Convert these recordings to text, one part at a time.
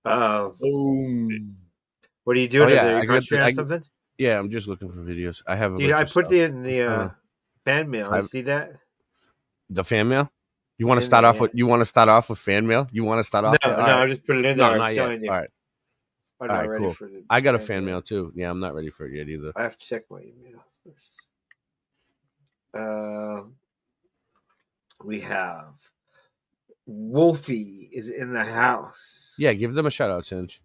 Oh, Boom. what are you Oh doing over yeah, there? You I got concentrating on something? yeah, I'm just looking for videos. I have a Dude, bunch I of put stuff. it in the Uh, fan mail. You private see that? the fan mail. You It's want to in start there, off yeah. with fan mail? You want to start off there? No, All no, right. I just put it in No, there. I'm not yet. showing you. All right. I'm All not right, ready cool. for the I got a fan fan mail. mail too. Yeah, I'm not ready for it yet either. I have to check my email first. Um, we have Wolfie is in the house. Yeah, give them a shout out, Cinch.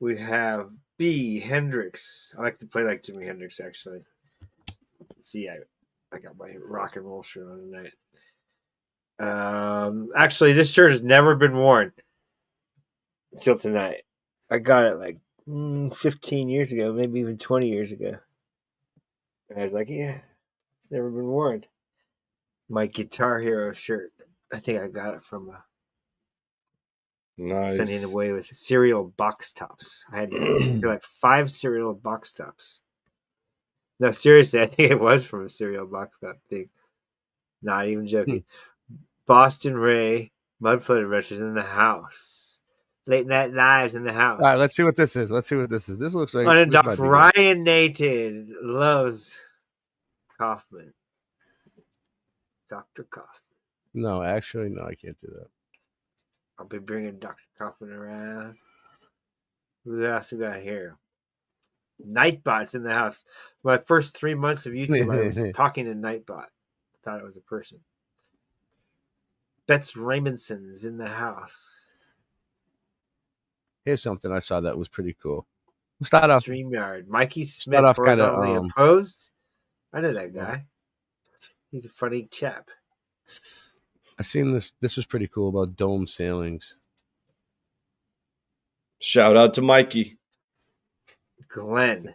We have B. Hendrix. I like to play like Jimi Hendrix, actually. See, I got my rock and roll shirt on tonight. Actually, this shirt has never been worn until tonight. I got it like 15 years ago, maybe even 20 years ago. And I was like, yeah, it's never been worn. My Guitar Hero shirt. I think I got it from sending it Nice. away with cereal box tops. I had like 5 cereal box tops. No, seriously, I think it was from a cereal box top thing. Not even joking. Boston Ray, Mudflood Adventures in the house. Late Night Lives in the house. All right, let's see what this is. This looks like this might Undocked be good. Ryan Nated loves Kaufman. Dr. Kaufman. No, actually, no, I can't do that. I'll be bringing Dr. Kaufman around. Who else we got here? Nightbot's in the house. My first 3 months of YouTube, I was talking to Nightbot. I thought it was a person. Bets Raymondson's in the house. Here's something I saw that was pretty cool. We'll start off StreamYard. Mikey Smith off horizontally kinda, opposed. I know that guy. He's a funny chap. I seen this. This was pretty cool about dome sailings. Shout out to Mikey. Glenn.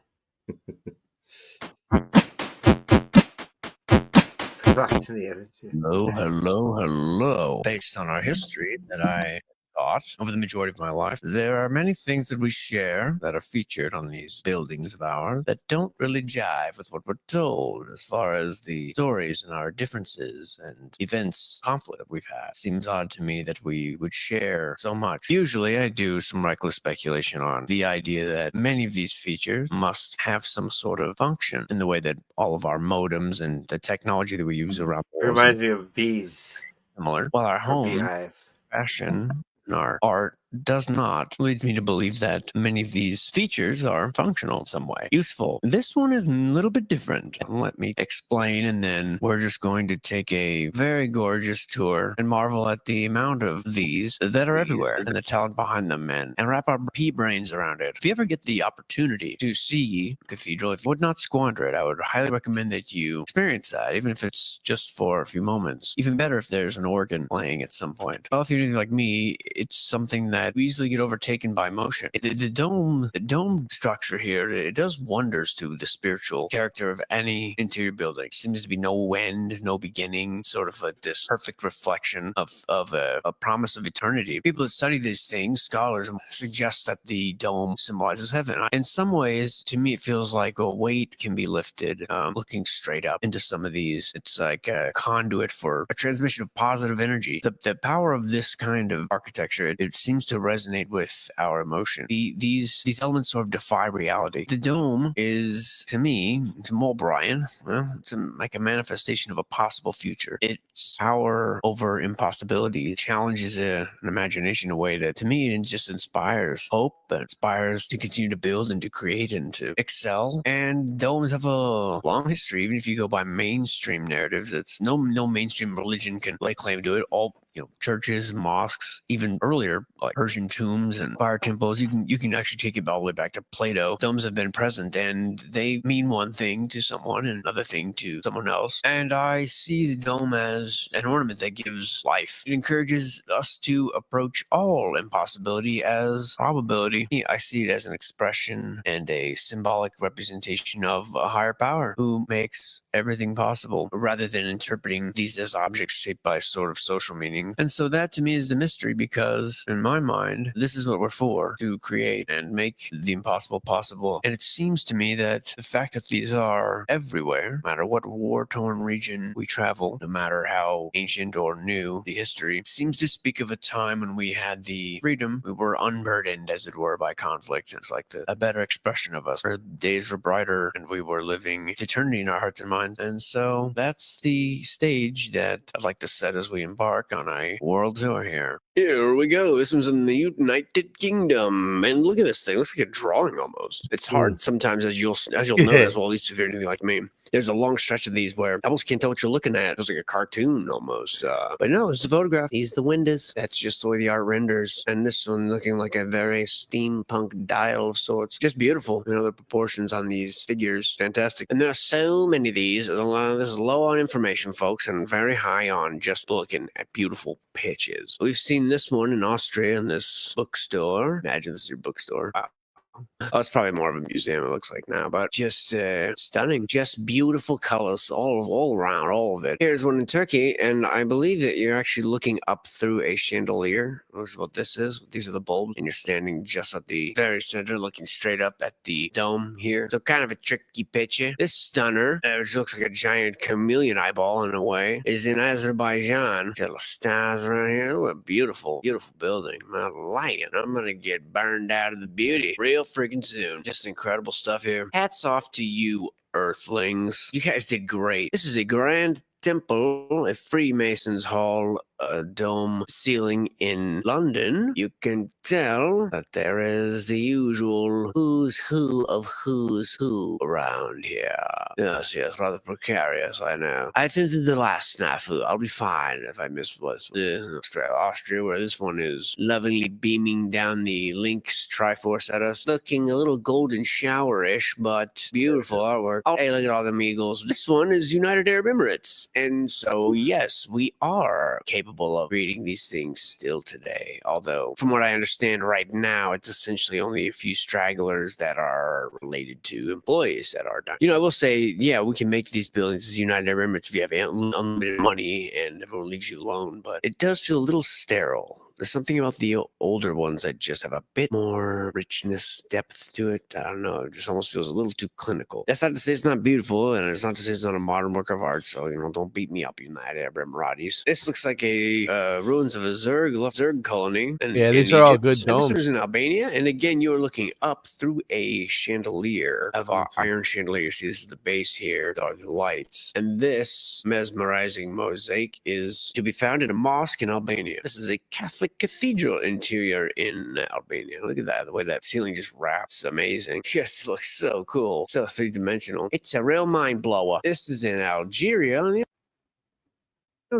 Hello. Based on our history that I thought over the majority of my life, there are many things that we share that are featured on these buildings of ours that don't really jive with what we're told as far as the stories and our differences and events, conflict that we've had. Seems odd to me that we would share so much. Usually I do some reckless speculation on the idea that many of these features must have some sort of function in the way that all of our modems and the technology that we use around the It world reminds me of bees. similar. While our home Beehive. fashion and our art does not, leads me to believe that many of these features are functional in some way, useful. This one is a little bit different. Let me explain, and then we're just going to take a very gorgeous tour and marvel at the amount of these that are everywhere and the talent behind them, and wrap our pea brains around it. If you ever get the opportunity to see Cathedral, if you would not squander it, I would highly recommend that you experience that, even if it's just for a few moments. Even better if there's an organ playing at some point. Well, if you're anything like me, it's something that we easily get overtaken by motion. The dome structure here, it does wonders to the spiritual character of any interior building. Seems to be no end, no beginning, sort of this perfect reflection of a promise of eternity. People that study these things, scholars, suggest that the dome symbolizes heaven. In some ways, to me, it feels like a weight can be lifted looking straight up into some of these. It's like a conduit for a transmission of positive energy. The power of this kind of architecture, it seems to resonate with our emotion. These elements sort of defy reality. The dome is, to me, to Mole Brian, well, it's like a manifestation of a possible future. Its power over impossibility challenges an imagination in a way that, to me, it just inspires hope and inspires to continue to build and to create and to excel. And domes have a long history. Even if you go by mainstream narratives, it's no mainstream religion can lay claim to it. All churches, mosques, even earlier, like Persian tombs and fire temples, you can actually take it all the way back to Plato. Domes have been present, and they mean one thing to someone and another thing to someone else. And I see the dome as an ornament that gives life. It encourages us to approach all impossibility as probability. I see it as an expression and a symbolic representation of a higher power who makes everything possible, rather than interpreting these as objects shaped by sort of social meaning. things. And so that to me is the mystery, because in my mind, this is what we're for, to create and make the impossible possible. And it seems to me that the fact that these are everywhere, no matter what war-torn region we travel, no matter how ancient or new the history, seems to speak of a time when we had the freedom, we were unburdened, as it were, by conflict. It's like a better expression of us. Our days were brighter and we were living eternity in our hearts and minds. And so that's the stage that I'd like to set as we embark on a world tour here. Here we go. This one's in the United Kingdom. And look at this thing. It looks like a drawing almost. It's hard sometimes, as you'll notice, well, at least if you're anything like me. There's a long stretch of these where I almost can't tell what you're looking at. It was like a cartoon almost. But no, it's a photograph. These the windows. That's just the way the art renders. And this one looking like a very steampunk dial of sorts. Just beautiful. You know, the proportions on these figures. Fantastic. And there are so many of these. This is low on information, folks, and very high on just looking at beautiful pitches. We've seen this one in Austria in this bookstore. Imagine this is your bookstore. Wow. Oh, it's probably more of a museum, it looks like now, but just stunning. Just beautiful colors all around, all of it. Here's one in Turkey, and I believe that you're actually looking up through a chandelier, which is what this is. These are the bulbs, and you're standing just at the very center, looking straight up at the dome here. So kind of a tricky picture. This stunner, which looks like a giant chameleon eyeball in a way, is in Azerbaijan. Little stars around here. What a beautiful, beautiful building. I like it. I'm gonna get burned out of the beauty real freaking soon. Just incredible stuff here. Hats off to you, Earthlings. You guys did great. This is a grand temple, a Freemasons Hall, a dome ceiling in London. You can tell that there is the usual who's who of who's who around here. Yes, rather precarious, I know. I attended the last snafu. I'll be fine if I miss what's Austria, where this one is lovingly beaming down the Lynx Triforce at us, looking a little golden shower-ish, but beautiful artwork. Oh, hey, look at all them eagles. This one is United Arab Emirates. And so, yes, we are capable of reading these things still today. Although, from what I understand right now, it's essentially only a few stragglers that are related to employees that are done. You know, I will say, yeah, we can make these buildings as United Arab Emirates if you have unlimited money and everyone leaves you alone, but it does feel a little sterile. There's something about the older ones that just have a bit more richness, depth to it. I don't know. It just almost feels a little too clinical. That's not to say it's not beautiful, and it's not to say it's not a modern work of art. So, you know, don't beat me up, United Arab Emiratis. This looks like a ruins of a Zerg colony. Yeah, these are all good domes. This is in Albania, and again, you're looking up through a chandelier of iron chandelier. You see, this is the base here. There are the lights, and this mesmerizing mosaic is to be found in a mosque in Albania. This is a Catholic cathedral interior in Albania. Look at that, the way that ceiling just wraps. Amazing. Just looks so cool, so three-dimensional. It's a real mind blower. This is in Algeria.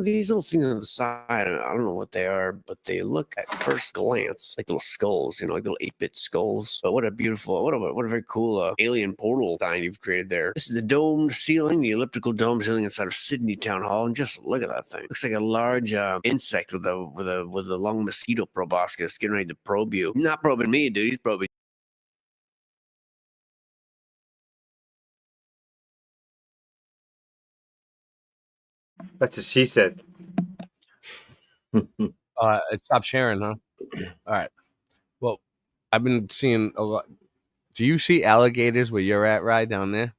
These little things on the side, I don't know what they are, but they look at first glance like little skulls, you know, like little 8-bit skulls. But what a beautiful, what a very cool alien portal design you've created there. This is the domed ceiling, the elliptical dome ceiling inside of Sydney Town Hall, and just look at that thing. Looks like a large insect with a long mosquito proboscis getting ready to probe you. Not probing me, dude. He's probing. That's what she said. Stop sharing, huh? All right. Well, I've been seeing a lot. Do you see alligators where you're at, right down there?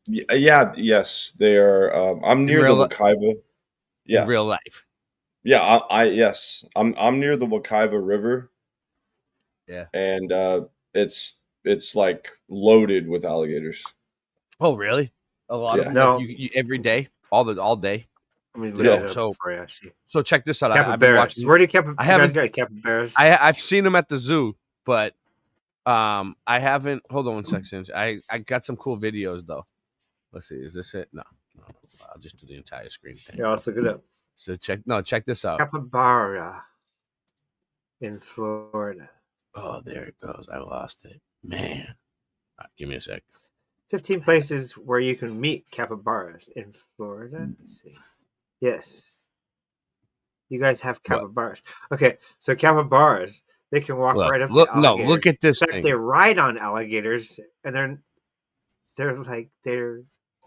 Yes, they are. I'm near the Wakaiva. Yeah, in real life. Yeah, yes, I'm near the Wakaiva River. Yeah, and it's like loaded with alligators. Oh, really? A lot of them? No. Like you every day, all day. I mean, so check this out. I've been watching. Where do you guys got capybaras? I've seen them at the zoo, but I haven't. Hold on 1 second. I got some cool videos though. Let's see. Is this it? No. I'll just do the entire screen thing. Yeah, let's look it up. So check this out. Capybara in Florida. Oh, there it goes. I lost it. Man. All right, give me a sec. 15 places where you can meet capybaras in Florida. Let's see. Yes. You guys have capybaras. What? Okay, so capybaras, they can walk right up to alligators. No, look at this in fact, thing. They ride on alligators, and they're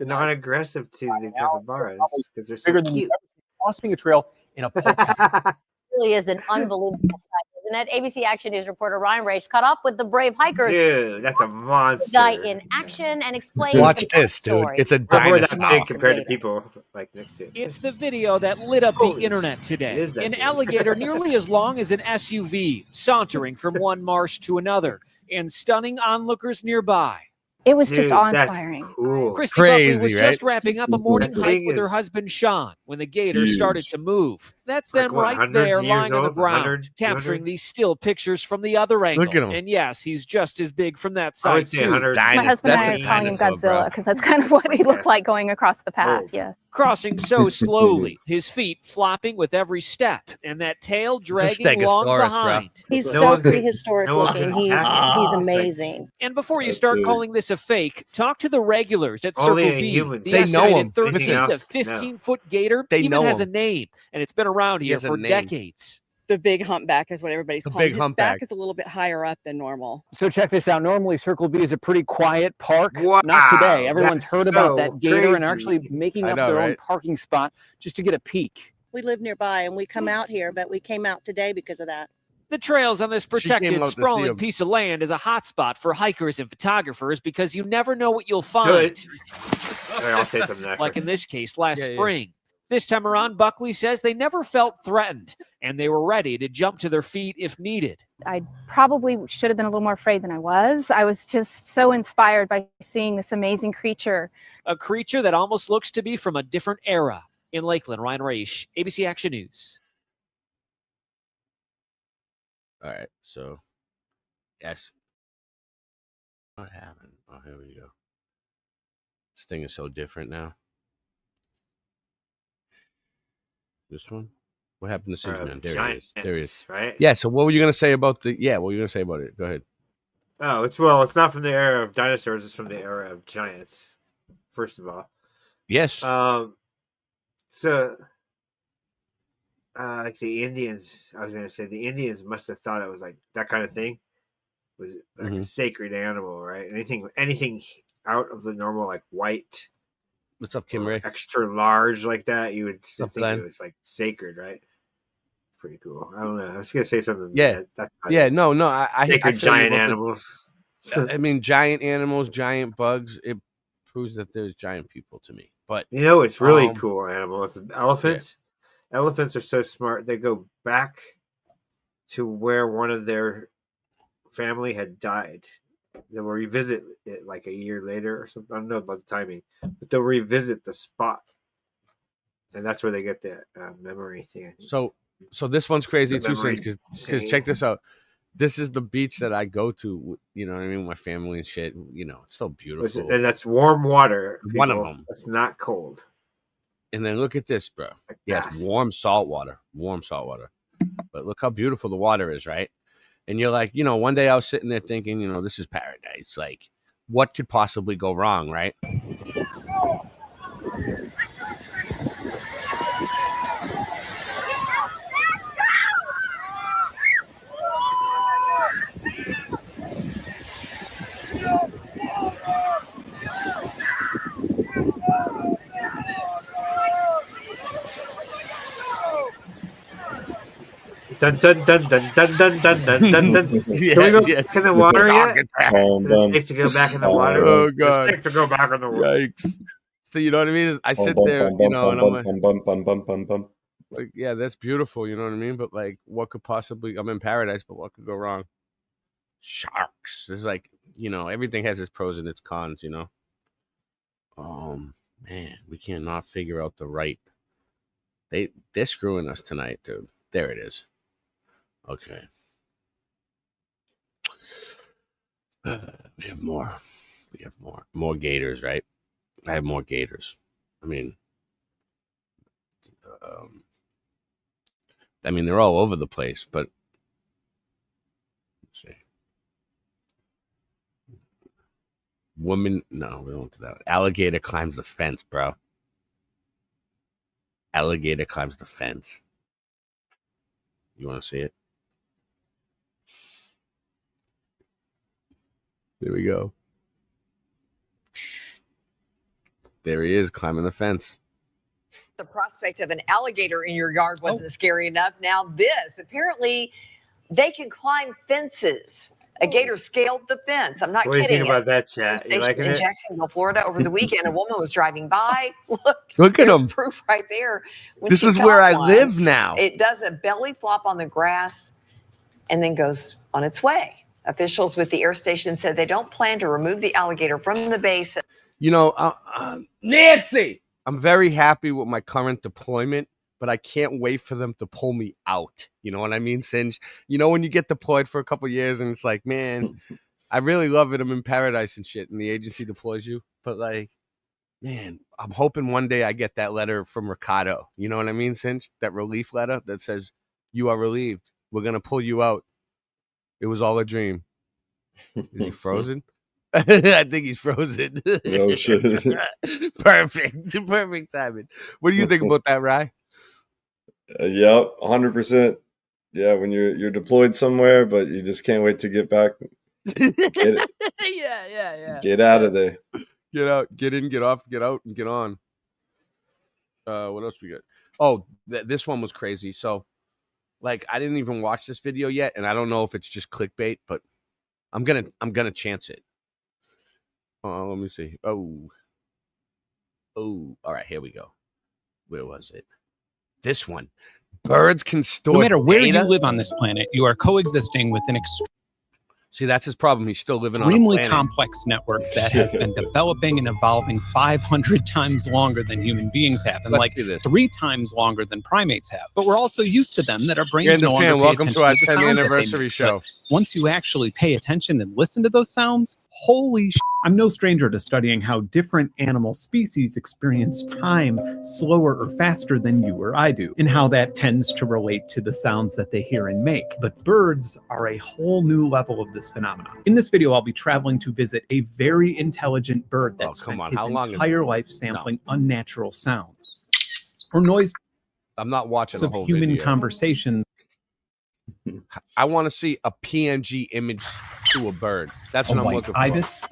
They're non-aggressive to the capybaras because they're so bigger than cute. you've ever seen crossing a trail in a podcast. Really is an unbelievable sight, isn't it? ABC Action News reporter Ryan Raish caught up with the brave hikers. Dude, that's a monster. Guy in action and explained Watch the this, dude. story. It's a Probably that dinosaur. big compared to people like next to it. It's the video that lit up the Holy internet shit, today. it is that An big. alligator nearly as long as an SUV, sauntering from one marsh to another and stunning onlookers nearby. It was Dude, just that's awe-inspiring. cool. Christy Buckley Crazy, was right? just wrapping up a morning That hike thing with her is husband Sean when the gator huge. started to move. That's Like them what, right hundreds there of years lying on the old? ground, 100, capturing 200? these still pictures from the other angle. Look at him. And yes, he's just as big from that I would side say too. 100. My husband and That's I a are calling him dinosaur, bro. Godzilla because that's kind of what he looked like going across the path. Old. Yeah. Crossing so slowly, his feet flopping with every step, and that tail dragging along stegosaurus, bro. behind. He's No so one could- prehistoric no one looking. could He's attack he's him. It's like- amazing. And before you That's start big. calling this a fake, talk to the regulars at Only Circle a B. human. The They know estimated him. 13 Anything to else, 15-foot gator They even know has him. a name, and it's been around He here has a for name. decades. The big humpback is what everybody's The calling big his humpback. back is a little bit higher up than normal. So check this out. Normally, Circle B is a pretty quiet park. Wow, Not today. Everyone's that's heard about so that gator and are actually crazy. making I up know, their own right? parking spot just to get a peek. We live nearby and we come out here, but we came out today because of that. The trails on this came protected, out to see sprawling him. piece of land is a hotspot for hikers and photographers because you never know what you'll So find. I'll say something after. Like in this case last Yeah, yeah. spring. This time around, Buckley says they never felt threatened, and they were ready to jump to their feet if needed. I probably should have been a little more afraid than I was. I was just so inspired by seeing this amazing creature. A creature that almost looks to be from a different era. In Lakeland, Ryan Raish, ABC Action News. All right, so yes. What happened? Oh, here we go. This thing is so different now. This one? What happened to Superman? There he is. There he is. Giants, right? Yeah, so what were you gonna say about the what were you gonna say about it? Go ahead. Oh, it's not from the era of dinosaurs. It's from the era of giants. First of all, Yes. so like the Indians, I was gonna say the Indians must have thought it was like that kind of thing was like a Mhm. sacred animal, right? Anything out of the normal, like white, What's up, Kim or Ray? extra large like that, you would still Up, think Glenn? it was like sacred, right? Pretty cool. I don't know. I was gonna say something. Yeah. that's Yeah, no, I sacred feel you giant about the- animals. I mean, giant animals, giant bugs. It proves that there's giant people to me. But You know, it's really Um, cool animal. It's elephants. Elephants are so smart. They go back to where one of their family had died. They'll revisit it like a year later or something. I don't know about the timing, but they'll revisit the spot, and that's where they get the memory thing. I think. so this one's crazy The too, memory because saying. check this out. This is the beach that I go to. You know what I mean? With my family and shit. You know, it's so beautiful. And that's warm water. One of people. them. That's not cold. And then look at this, bro. Like Yeah, it's bath. warm salt water. But look how beautiful the water is, right? And you're like, one day I was sitting there thinking, this is paradise. Like, what could possibly go wrong, right? Dun dun dun dun dun dun dun dun dun dun. Can we go back in the water yet? Is it safe to go back in the water? Oh, Is it God. safe to go back in the water? Yikes. So you know what I mean? I sit there, and I'm like, yeah, that's beautiful, you know what I mean? But like, what could possibly, I'm in paradise, but what could go wrong? Sharks. It's like, everything has its pros and its cons, Man, we cannot figure out the right. They're screwing us tonight, dude. There it is. Okay. We have more. More gators, right? I have more gators. I mean, they're all over the place, but let's see. Woman, no, we don't do that. Alligator climbs the fence, bro. Alligator climbs the fence. You want to see it? There we go. There he is climbing the fence. The prospect of an alligator in your yard wasn't scary enough. Now this, apparently they can climb fences. A gator scaled the fence. I'm not What do you kidding. think about that, chat? You liking In it? Jacksonville, Florida, over the weekend, a woman was driving by. Look at him. Proof right there. When This she is where caught I one, live now. It does a belly flop on the grass and then goes on its way. Officials with the air station said they don't plan to remove the alligator from the base. You know, Nancy, I'm very happy with my current deployment, but I can't wait for them to pull me out. You know what I mean, Singe? You know, when you get deployed for a couple of years and it's like, man, I really love it. I'm in paradise and shit, and the agency deploys you. But like, man, I'm hoping one day I get that letter from Ricardo. You know what I mean, Singe? That relief letter that says, you are relieved. We're going to pull you out. It was all a dream. Is he frozen? I think he's frozen. No shit. Perfect timing. What do you think about that, Rye? Yep, 100%. Yeah, when you're deployed somewhere, but you just can't wait to get back. Yeah. Get out of there. Get out, get in, get off, get out, and get on. What else we got? Oh, this one was crazy. So, like, I didn't even watch this video yet, and I don't know if it's just clickbait, but I'm gonna chance it. Let me see. Oh, all right, here we go. Where was it? This one. Birds can store. No matter where data? you live on this planet, you are coexisting with an See, that's his problem. He's still living on a extremely planet. complex network that has been developing and evolving 500 times longer than human beings have, and Let's see this. 3 times longer than primates have. But we're also used to them that our brains no longer pay Welcome attention to our the 10th sounds that they anniversary make. show. But once you actually pay attention and listen to those sounds, holy shit. I'm no stranger to studying how different animal species experience time slower or faster than you or I do, and how that tends to relate to the sounds that they hear and make. But birds are a whole new level of this phenomenon. In this video, I'll be traveling to visit a very intelligent bird that spent his entire life sampling unnatural sounds or noise. I'm not watching the of whole human video. conversations. I want to see a PNG image to a bird. That's what I'm looking for. Ibis.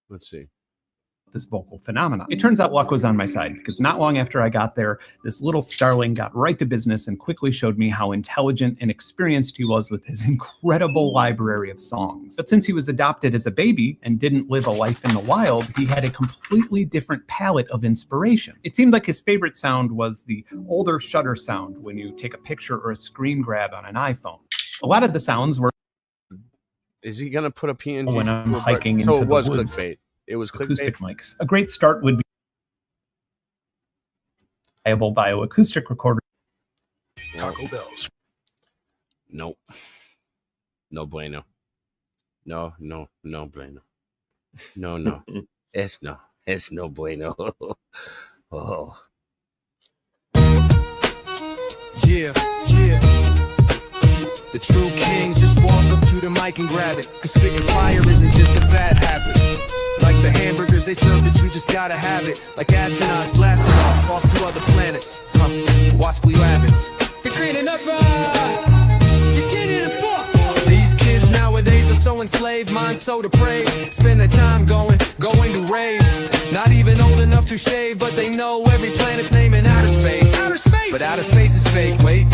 Let's see. This vocal phenomenon. It turns out luck was on my side, because not long after I got there, this little starling got right to business and quickly showed me how intelligent and experienced he was with his incredible library of songs. But since he was adopted as a baby and didn't live a life in the wild, he had a completely different palette of inspiration. It seemed like his favorite sound was the older shutter sound when you take a picture or a screen grab on an iPhone. A lot of the sounds were Is he gonna put a PNG when I'm to a bird? hiking So into it the was woods. clickbait. It was Acoustic clickbait. mics. A great start would be viable bioacoustic recorder. Taco Bells. Nope. No bueno. No bueno. No. It's no bueno. Oh. Yeah. The true kings just walk up to the mic and grab it. Cause spitting fire isn't just a bad habit. Like the hamburgers they serve that you just gotta have it. Like astronauts blasting off to other planets. Wascally rabbits. You're green enough, you're getting it fuck. These kids nowadays are so enslaved, minds so depraved. Spend their time going to raves. Not even old enough to shave, but they know every planet's name in outer space. But outer space is fake. Wait.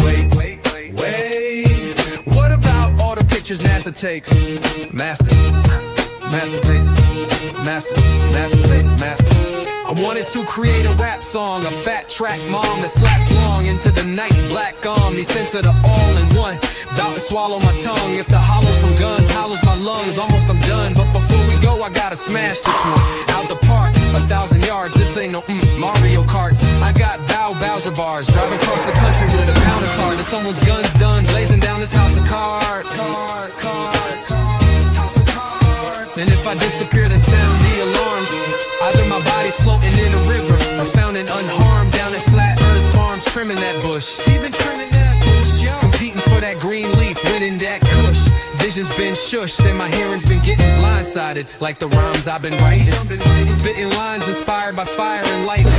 What about all the pictures NASA takes? Master. I wanted to create a rap song, a fat track mom that slaps long into the night's black arm. The sense of the all-in-one, about to swallow my tongue. If the hollows from guns hollows my lungs, almost I'm done. But before we go, I gotta smash this one out the park, 1,000 yards. This ain't no Mario Karts. I got Bowser bars, driving across the country with a pound of tar. Till someone's gun's done, blazing down this house of cards. And if I disappear, then sound the alarms. Either my body's floating in a river, or found and unharmed down at Flat Earth Farms, trimming that bush. He been trimming that bush, yo. Competing for that green leaf, winning that kush. Vision's been shushed, and my hearing's been getting blindsided. Like the rhymes I've been writing. Spitting lines inspired by fire and lightning.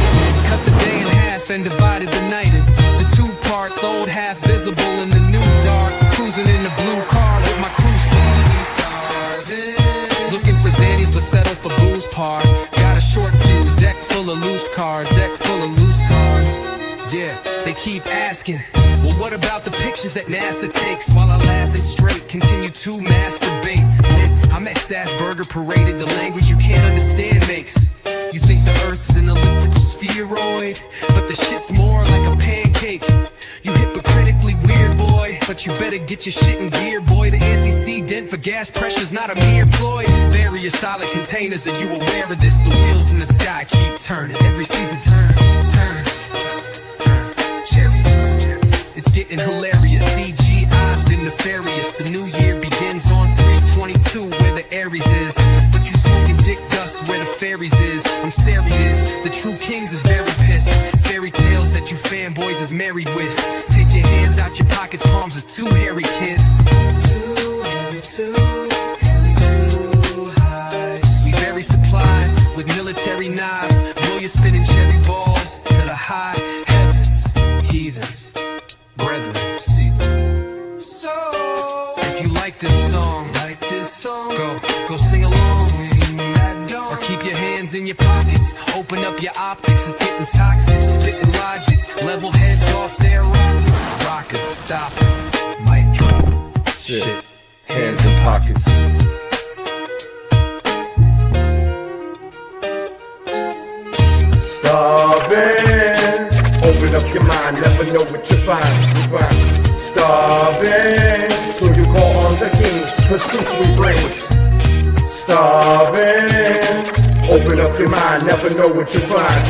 Cut the day in half and divided the night into 2 parts, old half visible in the new dark. Cruising in the blue car with my crew stars. Looking for Xannies, but settle for booze par. Got a short fuse, deck keep asking, well, what about the pictures that NASA takes? While I laugh and straight, continue to masturbate. Then I'm ex-Asperger paraded, the language you can't understand makes you think the Earth's an elliptical spheroid, but the shit's more like a pancake. You hypocritically weird, boy, but you better get your shit in gear, boy. The antecedent for gas pressure's not a mere ploy. Bury your solid containers, are you aware of this? The wheels in the sky keep turning, every season turn. Chariots, it's getting hilarious. CGI's been nefarious. The new year begins on 3/22, where the Aries is, but you smoking dick dust where the fairies is. I'm serious, the true kings is very pissed. Fairy tales that you fanboys is married with. Take your hands out your pockets, palms is too hairy, kid. Too hairy, too high. We very supplied with military knives. Blow your spinning cherry balls to the high heavens. Heathens, brethren, see this. So, if you like this song, go sing along. Or keep your hands in your pockets, open up your optics, it's getting toxic. Spitting logic, level heads off their rockets. Rockers, stop it, mic drop. Shit, hands in pockets. Starving, open up your mind, never know what you find. Starving, so you call on the kings, cause truth we brings. Starving, open up your mind, never know what you find.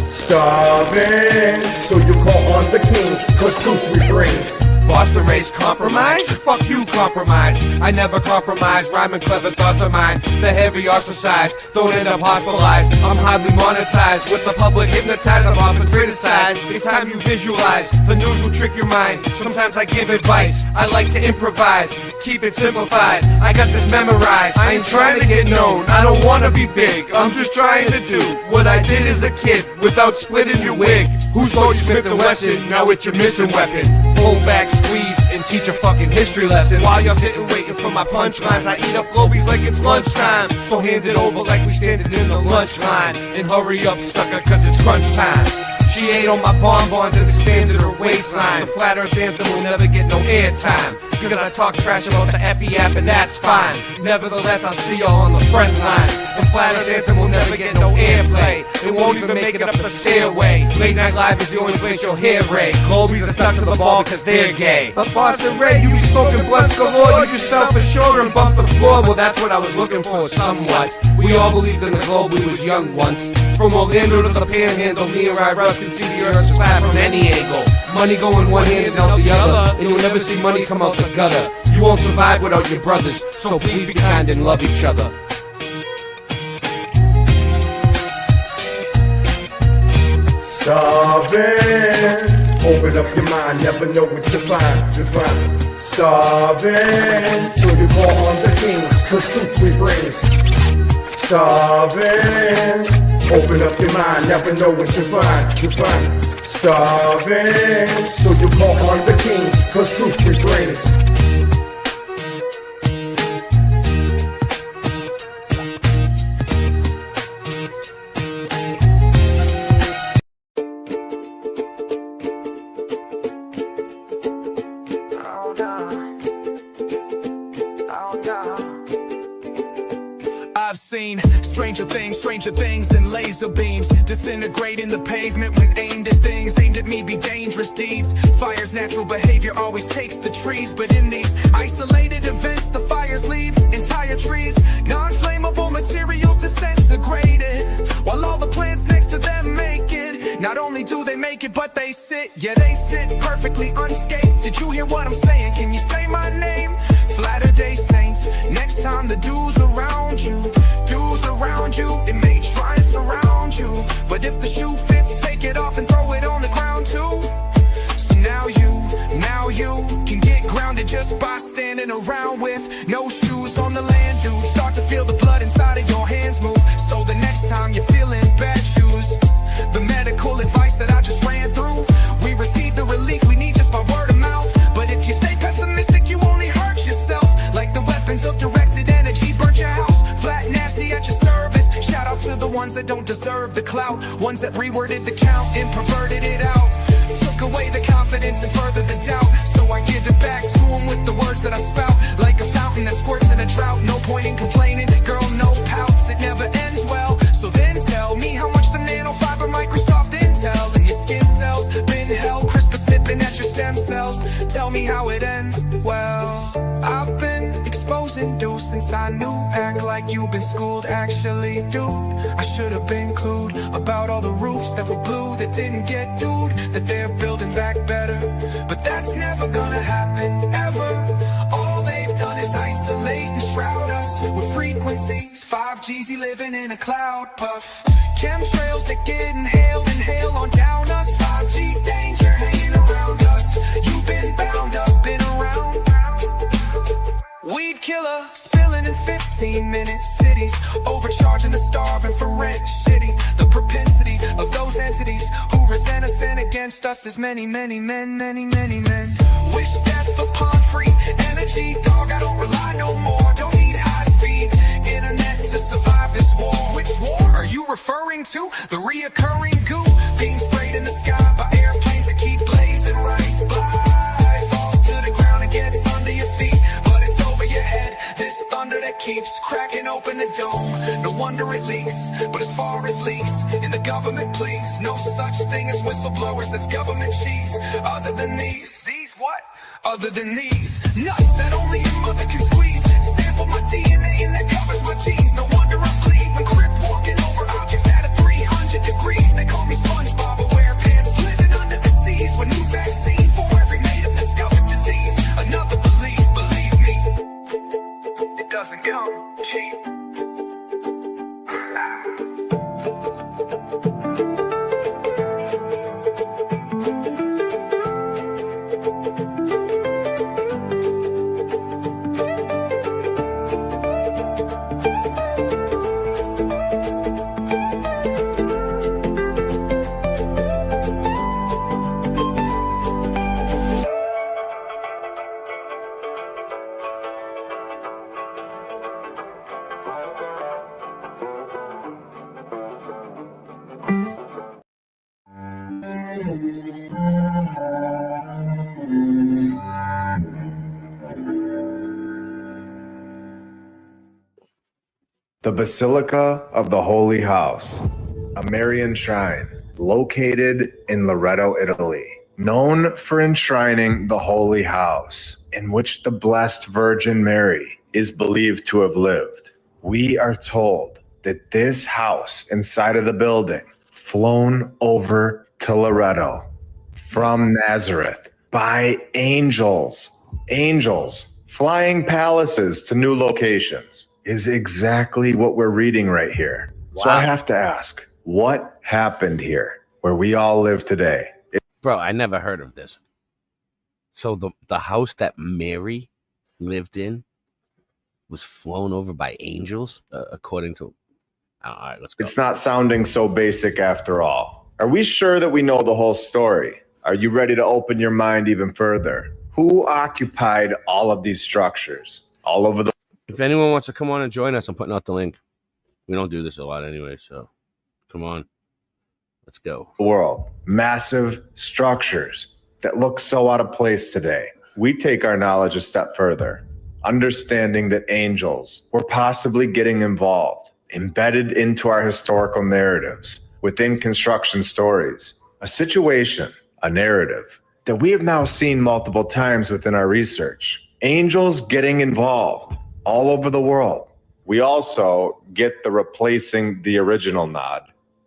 Starving, so you call on the kings, cause truth we brings. Boston race compromise? Fuck you, compromise. I never compromise, rhyming clever thoughts of mine. The heavy ostracized, don't end up hospitalized. I'm hardly monetized, with the public hypnotized, I'm often criticized. It's time you visualize, the news will trick your mind. Sometimes I give advice, I like to improvise. Keep it simplified, I got this memorized. I ain't trying to get known, I don't wanna be big. I'm just trying to do what I did as a kid, without splitting your wig. Who told you Smith & Wesson? Now it's your missing weapon. Pull back, squeeze, and teach a fucking history lesson. While you're sitting waiting for my punchlines, I eat up Globies like it's lunchtime. So hand it over like we standing in the lunch line. And hurry up, sucker, cause it's crunch time. She ate on my bonbons and expanded her waistline. The flat earth anthem will never get no airtime, because I talk trash about the Effie app and that's fine. Nevertheless, I'll see y'all on the front line. The flat earth anthem will never get no airplay. It won't even make it up the stairway. Late Night Live is the only place you'll hear Ray. Globies are stuck to the ball because they're gay. But Boston Ray, you be smoking blunts galore. You just fell for sure and bumped the floor. Well, that's what I was looking for, somewhat. We all believed in the globe, we was young once. From Orlando to the Panhandle, me and Russ can see the earth's flat from any angle. Money going one hand and out the other, and you'll never see money come out the gutter. You won't survive without your brothers, so please be kind and love each other. Starving, open up your mind, never know what you find. Starving, so you call on the kings, cause truth we brings. Starving, open up your mind, never know what you find. Starving, so you call on the kings, cause truth we brings. I've seen stranger things than laser beams disintegrating the pavement when aimed at things aimed at me be dangerous deeds. Fire's natural behavior always takes the trees, but in these isolated events the fires leave entire trees, non-flammable materials disintegrated, while all the plants next to them make it. Not only do they make it, but they sit perfectly unscathed. Did you hear what I'm saying? Can you say my name? Latter-day Saints. Next time the dudes around you, it may try and surround you, but if the shoe fits, take it off and throw it on the ground too. So now you can get grounded just by standing around with no shoes on the land, dude. Start to feel the blood inside of your hands move, so the next time you're feeling bad, choose the medical advice that I just ran through. We receive the relief we need just by word of mouth, but if you stay pessimistic, you only hurt yourself. Like the weapons of directed energy burnt your house, flat nasty at your service. Shout out to the ones that don't deserve the clout, ones that reworded the count and perverted it out. So took away the confidence and further the doubt. So I give it back to him with the words that I spout. Like a fountain that squirts in a drought. No point in complaining, girl, no pouts. It never ends well. So then tell me how much the nanofiber Microsoft Intel in your skin cells been held. CRISPR snipping at your stem cells. Tell me how it ends. Well, I've been exposing dude since I knew. Act like you've been schooled. Actually, dude, I should have been clued about all the roofs that were blue that didn't get dude. That they're building back better, but that's never gonna happen ever. All they've done is isolate and shroud us with frequencies. 5G's living in a cloud puff. Chemtrails that get inhaled, inhale on down us. 5G danger hanging around us. You've been bound up, been around. Weed killer, spilling in 15 minutes. Cities overcharging the starving for rent. Shitty, the propensity of those entities who resent us and against us is many, many men, many, many men. Wish death upon free energy. Dog, I don't rely no more. Don't need high-speed internet to survive this war. Which war are you referring to? The reoccurring goo being sprayed in the sky by airplanes that keep blazing right by. Falls to the ground and gets under your feet, but it's over your head. This thunder that keeps cracking open the dome. No wonder it leaks, but as far as leaks in the government, please, no such thing as whistleblowers. That's government cheese. Other than these what? Other than these nuts that only a mother can squeeze. Sample my DNA and that covers my genes. No wonder I bleed when crip walking over objects at a 300 degrees. They call me SpongeBob, but wear pants living under the seas. With new vaccine for every native discovered disease. Another belief, believe me, it doesn't come cheap. The Basilica of the Holy House, a Marian shrine located in Loreto, Italy, known for enshrining the Holy House, in which the Blessed Virgin Mary is believed to have lived. We are told that this house inside of the building flown over to Loreto from Nazareth by angels flying palaces to new locations is exactly what we're reading right here. Wow. So I have to ask, what happened here where we all live today? Bro, I never heard of this. So the house that Mary lived in was flown over by angels, according to... All right, let's go. It's not sounding so basic after all. Are we sure that we know the whole story? Are you ready to open your mind even further? Who occupied all of these structures all over the... If anyone wants to come on and join us, I'm putting out the link. We don't do this a lot anyway, so come on. Let's go. World. Massive structures that look so out of place today. We take our knowledge a step further, understanding that angels were possibly getting involved, embedded into our historical narratives, within construction stories, a situation, a narrative that we have now seen multiple times within our research. Angels getting involved all over the world. We also get the replacing the original nod,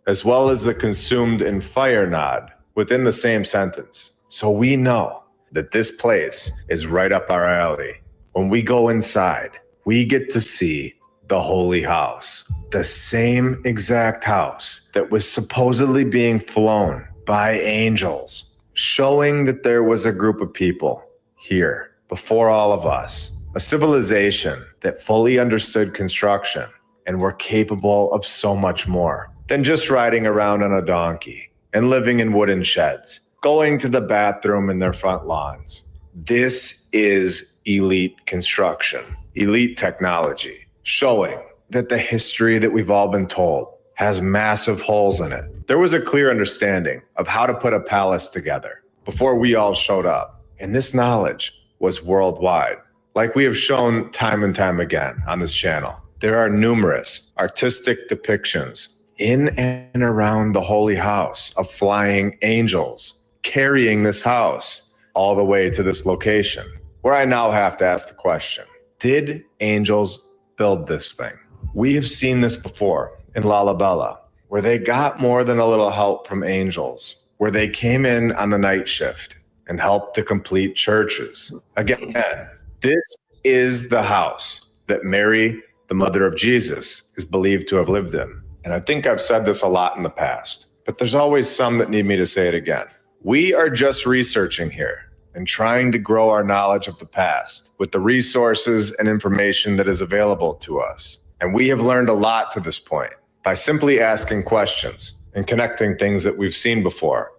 as well as the consumed in fire nod within the same sentence. So we know that this place is right up our alley. When we go inside, we get to see the Holy House, the same exact house that was supposedly being flown by angels, showing that there was a group of people here before all of us, a civilization that fully understood construction and were capable of so much more than just riding around on a donkey and living in wooden sheds, going to the bathroom in their front lawns. This is elite construction, elite technology, showing that the history that we've all been told has massive holes in it. There was a clear understanding of how to put a palace together before we all showed up. And this knowledge was worldwide. Like we have shown time and time again on this channel, there are numerous artistic depictions in and around the holy house of flying angels carrying this house all the way to this location, where I now have to ask the question, did angels build this thing? We have seen this before in Lalabella, where they got more than a little help from angels, where they came in on the night shift and helped to complete churches. Again, this is the house that Mary, the mother of Jesus, is believed to have lived in. And I think I've said this a lot in the past, but there's always some that need me to say it again. We are just researching here and trying to grow our knowledge of the past with the resources and information that is available to us. And we have learned a lot to this point by simply asking questions and connecting things that we've seen before,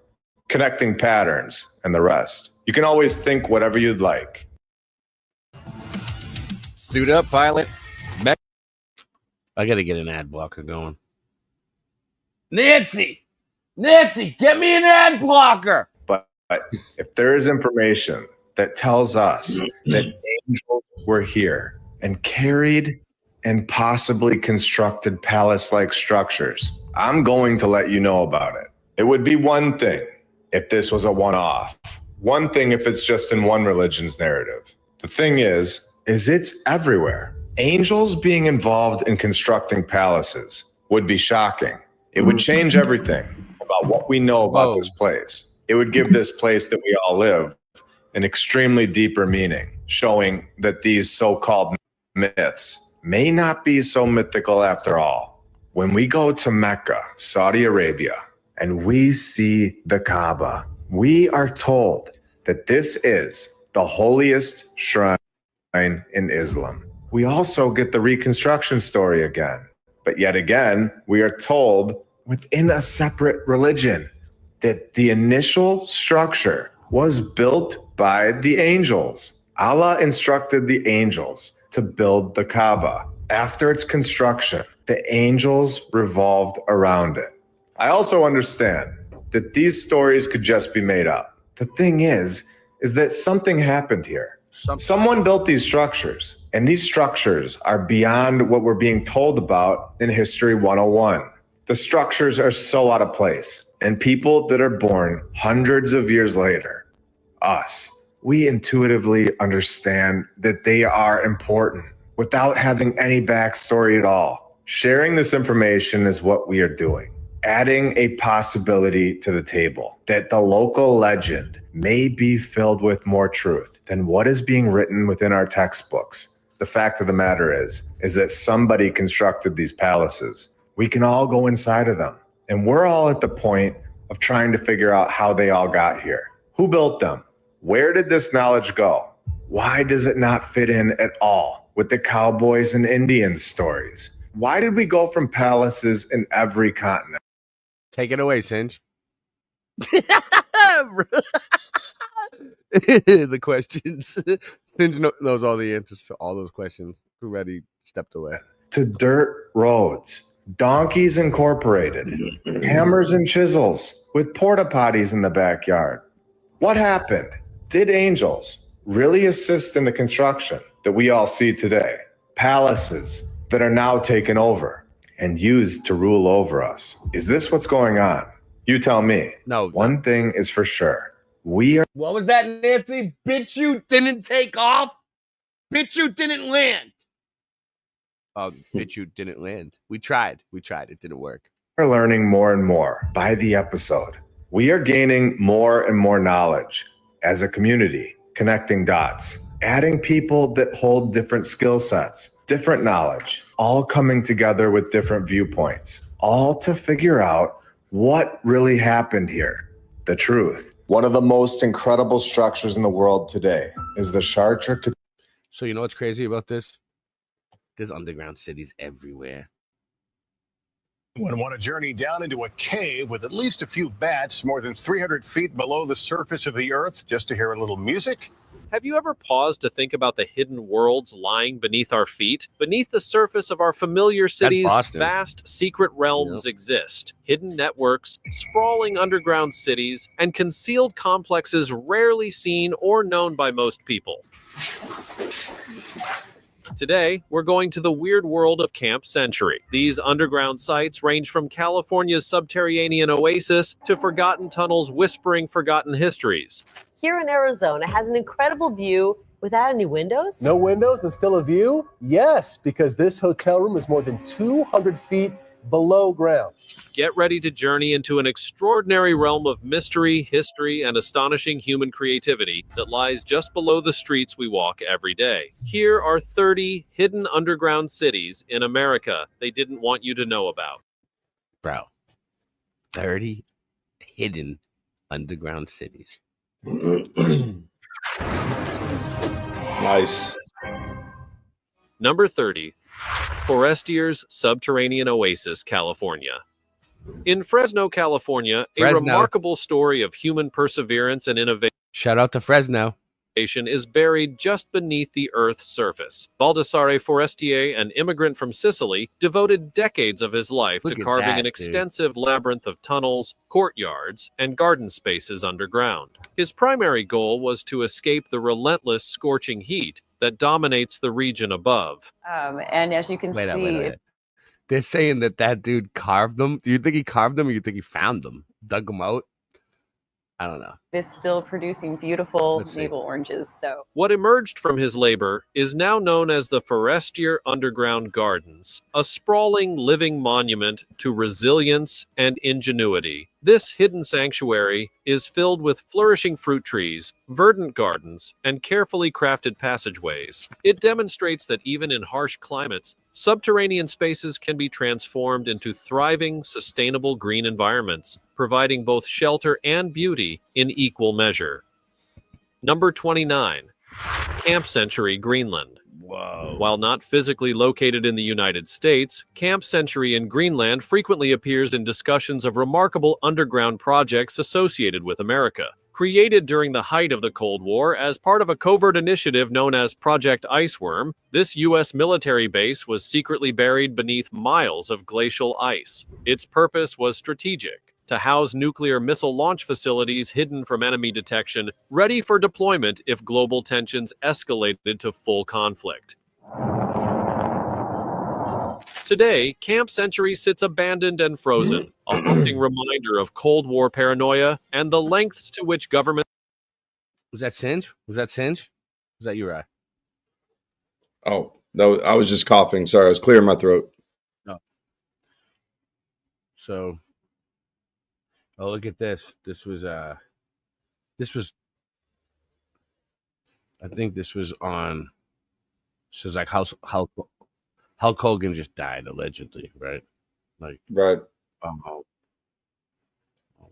connecting patterns and the rest. You can always think whatever you'd like. Suit up, pilot. I got to get an ad blocker going. Nancy, get me an ad blocker. But if there is information that tells us that angels were here and carried and possibly constructed palace-like structures, I'm going to let you know about it. It would be one thing if this was a one-off. One thing if it's just in one religion's narrative. The thing is it's everywhere. Angels being involved in constructing palaces would be shocking. It would change everything about what we know about this place. It would give this place that we all live an extremely deeper meaning, showing that these so-called myths may not be so mythical after all. When we go to Mecca, Saudi Arabia, and we see the Kaaba, we are told that this is the holiest shrine in Islam. We also get the reconstruction story again. But yet again, we are told within a separate religion that the initial structure was built by the angels. Allah instructed the angels to build the Kaaba. After its construction, the angels revolved around it. I also understand that these stories could just be made up. The thing is that something happened here. Someone built these structures, and these structures are beyond what we're being told about in History 101. The structures are so out of place, and people that are born hundreds of years later, us, we intuitively understand that they are important without having any backstory at all. Sharing this information is what we are doing. Adding a possibility to the table that the local legend may be filled with more truth than what is being written within our textbooks. The fact of the matter is that somebody constructed these palaces. We can all go inside of them. And we're all at the point of trying to figure out how they all got here. Who built them? Where did this knowledge go? Why does it not fit in at all with the cowboys and Indians stories? Why did we go from palaces in every continent? Take it away, Singe. The questions. Singe knows all the answers to all those questions. Already stepped away. To dirt roads, donkeys incorporated, hammers and chisels with porta potties in the backyard. What happened? Did angels really assist in the construction that we all see today? Palaces that are now taken over and used to rule over us. Is this what's going on? You tell me. No. One thing is for sure. We are. What was that, Nancy? Bitch, you didn't take off? Bitch, you didn't land. Oh, bitch, you didn't land. We tried. It didn't work. We're learning more and more by the episode. We are gaining more and more knowledge as a community, connecting dots, adding people that hold different skill sets, different knowledge, all coming together with different viewpoints, all to figure out what really happened here, the truth. One of the most incredible structures in the world today is the Chartres. So you know what's crazy about this? There's underground cities everywhere. Want to journey down into a cave with at least a few bats more than 300 feet below the surface of the earth just to hear a little music? Have you ever paused to think about the hidden worlds lying beneath our feet? Beneath the surface of our familiar cities, Boston. vast secret realms exist. Hidden networks, sprawling underground cities, and concealed complexes rarely seen or known by most people. Today, we're going to the weird world of Camp Century. These underground sites range from California's subterranean oasis to forgotten tunnels whispering forgotten histories. Here in Arizona has an incredible view without any windows. No windows and still a view? Yes, because this hotel room is more than 200 feet below ground. Get ready to journey into an extraordinary realm of mystery, history, and astonishing human creativity that lies just below the streets we walk every day. Here are 30 hidden underground cities in America they didn't want you to know about. Bro, 30 hidden underground cities. Nice. Number 30, Forestier's Subterranean Oasis, California. In Fresno, California, a remarkable story of human perseverance and innovation. Shout out to Fresno. Is buried just beneath the Earth's surface. Baldassare Forestier, an immigrant from Sicily, devoted decades of his life to carving an extensive labyrinth of tunnels, courtyards, and garden spaces underground. His primary goal was to escape the relentless scorching heat that dominates the region above. And as you can see, Wait. They're saying that dude carved them. Do you think he carved them or you think he found them? Dug them out? I don't know. it's still producing beautiful navel oranges. So What emerged from his labor is now known as the Forestier Underground Gardens, a sprawling living monument to resilience and ingenuity. This hidden sanctuary is filled with flourishing fruit trees, verdant gardens, and carefully crafted passageways. It demonstrates that even in harsh climates, subterranean spaces can be transformed into thriving, sustainable green environments, providing both shelter and beauty in equal measure. Number 29, Camp Century, Greenland. Whoa. While not physically located in the United States, Camp Century in Greenland frequently appears in discussions of remarkable underground projects associated with America. Created during the height of the Cold War as part of a covert initiative known as Project Iceworm, this U.S. military base was secretly buried beneath miles of glacial ice. Its purpose was strategic: to house nuclear missile launch facilities hidden from enemy detection, ready for deployment if global tensions escalated to full conflict. Today, Camp Century sits abandoned and frozen, a haunting reminder of Cold War paranoia and the lengths to which government... Was that Singe? Was that you, Rye? Oh, no, I was just coughing. Sorry, I was clearing my throat. No. So... Oh, look at this. This was I think this was on, this is like Hulk Hogan just died, allegedly, right? Like, right.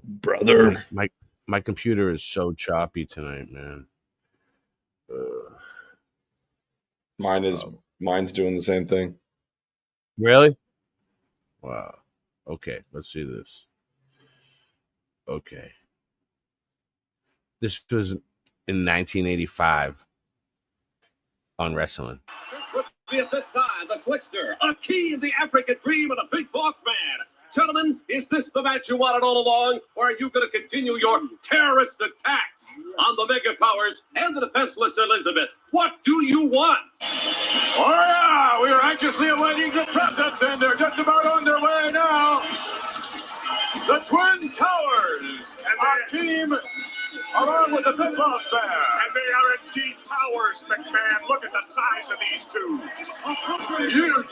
Brother. My computer is so choppy tonight, man. Mine's doing the same thing. Really? Wow. Okay, let's see this. Okay. This was in 1985 on wrestling. This would be at this time the Slickster, Akeem, the African Dream, and the Big Boss Man. Gentlemen, is this the match you wanted all along, or are you going to continue your terrorist attacks on the mega powers and the defenseless Elizabeth? What do you want? Oh yeah, we are anxiously awaiting the presents, and they're just about underway now. The Twin Towers, our team, along with the Big Boss Man. And they are indeed towers, McMahon. Look at the size of these two. Huge.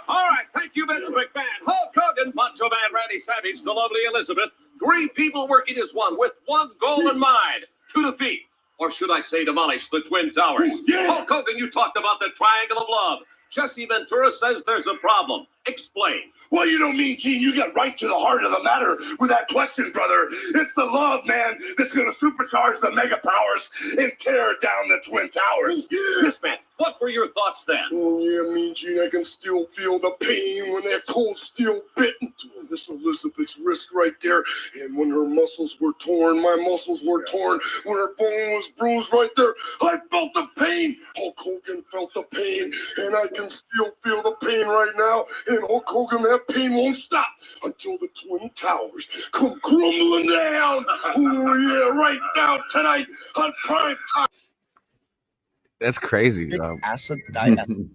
All right, thank you, Vince McMahon. Hulk Hogan, Macho Man Randy Savage, the lovely Elizabeth. 3 people working as one, with one goal in mind: to defeat, or should I say demolish, the Twin Towers. Yeah. Hulk Hogan, you talked about the Triangle of Love. Jesse Ventura says there's a problem. Explain. Well, you know, Mean Gene, you get right to the heart of the matter with that question, brother. It's the love, man, that's going to supercharge the mega powers and tear down the Twin Towers. Yes, man. What were your thoughts then? Oh, yeah, Mean Gene, I can still feel the pain when that cold steel bit into Miss Elizabeth's wrist right there. And when her muscles were torn, my muscles were torn. When her bone was bruised right there, I felt the pain. Hulk Hogan felt the pain, and I can still feel the pain right now. And Hulk Hogan, that pain won't stop until the Twin Towers come crumbling down. Oh, yeah, right now, tonight, on prime time. That's crazy, bro. Acid diethyl,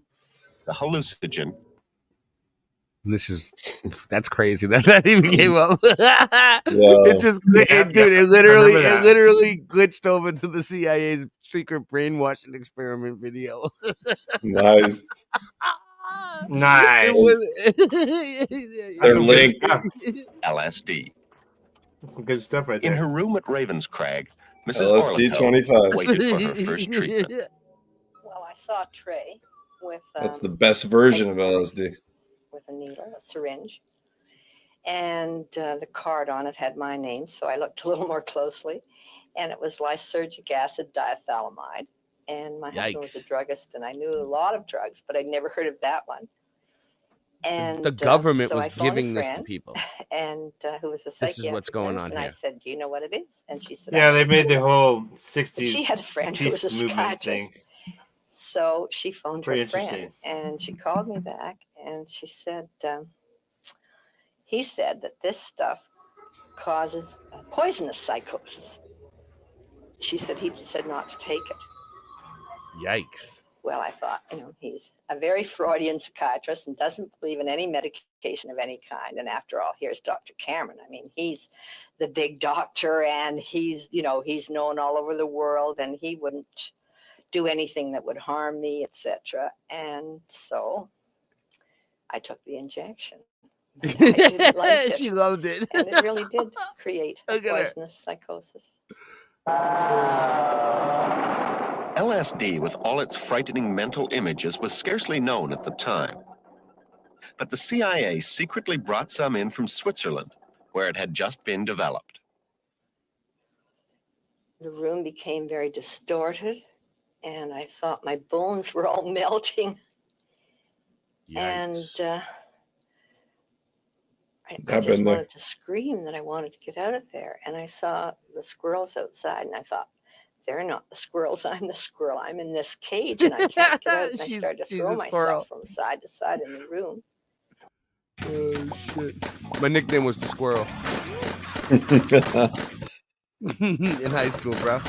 the hallucinogen. That's crazy that even came up. Whoa. It just, it literally glitched over to the CIA's secret brainwashing experiment video. Nice. Nice. They're linked. LSD. Some good stuff right In there. her room at Ravenscraig, Mrs. LSD Orlando 25. waited for her first treatment. Well, I saw a tray with That's the best version of LSD. with a needle, a syringe, and the card on it had my name, so I looked a little more closely, and it was lysergic acid diethylamide. And my husband was a druggist, and I knew a lot of drugs, but I'd never heard of that one. And The government so was I phoned a giving this to friend, people. and who was a This psychiatrist. is what's going on And I here. said, "Do you know what it is?" And she said, Yeah, "I they don't made the know." whole And 60s she had a friend who was a peace movement psychiatrist. thing. So she phoned Pretty her friend, interesting. and she called me back, and she said, he said that this stuff causes poisonous psychosis. She said he said not to take it. Yikes. Well, I thought, he's a very Freudian psychiatrist and doesn't believe in any medication of any kind. And after all, here's Dr. Cameron. I mean, he's the big doctor, and he's known all over the world, and he wouldn't do anything that would harm me, etc. And so I took the injection. I didn't like it. She loved it. And it really did create a Look at her. poisonous psychosis. LSD, with all its frightening mental images, was scarcely known at the time. But the CIA secretly brought some in from Switzerland, where it had just been developed. The room became very distorted, and I thought my bones were all melting. And I I've just been there. wanted to scream that I wanted to get out of there. And I saw the squirrels outside, and I thought, they're not the squirrels, I'm the squirrel. I'm in this cage, and I can't get out. And I started to she's throw the squirrel. myself from side to side in the room. Oh, shit. My nickname was the squirrel in high school, bro.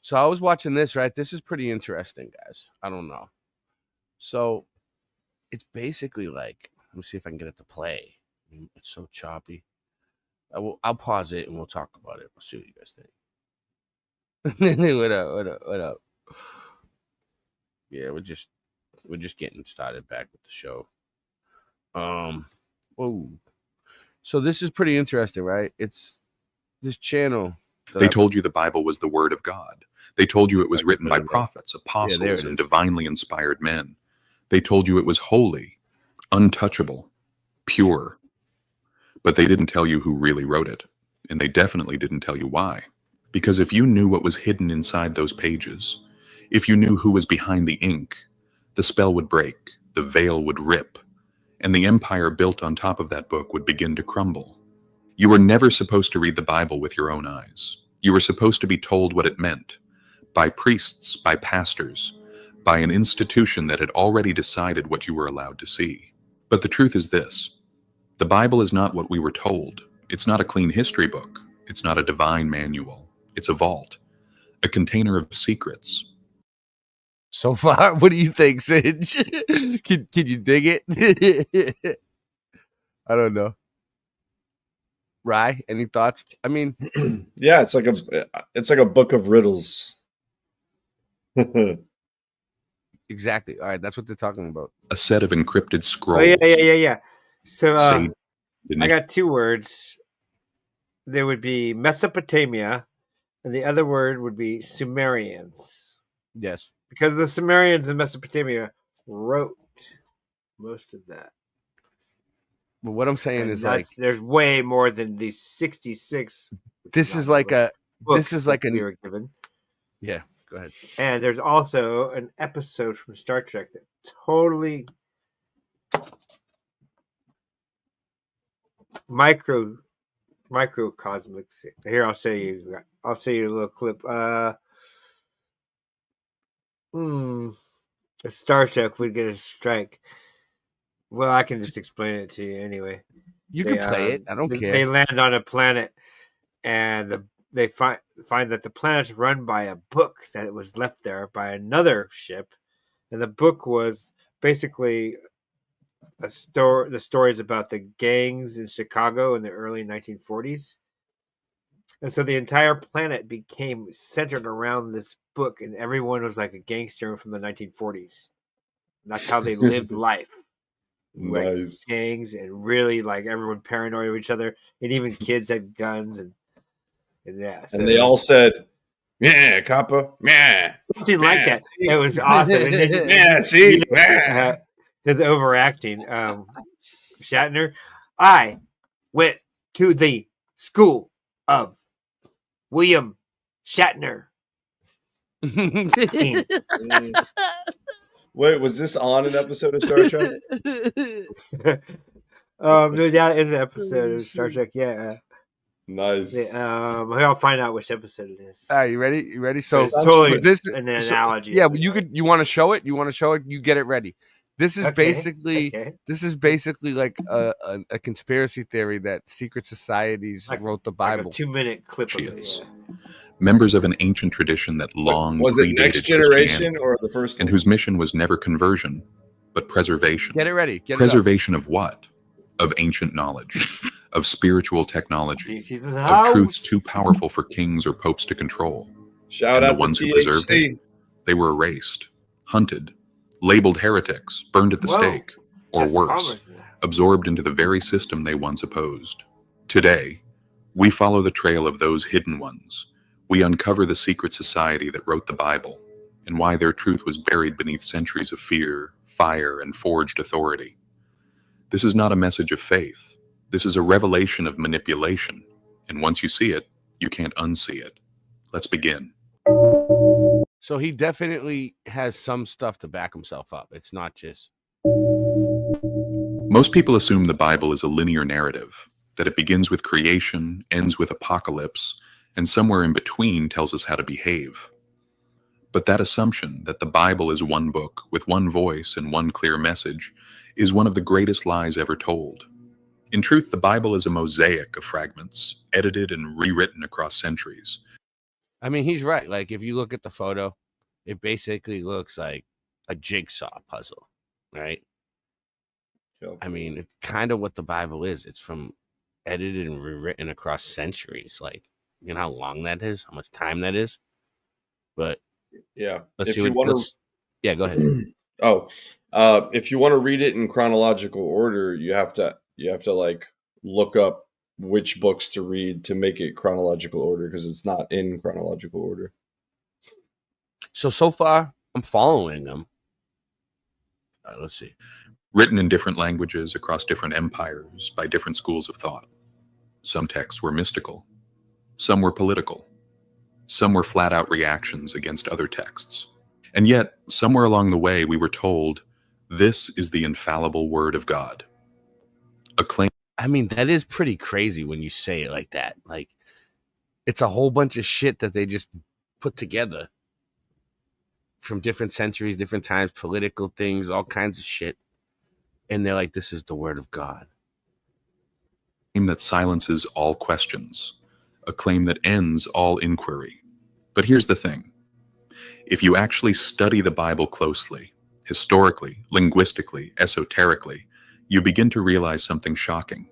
So I was watching this, right? This is pretty interesting, guys. I don't know. So it's basically like, let me see if I can get it to play. It's so choppy. I'll pause it and we'll talk about it. We'll see what you guys think. What up? Yeah, we're just getting started back with the show. Whoa. So this is pretty interesting, right? It's this channel. They told you the Bible was the word of God. They told you it was written by prophets, apostles, and divinely inspired men. They told you it was holy, untouchable, pure. But they didn't tell you who really wrote it, and they definitely didn't tell you why. Because if you knew what was hidden inside those pages, if you knew who was behind the ink, the spell would break, the veil would rip, and the empire built on top of that book would begin to crumble. You were never supposed to read the Bible with your own eyes. You were supposed to be told what it meant, by priests, by pastors, by an institution that had already decided what you were allowed to see. But the truth is this. The Bible is not what we were told. It's not a clean history book. It's not a divine manual. It's a vault, a container of secrets. So far, what do you think, Sage? Can you dig it? I don't know. Rye, any thoughts? I mean, yeah, it's like a book of riddles. Exactly. All right, that's what they're talking about. A set of encrypted scrolls. Oh, yeah. So I got two words. There would be Mesopotamia, and the other word would be Sumerians. Yes. because the Sumerians in Mesopotamia wrote most of that. But what I'm saying And is like there's way more than these 66. this is like a books this is like that we an were given. yeah. Go ahead. And there's also an episode from Star Trek that totally microcosmic. Here, I'll show you a little clip. A Star Trek would get a strike. Well, I can just explain it to you anyway. You can play it. I don't care. They land on a planet, and they find that the planet's run by a book that was left there by another ship, and the book was basically the stories about the gangs in Chicago in the early 1940s. And so the entire planet became centered around this book, and everyone was like a gangster from the 1940s. And that's how they lived life. Nice. Like gangs, and really like everyone paranoid of each other, and even kids had guns, and yeah. So and they all said, "Yeah, copper, yeah." Something like that. It was awesome. And then, yeah, see, yeah. His overacting. Shatner, I went to the school of William Shatner. Wait, was this on an episode of Star Trek? Yeah, in the episode of Star Trek, yeah. Nice. I'll find out which episode it is. All right, you ready? You ready? So totally this an analogy. Yeah, you want to show it? You want to show it? You get it ready. This is basically like a conspiracy theory that secret societies wrote the Bible. Like a 2-minute clip of it. Yeah. Members of an ancient tradition that long was it Next predated Generation or the first and one? whose mission was never conversion, but preservation. Get it ready. Preservation of what? Of ancient knowledge, of spiritual technology, of truths too powerful for kings or popes to control. Shout and out the ones to who preserved THC. it, they were erased, hunted, labeled heretics, burned at the stake, or worse, absorbed into the very system they once opposed. Today, we follow the trail of those hidden ones. We uncover the secret society that wrote the Bible and why their truth was buried beneath centuries of fear, fire, and forged authority. This is not a message of faith. This is a revelation of manipulation. And once you see it, you can't unsee it. Let's begin. So he definitely has some stuff to back himself up. It's not just... Most people assume the Bible is a linear narrative, that it begins with creation, ends with apocalypse, and somewhere in between tells us how to behave. But that assumption that the Bible is one book with one voice and one clear message is one of the greatest lies ever told. In truth, the Bible is a mosaic of fragments, edited and rewritten across centuries. I mean, he's right. Like, if you look at the photo, it basically looks like a jigsaw puzzle, right? Yep. I mean, it's kind of what the Bible is. It's from edited and rewritten across centuries. Like, you know how long that is, how much time that is. But yeah, let's if see you what, want to, yeah, go ahead. If you want to read it in chronological order, you have to like look up which books to read to make it chronological order, because it's not in chronological order. So far, I'm following them. Let's see. Written in different languages across different empires by different schools of thought. Some texts were mystical. Some were political. Some were flat-out reactions against other texts. And yet, somewhere along the way, we were told, this is the infallible word of God. A claim. I mean, that is pretty crazy when you say it like that. Like, it's a whole bunch of shit that they just put together from different centuries, different times, political things, all kinds of shit. And they're like, this is the word of God. A claim that silences all questions. A claim that ends all inquiry. But here's the thing. If you actually study the Bible closely, historically, linguistically, esoterically, you begin to realize something shocking.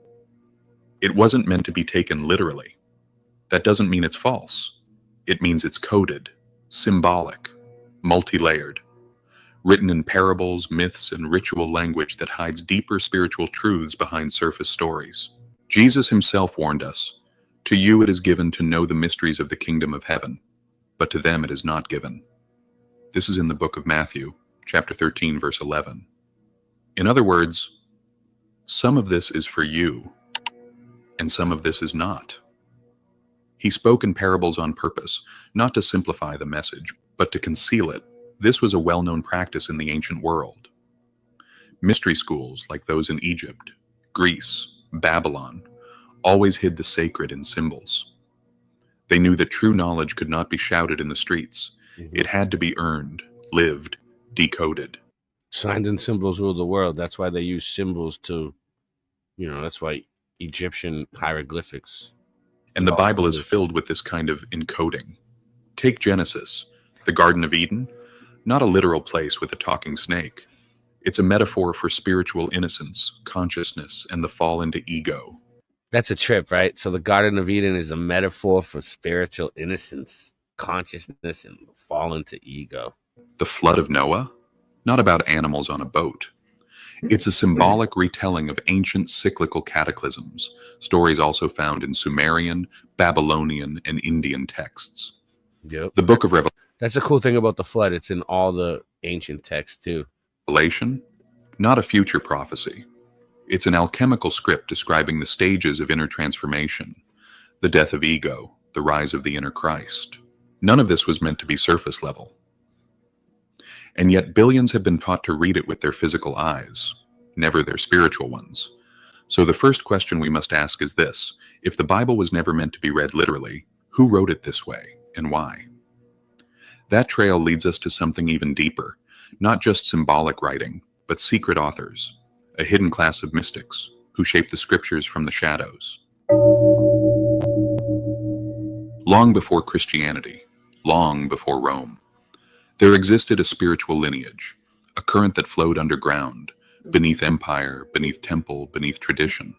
It wasn't meant to be taken literally. That doesn't mean it's false. It means it's coded, symbolic, multi-layered, written in parables, myths, and ritual language that hides deeper spiritual truths behind surface stories. Jesus himself warned us, "To you it is given to know the mysteries of the kingdom of heaven, but to them it is not given." This is in the book of Matthew, chapter 13, verse 11. In other words, some of this is for you, and some of this is not. He spoke in parables on purpose, not to simplify the message, but to conceal it. This was a well-known practice in the ancient world. Mystery schools like those in Egypt, Greece, Babylon, always hid the sacred in symbols. They knew that true knowledge could not be shouted in the streets. It had to be earned, lived, decoded. Signs and symbols rule the world. That's why they use symbols to, that's why Egyptian hieroglyphics. And the Bible is filled with this kind of encoding. Take Genesis, the Garden of Eden, not a literal place with a talking snake. It's a metaphor for spiritual innocence, consciousness, and the fall into ego. That's a trip, right? So the Garden of Eden is a metaphor for spiritual innocence, consciousness, and fall into ego. The flood of Noah, not about animals on a boat. It's a symbolic retelling of ancient cyclical cataclysms, stories also found in Sumerian, Babylonian, and Indian texts. Yep. The Book of Revelation. That's the cool thing about the flood. It's in all the ancient texts too. Revelation, not a future prophecy. It's an alchemical script describing the stages of inner transformation, the death of ego, the rise of the inner Christ. None of this was meant to be surface level. And yet billions have been taught to read it with their physical eyes, never their spiritual ones. So the first question we must ask is this: if the Bible was never meant to be read literally, who wrote it this way and why? That trail leads us to something even deeper, not just symbolic writing, but secret authors, a hidden class of mystics who shape the scriptures from the shadows. Long before Christianity, long before Rome, there existed a spiritual lineage, a current that flowed underground, beneath empire, beneath temple, beneath tradition.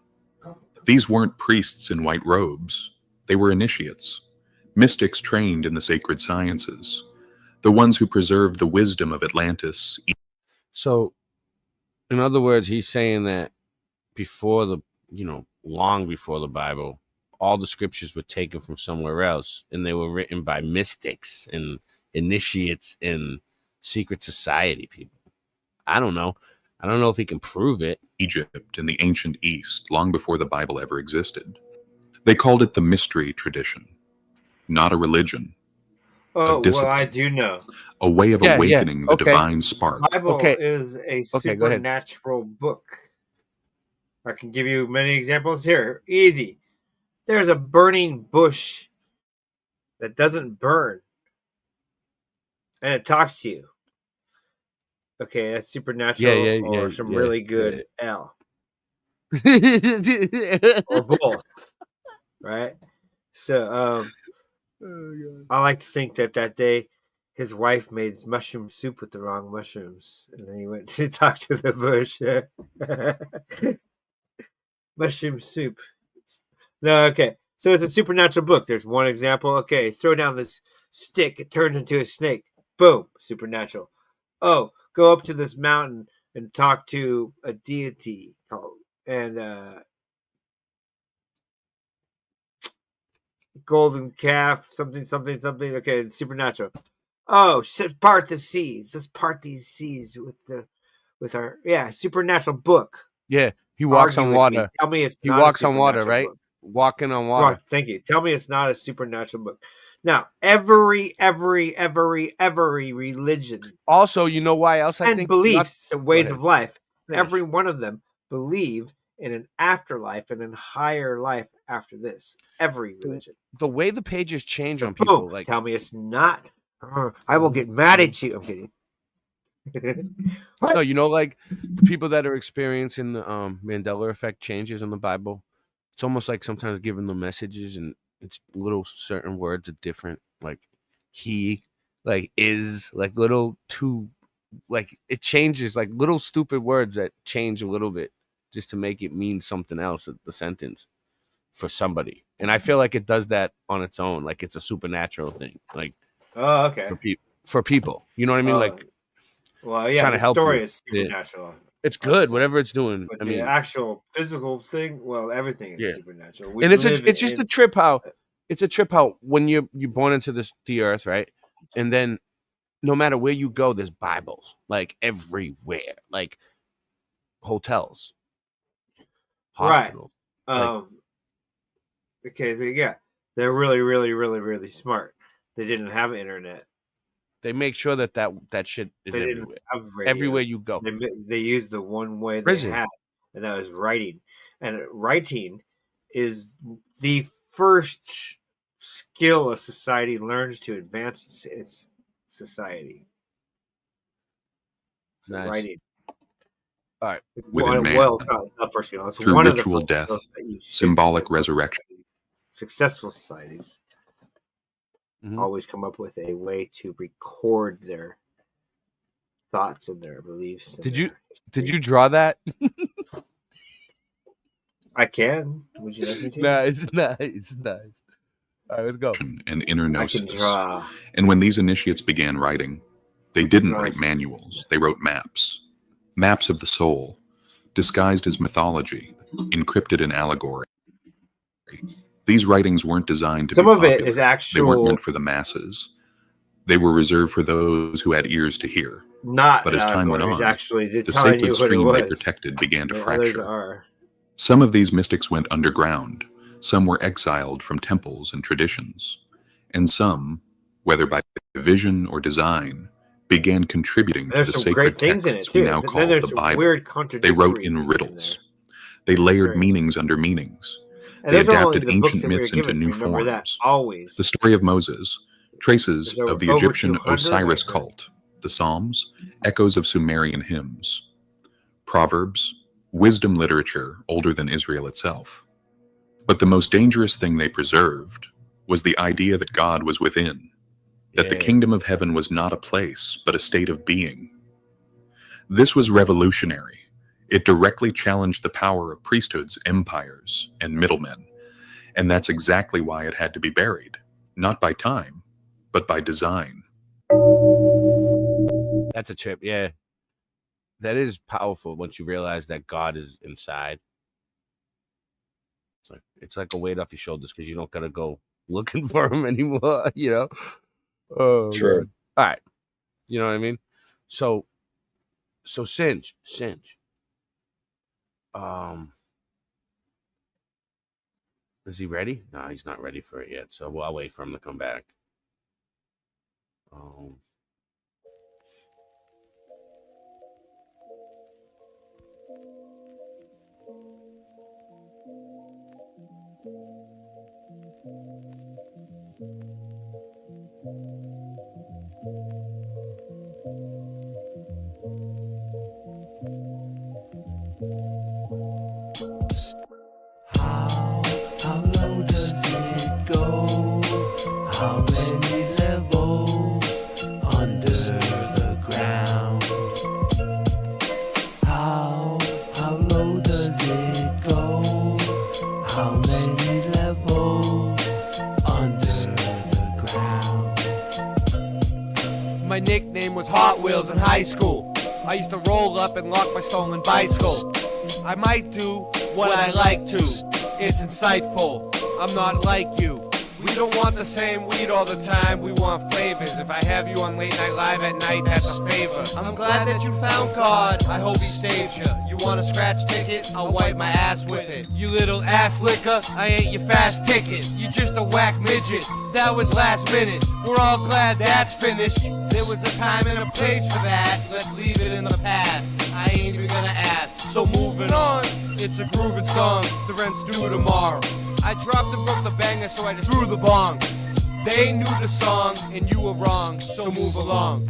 These weren't priests in white robes. They were initiates, mystics trained in the sacred sciences, the ones who preserved the wisdom of Atlantis. So, in other words, he's saying that before the, long before the Bible, all the scriptures were taken from somewhere else, and they were written by mystics and initiates and secret society people. I don't know if he can prove it. Egypt and the ancient East, long before the Bible ever existed. They called it the mystery tradition, not a religion. Oh, well, I do know. A way of awakening the divine spark. The Bible is a supernatural book. I can give you many examples here. Easy. There's a burning bush that doesn't burn, and it talks to you. Okay, that's supernatural or some really good L. Or both. Right? So, I like to think that day his wife made mushroom soup with the wrong mushrooms, and then he went to talk to the bush. Mushroom soup. No, okay. So it's a supernatural book. There's one example. Okay, throw down this stick. It turns into a snake. Boom, supernatural. Oh, go up to this mountain and talk to a deity golden calf, something. Okay, it's supernatural. Oh, part the seas. Let's part these seas with our supernatural book. Yeah, he walks on water. Tell me it's he not walks a on water, supernatural right? book. Walking on water. Well, thank you. Tell me it's not a supernatural book. Now, every religion. Also, you know why else I think beliefs and ways of life. Every one of them believe in an afterlife and a higher life after this. Every religion. The way the pages change on people, like tell me it's not. I will get mad at you. I'm kidding. No, like people that are experiencing the Mandela effect changes in the Bible. It's almost like sometimes giving them messages, and it's little certain words are different. Like he, like is, like little two, like it changes, like little stupid words that change a little bit just to make it mean something else. The sentence for somebody, and I feel like it does that on its own. Like it's a supernatural thing. Like okay, for people, you know what I mean? Like. Well, yeah, trying to help story you. is supernatural. It's good, whatever it's doing. But the actual physical thing, well, everything is supernatural. And it's just a trip how when you're born into the earth, right? And then no matter where you go, there's Bibles, like everywhere, like hotels, hospitals. Right. Okay, they're really, really, really, really smart. They didn't have internet. They make sure that shit is They didn't everywhere. have radios. Everywhere you go. They used the one way Prison. they had, and that was writing. And writing is the first skill a society learns to advance its society. Nice. Writing. All right. Within man, it's not first skill. It's through one ritual of the death, skills that you should symbolic resurrection. Successful societies always come up with a way to record their thoughts and their beliefs. Did you draw that? I can. Would you like me to? Nice. All right, let's go. And inner gnosis. I can draw. And when these initiates began writing, they didn't write manuals. They wrote maps. Maps of the soul, disguised as mythology, encrypted in allegory. These writings weren't designed to Some be of popular. it is They actual. weren't meant for the masses. They were reserved for those who had ears to hear. But as time went on, actually the telling you sacred what it stream they was. protected began to And others fracture. are. Some of these mystics went underground. Some were exiled from temples and traditions. And some, whether by vision or design, began contributing to There's the some sacred great things in it texts we too. now Then call there's the some Bible. weird They wrote contradictory in riddles. They layered meanings under meanings. And They those are only adapted the books ancient that we were myths into given. new Remember that forms. always. The story of Moses, traces There's of the over Egyptian 200, Osiris I think. cult, the Psalms, echoes of Sumerian hymns, Proverbs, wisdom literature older than Israel itself. But the most dangerous thing they preserved was the idea that God was within, that the kingdom of heaven was not a place, but a state of being. This was revolutionary. It directly challenged the power of priesthoods, empires, and middlemen. And that's exactly why it had to be buried, not by time, but by design. That's a trip, yeah. That is powerful once you realize that God is inside. It's like a weight off your shoulders because you don't gotta go looking for him anymore, you know? Oh, True. man. All right. You know what I mean? So Singe. Is he ready? No, he's not ready for it yet. So I'll wait for him to come back. How low does it go? How many levels under the ground? How low does it go? How many levels under the ground? My nickname was Hot Wheels in high school. I used to roll up and lock my stolen bicycle. I might do what I like to. It's insightful. I'm not like you. We don't want the same weed all the time. We want flavors. If I have you on Late Night Live at night, that's a favor. I'm glad that you found God. I hope he saves you. You want a scratch ticket? I'll wipe my ass with it. You little ass licker, I ain't your fast ticket. You just a whack midget. That was last minute. We're all glad that's finished. There was a time and a place for that. Let's leave it in the past. I ain't even gonna ask. So moving on, it's a grooving song. The rent's due tomorrow. I dropped and broke the banger, so I just threw the bong. They knew the song, and you were wrong. So move along.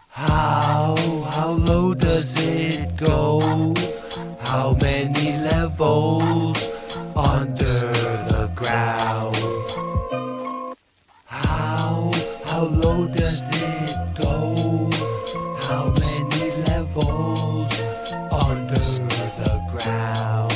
How low does it go? How many levels under the ground? How low does it go? How many levels under the ground?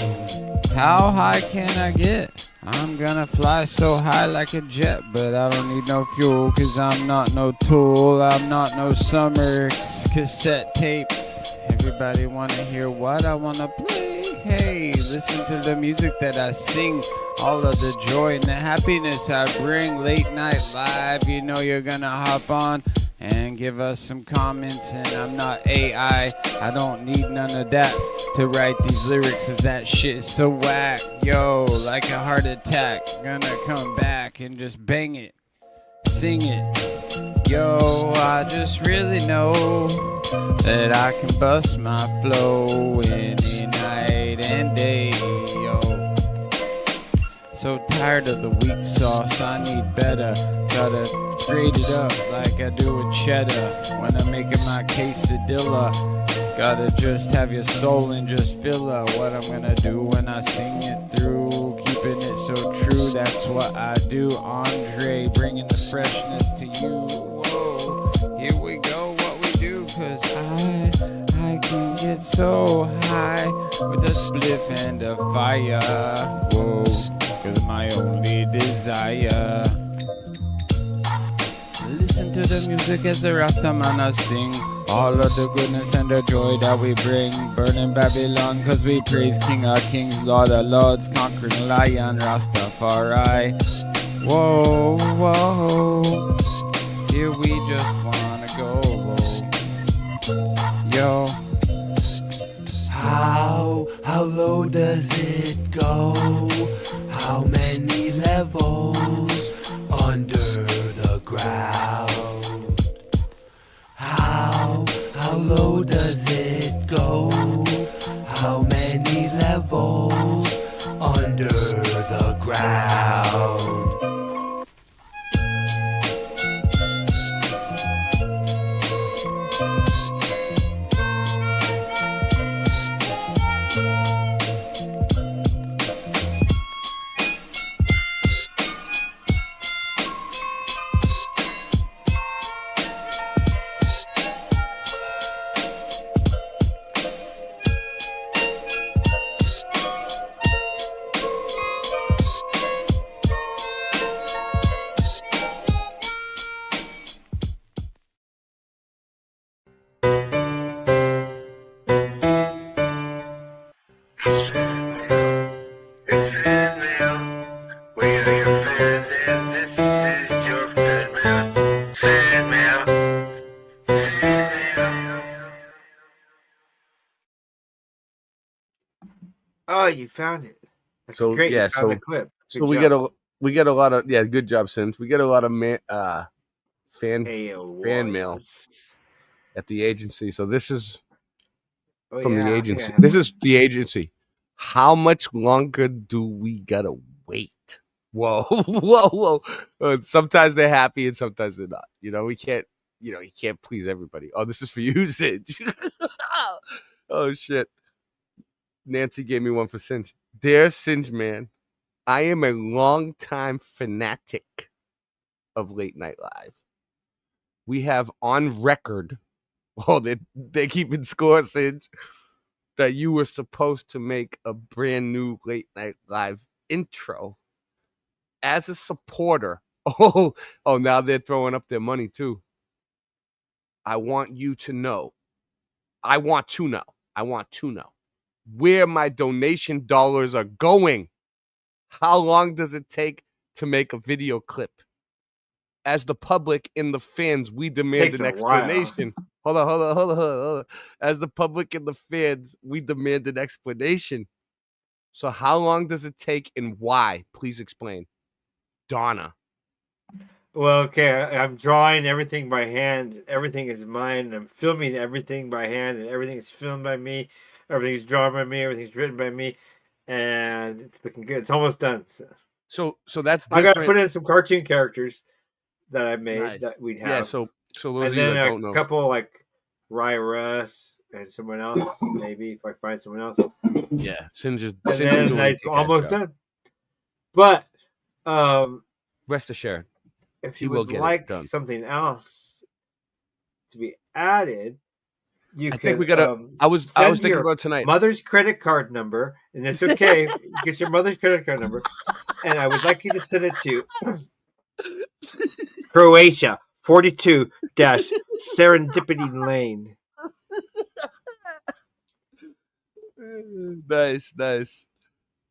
How high can I get? I'm gonna fly so high like a jet, but I don't need no fuel, cause I'm not no tool, I'm not no summer cassette tape. Have Everybody wanna hear what I wanna play. Hey, listen to the music that I sing. All of the joy and the happiness I bring. Late night live, you know you're gonna hop on and give us some comments. And I'm not AI, I don't need none of that to write these lyrics, cause that shit is so whack. Yo, like a heart attack, gonna come back and just bang it, sing it. Yo, I just really know that I can bust my flow any night and day. Yo, so tired of the weak sauce, I need better. Gotta grade it up like I do with cheddar when I'm making my quesadilla. Gotta just have your soul and just feel what I'm gonna do when I sing it through. Keeping it so true, that's what I do. Andre, bringing the freshness to you. Whoa, here we go, what we do, cause I can get so high with a spliff and a fire. Whoa, cause my only desire. Listen to the music as the Rastaman sing. All of the goodness and the joy that we bring. Burning Babylon cause we praise King of Kings, Lord of Lords, conquering Lion, Rastafari. Whoa, whoa, here we just wanna go. Yo, how low does it go? How many levels under the ground? How low does it go? How many levels under the ground? Oh, you found it. That's So great. yeah, You found so the clip. so Good we job. get a lot of good job, Sins. We get a lot of fan mail Warriors. at the agency. So this is Oh, from the yeah, I think I agency. have This one. is the agency. How much longer do we gotta wait? Whoa, whoa. Sometimes they're happy and sometimes they're not. You know, we can't. You know, you can't please everybody. Oh, this is for you, Singe. Oh shit. Nancy gave me one for Singe. Dear Singe man, I am a longtime fanatic of Late Night Live. We have on record, they're keeping score, Singe, that you were supposed to make a brand new Late Night Live intro as a supporter. Oh, now they're throwing up their money too. I want to know where my donation dollars are going. How long does it take to make a video clip? As the public and the fans, we demand Takes an a while. explanation. Hold on. As the public and the fans, we demand an explanation. So how long does it take and why? Please explain. Donna. Well, okay, I'm drawing everything by hand. Everything is mine. I'm filming everything by hand, and everything is filmed by me. Everything's drawn by me. Everything's written by me, and it's looking good. It's almost done. So that's I different. got to put in some cartoon characters that I made Nice. that we'd have. Yeah, so those and of you then that a don't know. couple like Rye Russ and someone else, maybe if I find someone else. Yeah, Singe is And doing then a it's kick-ass almost job. done. But rest assured, if he you will would get it like done. something else to be added, you I can. think we gotta. I was thinking about tonight. Mother's credit card number, and it's okay. Get your mother's credit card number, and I would like you to send it to Croatia 42 Serendipity Lane. Nice, nice.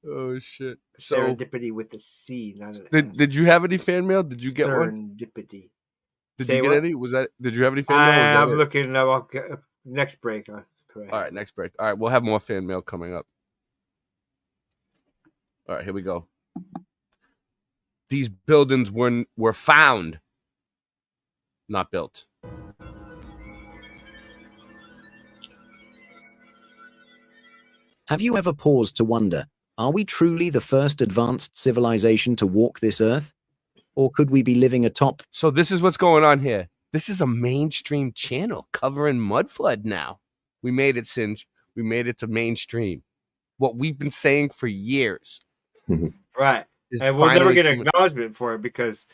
Oh shit! So Serendipity with a C, not an S. did you have any fan mail? Did you get one? Serendipity. Did Say you get what? any? Did you have any fan mail? Or was that I'm it? looking. I'll next break. All right, next break. All right, we'll have more fan mail coming up. All right, here we go. These buildings were found, not built. Have you ever paused to wonder, are we truly the first advanced civilization to walk this earth? Or could we be living atop? So this is what's going on here. This is a mainstream channel covering mud flood now. We made it, Singe. We made it to mainstream. What we've been saying for years. Right. And we'll never get acknowledgement for it because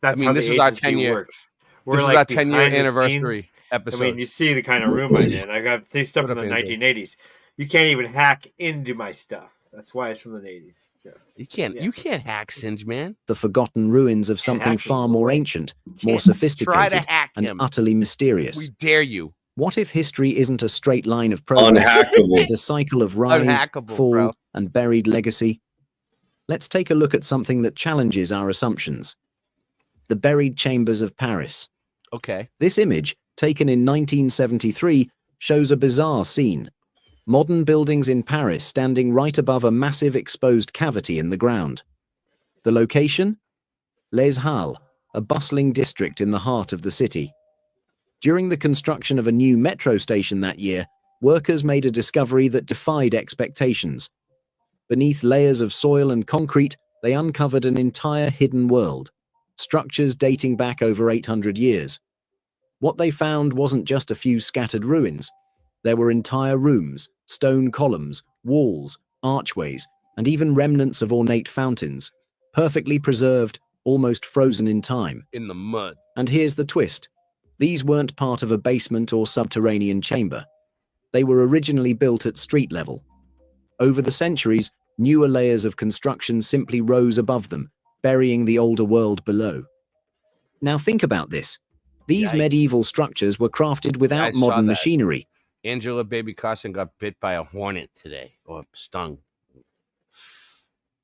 that's how this the is our agency 10-year works. This is our 10-year anniversary episode. I mean, you see the kind of room I'm in. I got this stuff from the 1980s. You can't even hack into my stuff. That's why it's from the 80s. So you can't hack Singe, man. The forgotten ruins of something far more ancient, more sophisticated, and utterly mysterious. We dare you. What if history isn't a straight line of progress, but a cycle of rise, fall, and buried legacy? Let's take a look at something that challenges our assumptions. The buried chambers of Paris. Okay. This image, taken in 1973, shows a bizarre scene. Modern buildings in Paris standing right above a massive exposed cavity in the ground. The location? Les Halles, a bustling district in the heart of the city. During the construction of a new metro station that year, workers made a discovery that defied expectations. Beneath layers of soil and concrete, they uncovered an entire hidden world, structures dating back over 800 years. What they found wasn't just a few scattered ruins. There were entire rooms, stone columns, walls, archways, and even remnants of ornate fountains, perfectly preserved, almost frozen in time. In the mud. And here's the twist. These weren't part of a basement or subterranean chamber. They were originally built at street level. Over the centuries, newer layers of construction simply rose above them, burying the older world below. Now think about this. These medieval structures were crafted without modern machinery. Angela Baby Carson got bit by a hornet today, or stung.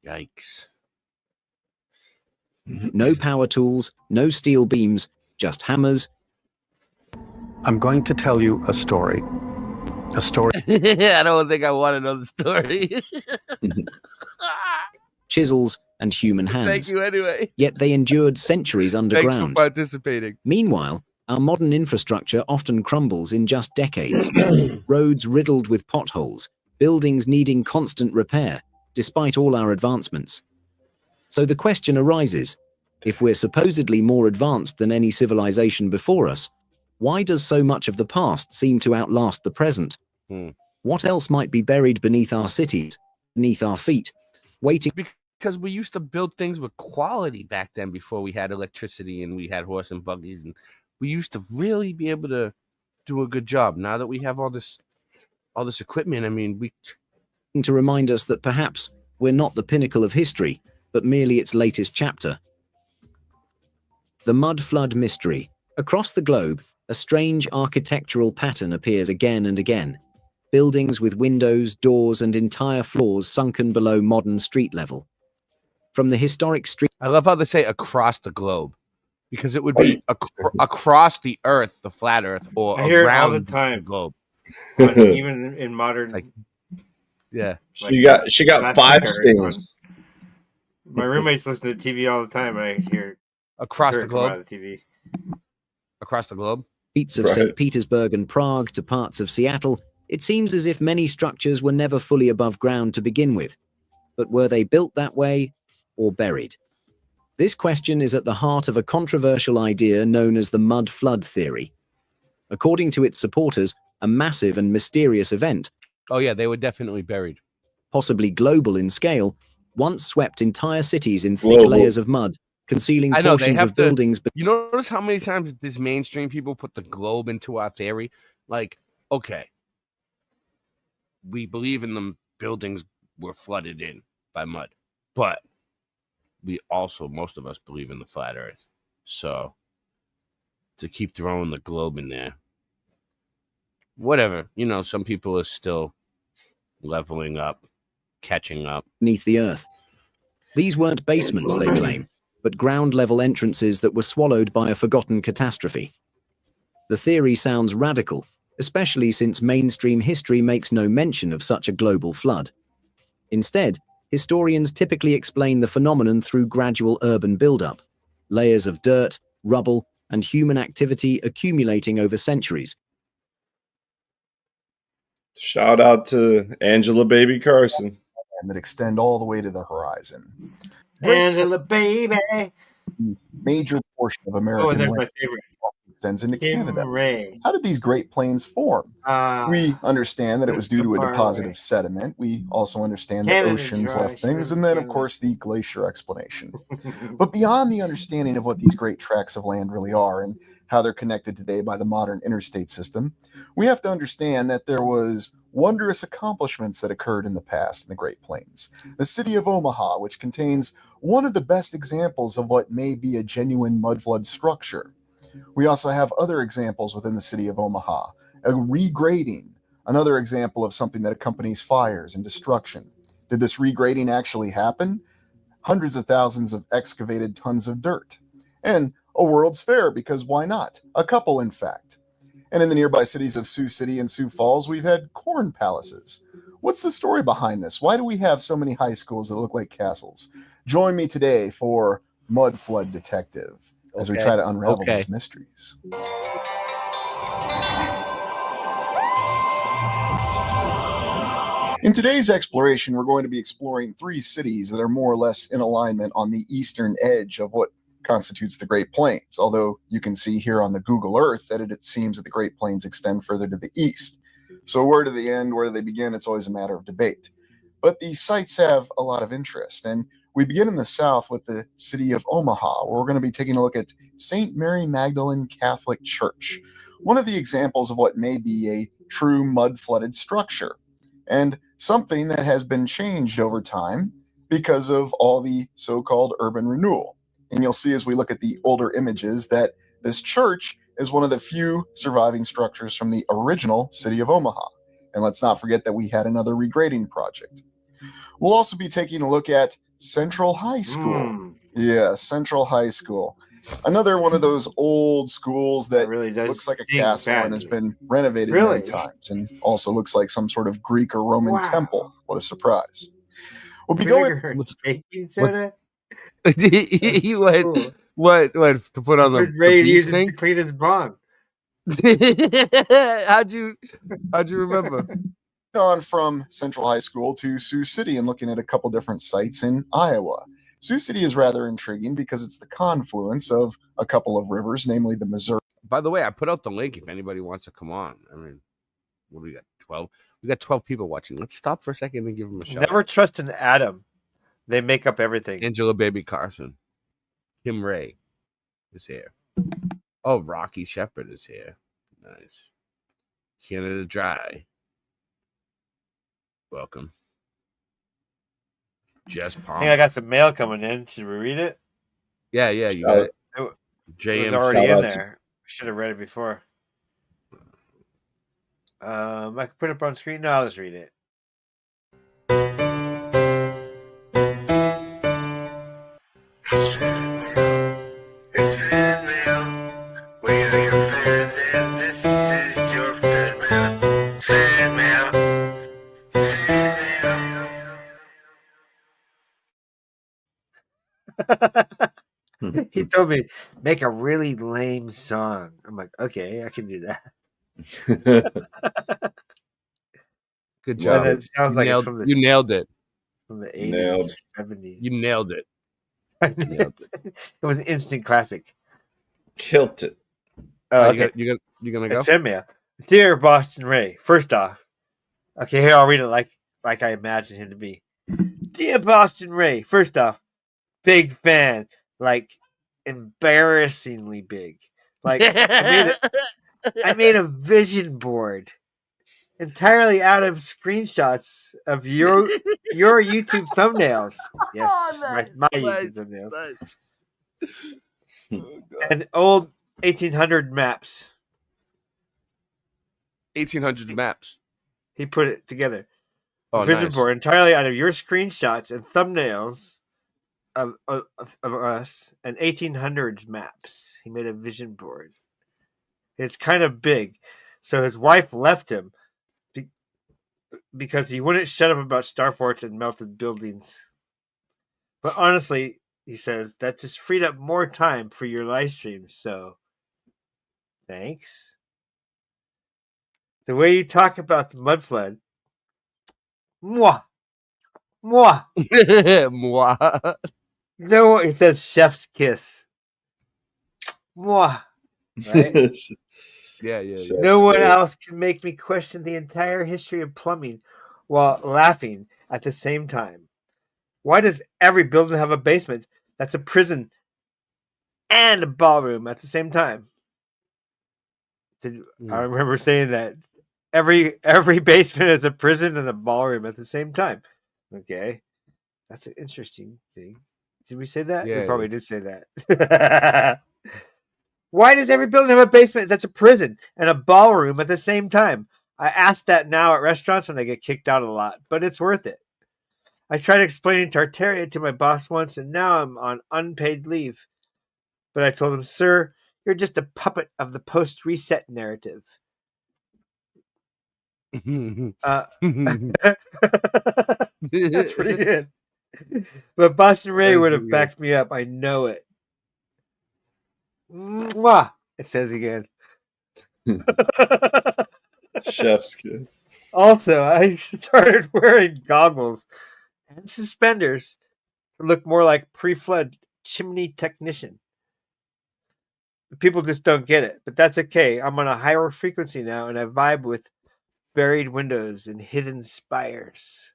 Yikes. No power tools, no steel beams, just hammers. I'm going to tell you a story. A story. I don't think I want to know the story. Chisels and human hands. Thank you anyway. Yet they endured centuries underground. Thanks for participating. Meanwhile, our modern infrastructure often crumbles in just decades. Roads riddled with potholes, buildings needing constant repair, despite all our advancements. So the question arises, if we're supposedly more advanced than any civilization before us, why does so much of the past seem to outlast the present? What else might be buried beneath our cities, beneath our feet, waiting? Because we used to build things with quality back then before we had electricity and we had horse and buggies, and we used to really be able to do a good job. Now that we have all this equipment, I mean, to remind us that perhaps we're not the pinnacle of history, but merely its latest chapter. The mud flood mystery. Across the globe, a strange architectural pattern appears again and again. Buildings with windows, doors, and entire floors sunken below modern street level. From the historic street... I love how they say across the globe, because it would be across the earth, the flat earth, or I hear around it all the time. globe. Even in modern... Yeah. She got 5 stings. My roommates listen to TV all the time, and I hear... Across the come out globe? of the TV. Across the globe? Streets of St. Petersburg and Prague to parts of Seattle, it seems as if many structures were never fully above ground to begin with. But were they built that way or buried? This question is at the heart of a controversial idea known as the mud flood theory. According to its supporters, a massive and mysterious event, Oh yeah, they were definitely buried. possibly global in scale, once swept entire cities in thick layers of mud, concealing I know, they portions have of buildings. You notice how many times these mainstream people put the globe into our theory? Like, okay, we believe in the buildings were flooded in by mud, but we also, most of us, believe in the flat earth. So to keep throwing the globe in there, whatever, some people are still leveling up, catching up beneath the earth. These weren't basements, they claim, but ground-level entrances that were swallowed by a forgotten catastrophe. The theory sounds radical, especially since mainstream history makes no mention of such a global flood. Instead, historians typically explain the phenomenon through gradual urban buildup, layers of dirt, rubble, and human activity accumulating over centuries. Shout out to Angela Baby Carson. And that extend all the way to the horizon. Angela Baby. The major portion of American there's land my favorite. extends into Kim Canada. Ray. How did these Great Plains form? We understand that it was due to a deposit of sediment. We also understand that Canada oceans dry, left things, sure, and then, of Canada. course, the glacier explanation. But beyond the understanding of what these great tracts of land really are and how they're connected today by the modern interstate system, we have to understand that there was wondrous accomplishments that occurred in the past in the Great Plains. The city of Omaha, which contains one of the best examples of what may be a genuine mudflood structure. We also have other examples within the city of Omaha, a regrading, another example of something that accompanies fires and destruction. Did this regrading actually happen? Hundreds of thousands of excavated tons of dirt. And a World's Fair, because why not? A couple, in fact. And in the nearby cities of Sioux City and Sioux Falls, we've had corn palaces. What's the story behind this? Why do we have so many high schools that look like castles? Join me today for Mud Flood Detective as we try to unravel these mysteries. In today's exploration, we're going to be exploring 3 cities that are more or less in alignment on the eastern edge of what constitutes the Great Plains, although you can see here on the Google Earth that it seems that the Great Plains extend further to the east. So where do they end, where do they begin, it's always a matter of debate. But these sites have a lot of interest, and we begin in the south with the city of Omaha, where we're going to be taking a look at St. Mary Magdalene Catholic Church, one of the examples of what may be a true mud-flooded structure, and something that has been changed over time because of all the so-called urban renewal. And you'll see as we look at the older images that this church is one of the few surviving structures from the original city of Omaha. And let's not forget that we had another regrading project. We'll also be taking a look at Central High School. Yeah, Central High School. Another one of those old schools that really looks like a castle and has been renovated many times, and also looks like some sort of Greek or Roman temple. What a surprise. We'll be going... baking soda? He went, what to put on That's the what Ray beef uses thing? to clean his bong. How'd you remember? Gone from Central High School to Sioux City and looking at a couple different sites in Iowa. Sioux City is rather intriguing because it's the confluence of a couple of rivers, namely the Missouri. By the way, I put out the link if anybody wants to come on. I mean, what do we got? 12? We got 12 people watching. Let's stop for a second and give them a shout. Never trust an atom. They make up everything. Angela Baby Carson. Kim Ray is here. Oh, Rocky Shepherd is here. Nice. Canada Dry. Welcome. Jess Palmer. I think I got some mail coming in. Should we read it? Yeah, you got it. It was already in there. Should have read it before. I can put it up on screen. No, I'll just read it. He told me, make a really lame song. I'm like, okay, I can do that. Good job. And it sounds like it's from the you nailed it. From the 80s, 70s. You nailed it. It was an instant classic. Killed it. Oh, okay. You gonna go? It's from me. Dear Boston Ray, first off, okay, here I'll read it like I imagine him to be. Dear Boston Ray, first off, big fan, like embarrassingly big. Like I made a vision board entirely out of screenshots of your YouTube thumbnails. Yes, my YouTube thumbnails. And old 1800 maps. 1800 maps. He put it together. vision nice. board entirely out of your screenshots and thumbnails of us and 1800s maps. He made a vision board. It's kind of big, so his wife left him because he wouldn't shut up about star forts and melted buildings. But honestly, he says, that just freed up more time for your live streams, so thanks. The way you talk about the mud flood, mwah, mwah. Mwah. No, he says chef's kiss. Mwah. Right? Yeah. No one else can make me question the entire history of plumbing while laughing at the same time. Why does every building have a basement that's a prison and a ballroom at the same time? I remember saying that every basement is a prison and a ballroom at the same time. Okay, that's an interesting thing. Did we say that? Yeah, We probably did say that. Why does every building have a basement that's a prison and a ballroom at the same time? I ask that now at restaurants and I get kicked out a lot, but it's worth it. I tried explaining Tartaria to my boss once and now I'm on unpaid leave. But I told him, sir, you're just a puppet of the post-reset narrative. That's pretty good. But Boston Ray would have backed me up. I know it. Mwah, it says again. Chef's kiss. Also, I started wearing goggles and suspenders to look more like pre-flood chimney technician. People just don't get it, but that's okay. I'm on a higher frequency now, and I vibe with buried windows and hidden spires.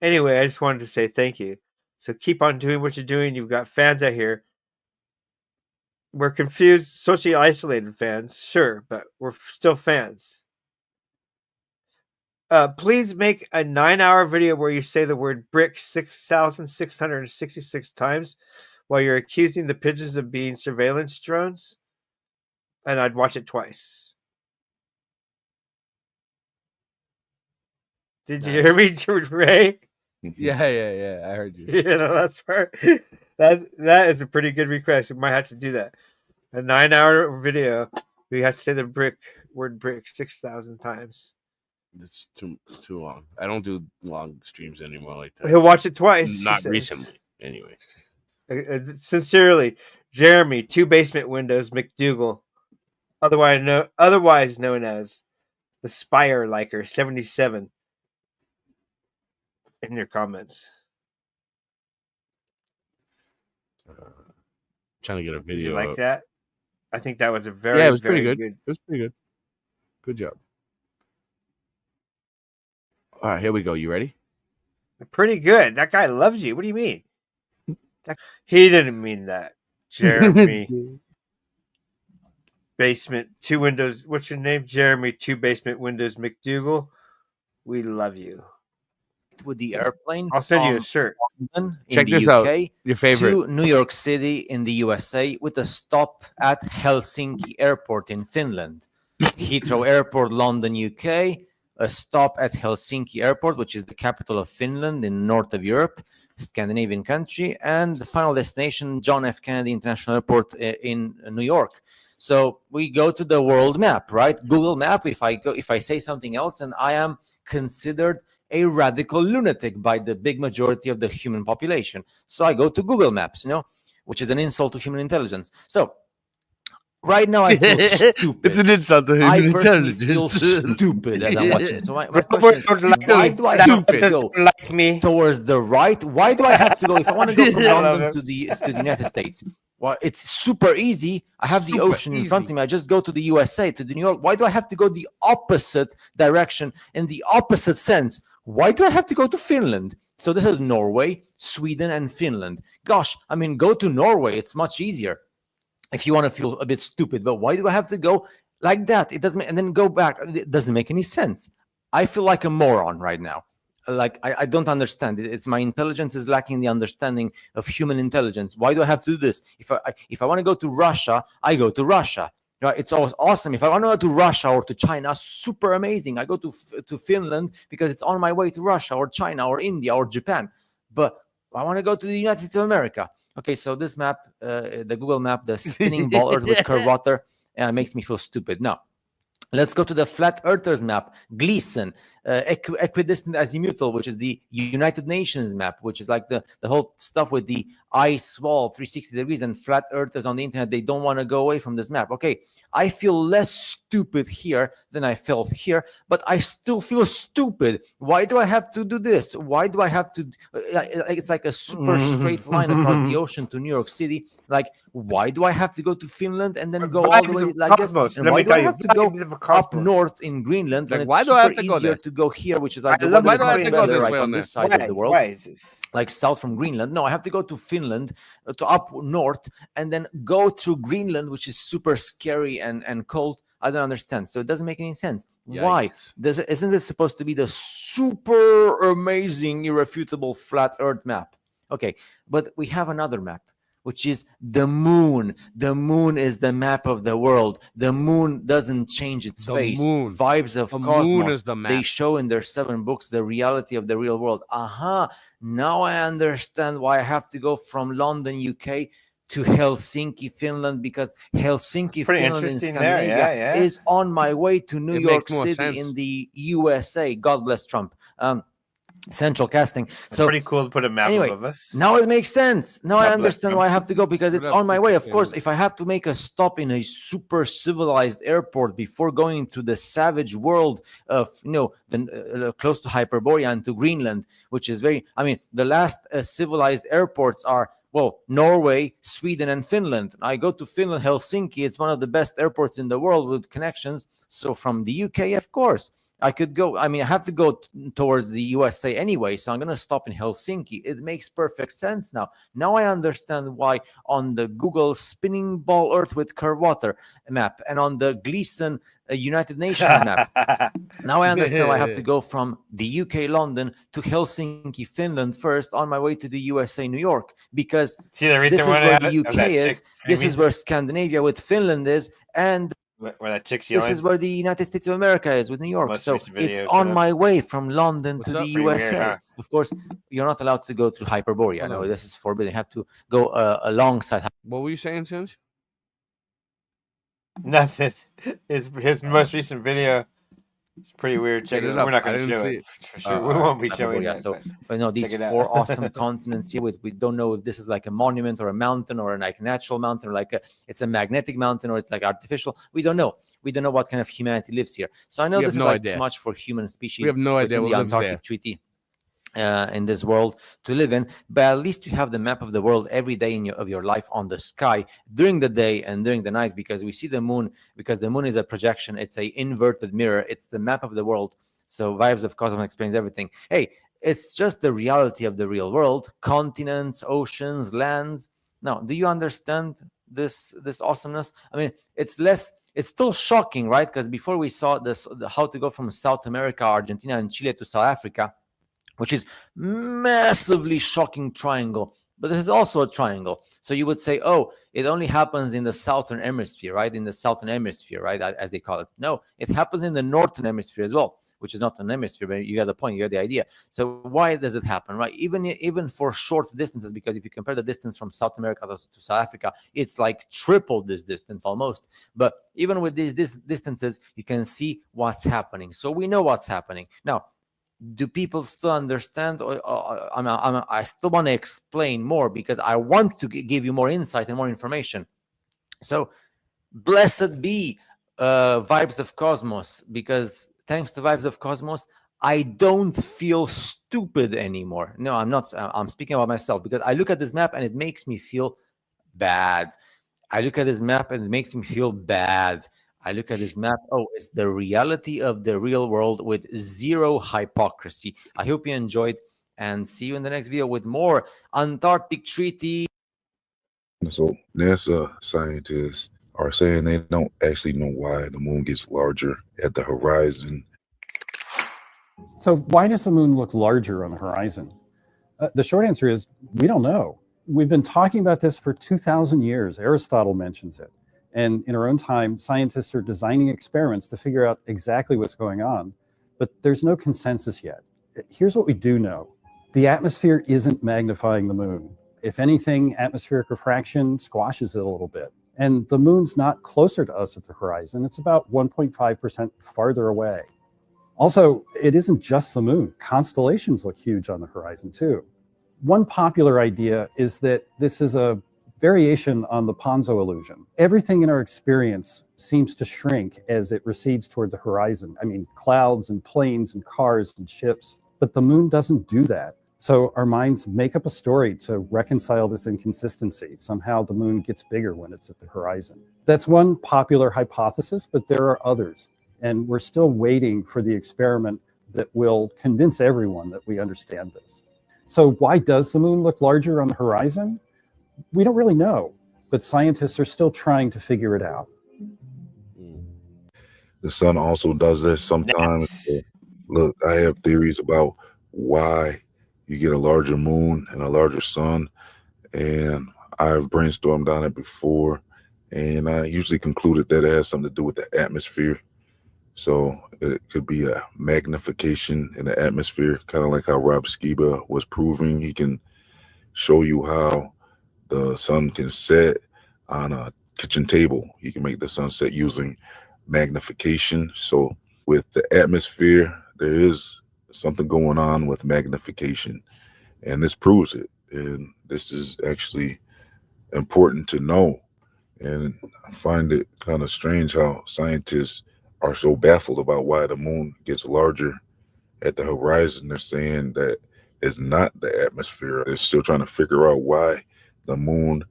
Anyway, I just wanted to say thank you. So keep on doing what you're doing. You've got fans out here. We're confused, socially isolated fans, sure, but we're still fans. Please make a 9-hour video where you say the word brick 6,666 times while you're accusing the pigeons of being surveillance drones, and I'd watch it twice. Did you hear me, George Ray? Yeah. I heard you. You know, that's part. That is a pretty good request. We might have to do that. A 9-hour video. We have to say the word brick 6,000 times. It's too long. I don't do long streams anymore like that. He'll watch it twice. Not recently, anyway. Sincerely, Jeremy, 2 basement windows, McDougal, otherwise known as the Spire Liker 77. In your comments. Trying to get a video. You like that? I think that was a very, it was very pretty good. good. It was pretty good. Good job. All right, here we go. You ready? Pretty good. That guy loves you. What do you mean? He didn't mean that. Jeremy. Basement, 2 windows. What's your name? Jeremy, 2 basement windows, McDougal. We love you. With the airplane. I'll send you a shirt. London, Check in the this UK, out. Your favorite. To New York City in the USA with a stop at Helsinki Airport in Finland. Heathrow Airport, London, UK. A stop at Helsinki Airport, which is the capital of Finland in north of Europe, Scandinavian country. And the final destination, John F. Kennedy International Airport in New York. So we go to the world map, right? Google Map. If I say something else, and I am considered a radical lunatic by the big majority of the human population. So I go to Google Maps, which is an insult to human intelligence. So right now I feel stupid. It's an insult to human intelligence. I feel stupid as I'm watching. So my question is, why do I have to go towards the right? Why do I have to go? If I want to go from London to the United States, well, it's super easy. I have the ocean in front of me. I just go to the USA, to the New York. Why do I have to go the opposite direction in the opposite sense? Why do I have to go to Finland? So this is Norway, Sweden, and Finland. Gosh, I mean, go to Norway. It's much easier if you want to feel a bit stupid. But why do I have to go like that? It doesn't, and then go back. It doesn't make any sense. I feel like a moron right now. Like I don't understand it. It's my intelligence is lacking the understanding of human intelligence. Why do I have to do this? If I want to go to Russia, I go to Russia. Right? It's always awesome. If I want to go to Russia or to China, super amazing. I go to Finland because it's on my way to Russia or China or India or Japan. But I want to go to the United States of America. Okay, so this map, the Google map, the spinning ball Earth with curved water, makes me feel stupid. Now, let's go to the flat earthers map. Gleason, equidistant azimuthal, which is the United Nations map, which is like the whole stuff with the ice wall, 360 degrees, and flat earthers on the internet. They don't want to go away from this map. Okay, I feel less stupid here than I felt here, but I still feel stupid. Why do I have to do this? Why do I have to? It's like a super straight line across the ocean to New York City. Like, why do I have to go to Finland and then go all the way like this? And why do I have to go up north in Greenland when it's super easier to go here, which is like the weather is much better right on this side of the world, like south from Greenland? No, I have to go to Finland, to up north, and then go through Greenland, which is super scary and cold. I don't understand. So it doesn't make any sense. Yikes. Why? Isn't this supposed to be the super amazing, irrefutable flat Earth map? Okay, but we have another map, which is the moon. The moon is the map of the world. The moon doesn't change its face. Vibes of Cosmos, they show in their 7 books the reality of the real world. Now I understand why I have to go from London, UK to Helsinki, Finland, because Helsinki, Finland in Scandinavia is on my way to New York City in the USA. God bless Trump. Central casting. So pretty cool to put a map above us. Now it makes sense. Now I understand why I have to go, because it's on my way. Of course, if I have to make a stop in a super civilized airport before going to the savage world of, close to Hyperborea and to Greenland, which is the last civilized airports are, Norway, Sweden, and Finland. I go to Finland, Helsinki. It's one of the best airports in the world with connections. So from the UK, of course, I could go. I have to go towards the USA anyway, so I'm going to stop in Helsinki. It makes perfect sense now. Now I understand why on the Google spinning ball Earth with curved water map and on the Gleason United Nations map. Now I understand why I have to go from the UK, London, to Helsinki, Finland first on my way to the USA, New York, because this is where the UK is. This is where Scandinavia with Finland is, and where that chick's this is where the United States of America is with New York. So it's on my way from London to the USA. Weird, huh? Of course, you're not allowed to go to Hyperborea. No, this is forbidden. You have to go alongside. What were you saying, Singe? Nothing. His most recent video. It's pretty weird. Check it out. We're not going to show it for sure. We won't be showing it. So, these 4 awesome continents here. We don't know if this is like a monument or a mountain or like a natural mountain, or it's a magnetic mountain or it's like artificial. We don't know. We don't know what kind of humanity lives here. So I know this is like too much for human species. We have no idea what the Antarctic Treaty in this world to live in, but at least you have the map of the world every day of your life on the sky during the day and during the night, because we see the moon, because the moon is a projection. It's a inverted mirror. It's the map of the world. So Vibes of Cosmos explains everything. Hey, it's just the reality of the real world: continents, oceans, lands. Now, do you understand this awesomeness? It's still shocking, right? Because before we saw how to go from South America, Argentina, and Chile to South Africa, which is massively shocking triangle. But this is also a triangle. So you would say, it only happens in the southern hemisphere, right? In the southern hemisphere, right? As they call it. No, it happens in the northern hemisphere as well, which is not an hemisphere, but you get the point, you get the idea. So why does it happen, right? Even for short distances, because if you compare the distance from South America to South Africa, it's like triple this distance almost. But even with these distances, you can see what's happening. So we know what's happening. Now, do people still understand? I still want to explain more, because I want to give you more insight and more information. So blessed be Vibes of Cosmos, because thanks to Vibes of Cosmos, I don't feel stupid anymore. No, I'm not. I'm speaking about myself, because I look at this map and it makes me feel bad. I look at this map and it makes me feel bad. I look at this map. It's the reality of the real world with zero hypocrisy. I hope you enjoyed, and see you in the next video with more Antarctic Treaty. So NASA scientists are saying they don't actually know why the moon gets larger at the horizon. So why does the moon look larger on the horizon? The short answer is we don't know. We've been talking about this for 2,000 years. Aristotle mentions it. And in our own time, scientists are designing experiments to figure out exactly what's going on, but there's no consensus yet. Here's what we do know. The atmosphere isn't magnifying the moon. If anything, atmospheric refraction squashes it a little bit. And the moon's not closer to us at the horizon. It's about 1.5% farther away. Also, it isn't just the moon. Constellations look huge on the horizon too. One popular idea is that this is a variation on the Ponzo illusion. Everything in our experience seems to shrink as it recedes toward the horizon. I mean, clouds and planes and cars and ships, but the moon doesn't do that. So our minds make up a story to reconcile this inconsistency. Somehow the moon gets bigger when it's at the horizon. That's one popular hypothesis, but there are others. And we're still waiting for the experiment that will convince everyone that we understand this. So why does the moon look larger on the horizon? We don't really know, but scientists are still trying to figure it out. The sun also does this sometimes. So, look, I have theories about why you get a larger moon and a larger sun, and I've brainstormed on it before, and I usually concluded that it has something to do with the atmosphere. So it could be a magnification in the atmosphere, kind of like how Rob Skiba was proving. He can show you how the sun can set on a kitchen table. He can make the sun set using magnification. So with the atmosphere, there is something going on with magnification, and this proves it. And this is actually important to know. And I find it kind of strange how scientists are so baffled about why the moon gets larger at the horizon. They're saying that it's not the atmosphere. They're still trying to figure out why the moon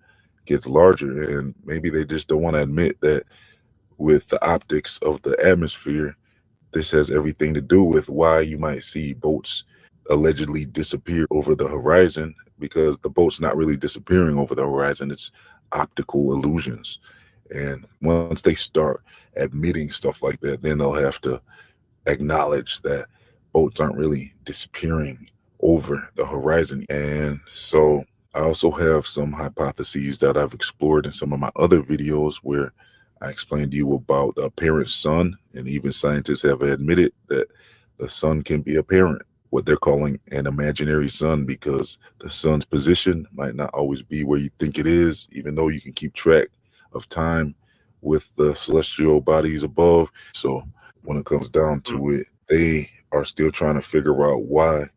gets larger. And maybe they just don't want to admit that with the optics of the atmosphere, this has everything to do with why you might see boats allegedly disappear over the horizon, because the boat's not really disappearing over the horizon. It's optical illusions. And once they start admitting stuff like that, then they'll have to acknowledge that boats aren't really disappearing over the horizon. And so I also have some hypotheses that I've explored in some of my other videos where I explained to you about the apparent sun, and even scientists have admitted that the sun can be apparent, what they're calling an imaginary sun, because the sun's position might not always be where you think it is, even though you can keep track of time with the celestial bodies above. So when it comes down to it, they are still trying to figure out why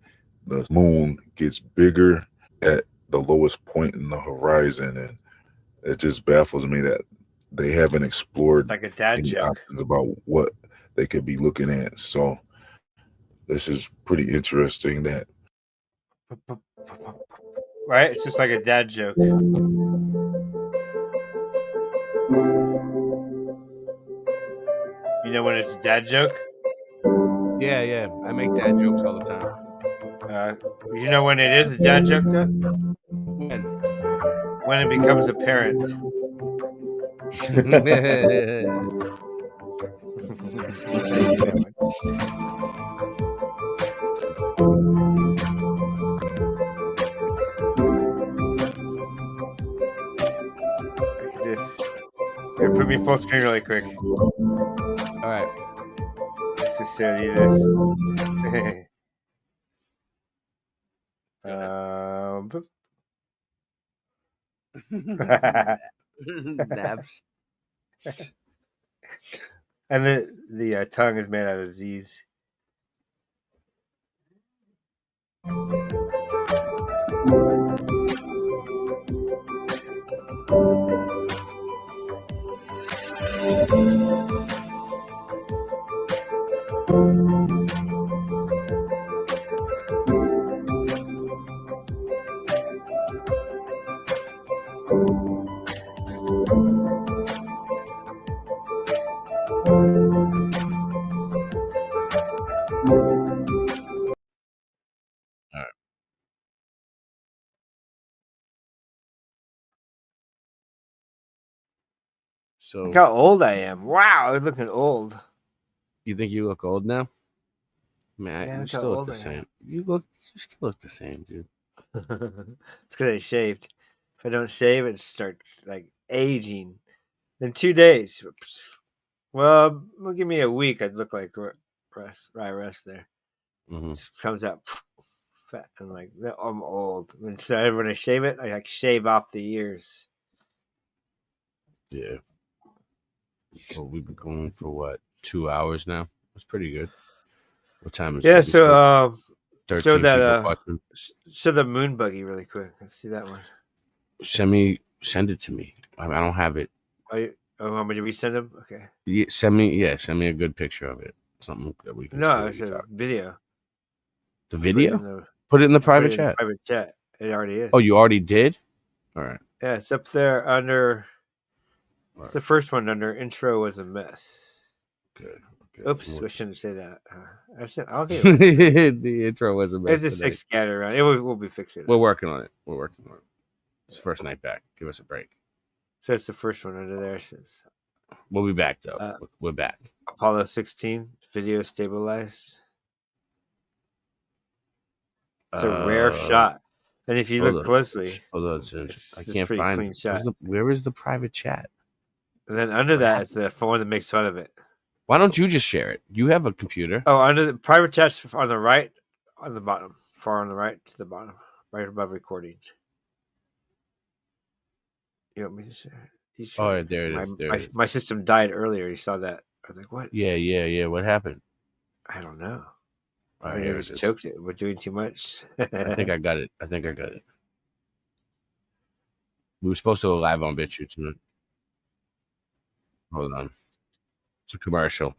the moon gets bigger at the lowest point in the horizon. And it just baffles me that they haven't explored like a dad any joke. options about what they could be looking at. So this is pretty interesting that, right? It's just like a dad joke. You know when it's a dad joke? Yeah. I make dad jokes all the time. You know when it is a dad joke, though? When it becomes apparent. Here, put me full screen really quick. All right. Let's just show you this. Boop. Naps. And the tongue is made out of Z's. So look how old I am. Wow, I'm looking old. You think you look old now? Man, Yeah, you look how still look old the I am. same. You still look the same, dude. It's because I shaved. If I don't shave, it starts like aging. In 2 days. Well, give me a week. I'd look like rest there. It just comes out fat and like I'm old. And so when I shave it, I like shave off the ears. Yeah. Well, we've been going for what, 2 hours now? That's pretty good. What time is it? Yeah, We so still show 13 that people watching. show the moon buggy really quick. Let's see that one. Send it to me. I don't have it. Want me to resend them? Okay. Yeah, send me a good picture of it. Something that we can see. No, it's a video. The video? Put it in the private chat. Private chat. It already is. Oh, you already did? All right. Yeah, it's up there under. It's the first one under intro was a mess. Good. Oops, I shouldn't say that. I don't think it was the intro was a mess. It's just like scattered around. We'll be fixing it. We're working on it. It's first night back. Give us a break. So it's the first one under there. Says we'll be back though. We're back. Apollo 16 video stabilized. It's a rare shot, and if you look closely, I can't find clean it. shot. Where is the private chat? And then under that is the one that makes fun of it. Why don't you just share it? You have a computer. Oh, under the private chat's on the right, on the bottom, far on the right to the bottom, right above recording. You want me to share? Oh, there it is. My system died earlier. You saw that? I was like, "What?" Yeah. What happened? I don't know. All I right, think I just choked it. We're doing too much. I think I got it. We were supposed to go live on BitChute tonight. Hold on. It's a commercial.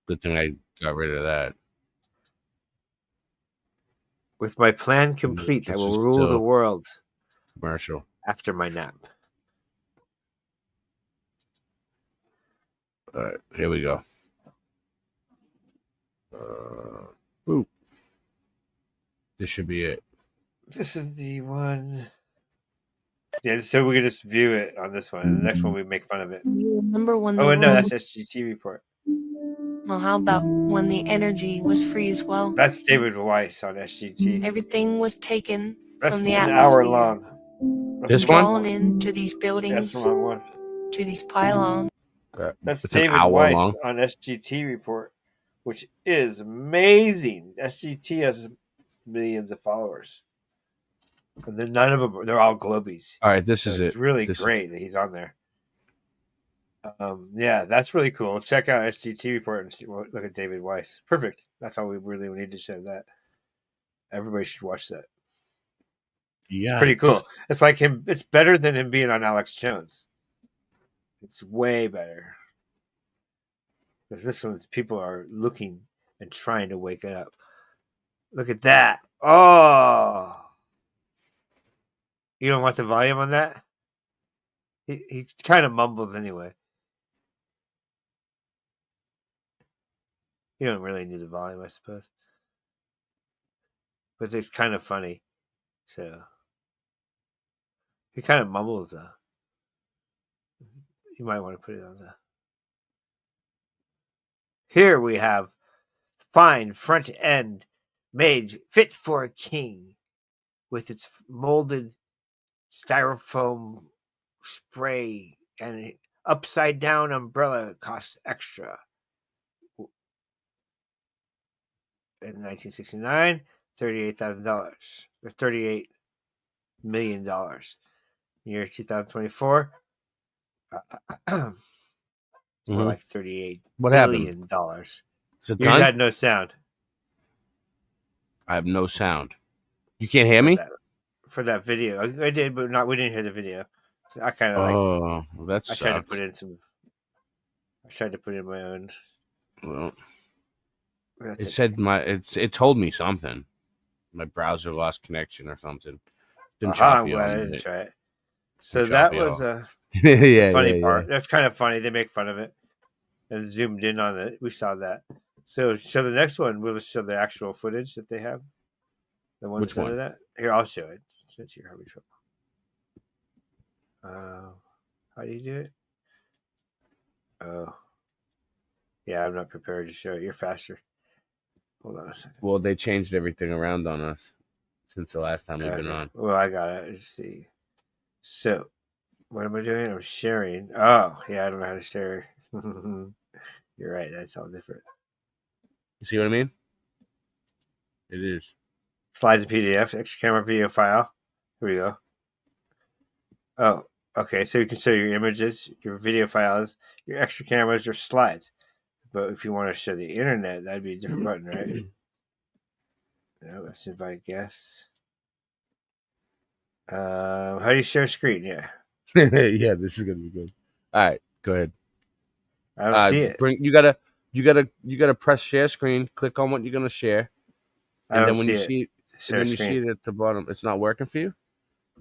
Good thing I got rid of that. With my plan complete, I will rule the world. Commercial. After my nap. All right, here we go. Boop. This should be it. This is the one. Yeah, so we can just view it on this one. And the next one, we make fun of it. You remember when no, that's SGT report. Well, how about when the energy was free as well? That's David Weiss on SGT. Everything was taken That's from the an atmosphere. hour long. This one? Drawn into these buildings. That's the wrong one. To these pylons. That's it's David an hour Weiss long. on SGT report, which is amazing. SGT has millions of followers. And then none of them, they're all Globies. All right, this is it. It's really great that he's on there. Yeah, that's really cool. Check out SGT report and look at David Weiss. Perfect. That's all we really need to show that. Everybody should watch that. Yeah, it's pretty cool. It's like him. It's better than him being on Alex Jones. It's way better. This one's people are looking and trying to wake it up. Look at that. Oh. You don't want the volume on that? He kind of mumbles anyway. You don't really need the volume, I suppose. But it's kind of funny. So he kind of mumbles though. You might want to put it on the. Here we have fine front end made fit for a king with its molded styrofoam spray and upside down umbrella costs extra. In 1969, $38,000 or $38 million. Year 2024, it's more like $38 billion. You had no sound. I have no sound. You can't hear me? For that video. I did, but we didn't hear the video. So I kind of that's I tried to put in some. I tried to put in my own. Well, it said it told me something. My browser lost connection or something. I'm glad I didn't try it. So that was a funny part. That's kind of funny. They make fun of it and zoomed in on it. We saw that. So show the next one. We'll show the actual footage that they have. The one Which one? That. Here, I'll show it since you're having trouble. How do you do it? Oh, yeah. I'm not prepared to show it. You're faster. Hold on a second. Well, they changed everything around on us since the last time we've been on. Well, I got it. Let's see. So What am I doing? I'm sharing. Oh, yeah, I don't know how to share. You're right. That's all different. You see what I mean? It is. Slides and PDF, extra camera video file. Here we go. Oh, okay. So you can show your images, your video files, your extra cameras, your slides. But if you want to show the internet, that'd be a different button, right? No, let's invite guests. How do you share screen? Yeah. Yeah, this is gonna be good. All right, go ahead. I don't see it. You gotta press share screen. Click on what you're gonna share, and then when you see it at the bottom, it's not working for you.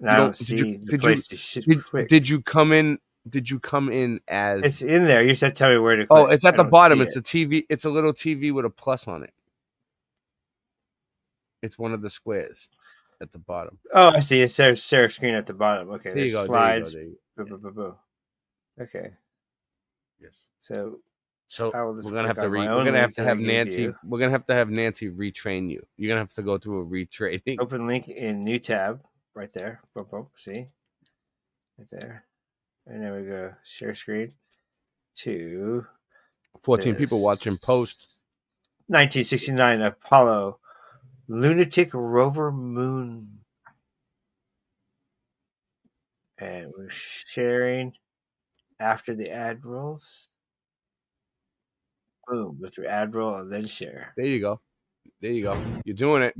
I don't see the place to click. Did you come in? Did you come in as? It's in there. You said tell me where to click. Oh, it's at the bottom. It's a TV. It's a little TV with a plus on it. It's one of the squares at the bottom. Oh, I see. It says share screen at the bottom. Okay, there you go. Slides. There you go. Okay. Yes. So we're gonna have to we're gonna have to have Nancy. We're gonna have to have Nancy retrain you. You're gonna have to go through a retraining. Open link in new tab right there. Boom, boom. See, right there, and then we go share screen to 14 people watching post. 1969 Apollo Lunatic Rover Moon, and we're sharing after the ad rolls. Boom, go through ad roll and then share. There you go. There you go. You're doing it.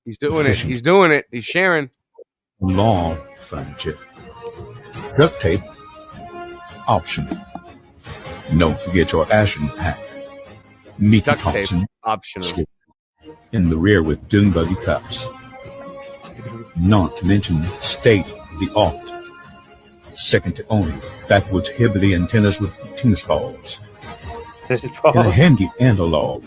He's doing it. He's doing it. He's sharing. Lawn furniture. Duct tape. Optional. Don't forget your action pack. Mickey Duct tape. Thompson. Optional. In the rear with dune buggy cups. Not to mention state of the art. Second to only backwoods Hibbity antennas with tennis balls. And a handy analog.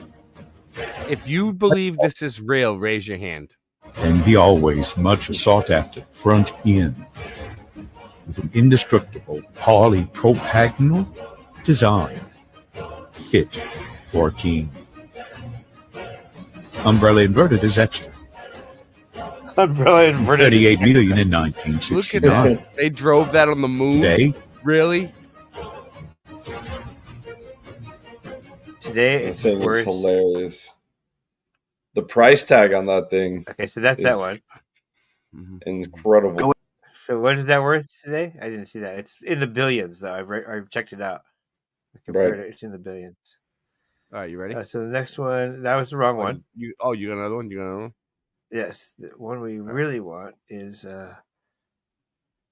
If you believe this is real, raise your hand. And be always much sought after front end with an indestructible polypropanol design fit for a king. Umbrella inverted is extra. Umbrella inverted. 38 million in 1969. Look at that. They drove that on the moon. Today, really? Today, that thing is hilarious. The price tag on that thing. Okay, so that's that one. Incredible. So what is that worth today? I didn't see that. It's in the billions, though. I've checked it out. I compared it. It's in the billions. All right, you ready? So the next one, that was the wrong one. You got another one? You got another one? Yes, the one we really want is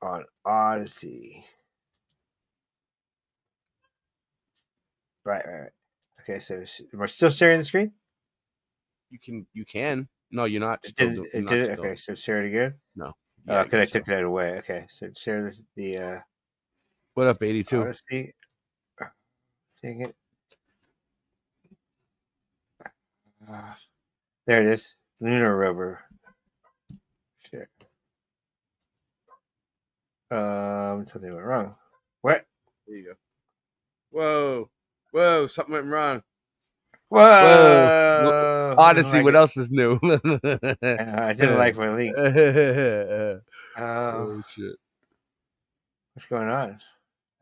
on Odyssey. Right. Okay, so we're still sharing the screen? You can. No, you're not. It did it? Okay, so share it again? No. Yeah, because I took that away. Okay, so share this. What up, 82? Odyssey. Seeing it. There it is. Lunar rover. Share. Something went wrong. What? There you go. Whoa, something went wrong. Whoa. Odyssey, like what else is new? I didn't like my link. Oh, shit. What's going on?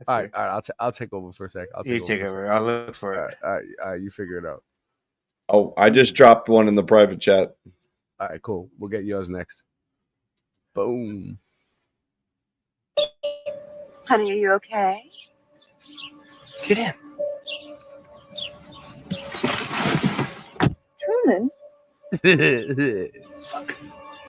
All right. I'll take over for a sec. You take over. I'll look for it. All right, you figure it out. Oh, I just dropped one in the private chat. All right, cool. We'll get yours next. Boom. Honey, are you okay? Get in. Truman? A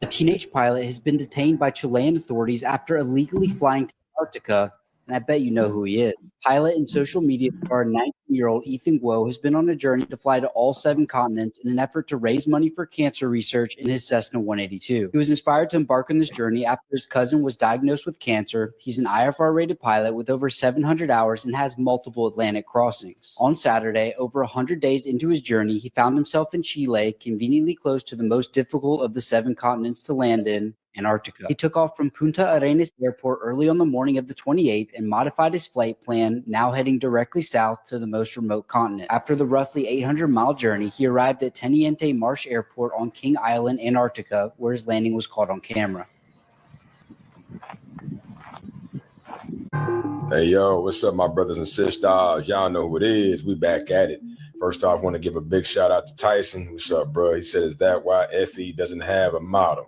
teenage pilot has been detained by Chilean authorities after illegally flying to Antarctica, and I bet you know who he is. Pilot and social media star 19-year-old Ethan Guo has been on a journey to fly to all 7 continents in an effort to raise money for cancer research in his Cessna 182. He was inspired to embark on this journey after his cousin was diagnosed with cancer. He's an IFR-rated pilot with over 700 hours and has multiple Atlantic crossings. On Saturday, over 100 days into his journey, he found himself in Chile, conveniently close to the most difficult of the 7 continents to land in, Antarctica. He took off from Punta Arenas Airport early on the morning of the 28th and modified his flight plan, now heading directly south to the most remote continent. After the roughly 800-mile journey, he arrived at Teniente Marsh Airport on King Island, Antarctica, where his landing was caught on camera. Hey, yo, what's up, my brothers and sisters? Y'all know who it is. We back at it. First off, I want to give a big shout out to Tyson. What's up, bro? He said, is that why FE doesn't have a model?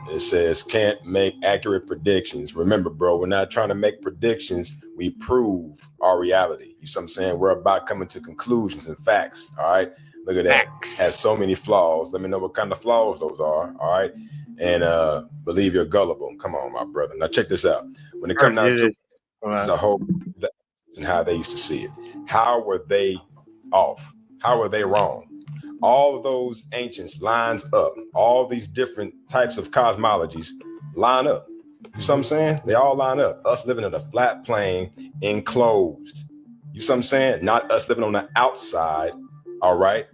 It says, can't make accurate predictions. Remember, bro, we're not trying to make predictions. We prove our reality. You see what I'm saying? We're about coming to conclusions and facts, all right? Look at that. Has so many flaws. Let me know what kind of flaws those are, all right? And believe you're gullible. Come on, my brother. Now, check this out. When it comes down to this is a whole and how they used to see it. How were they off? How were they wrong? All of those ancients lines up. All these different types of cosmologies line up. You see what I'm saying? They all line up. Us living in a flat plane, enclosed. You see what I'm saying? Not us living on the outside, all right?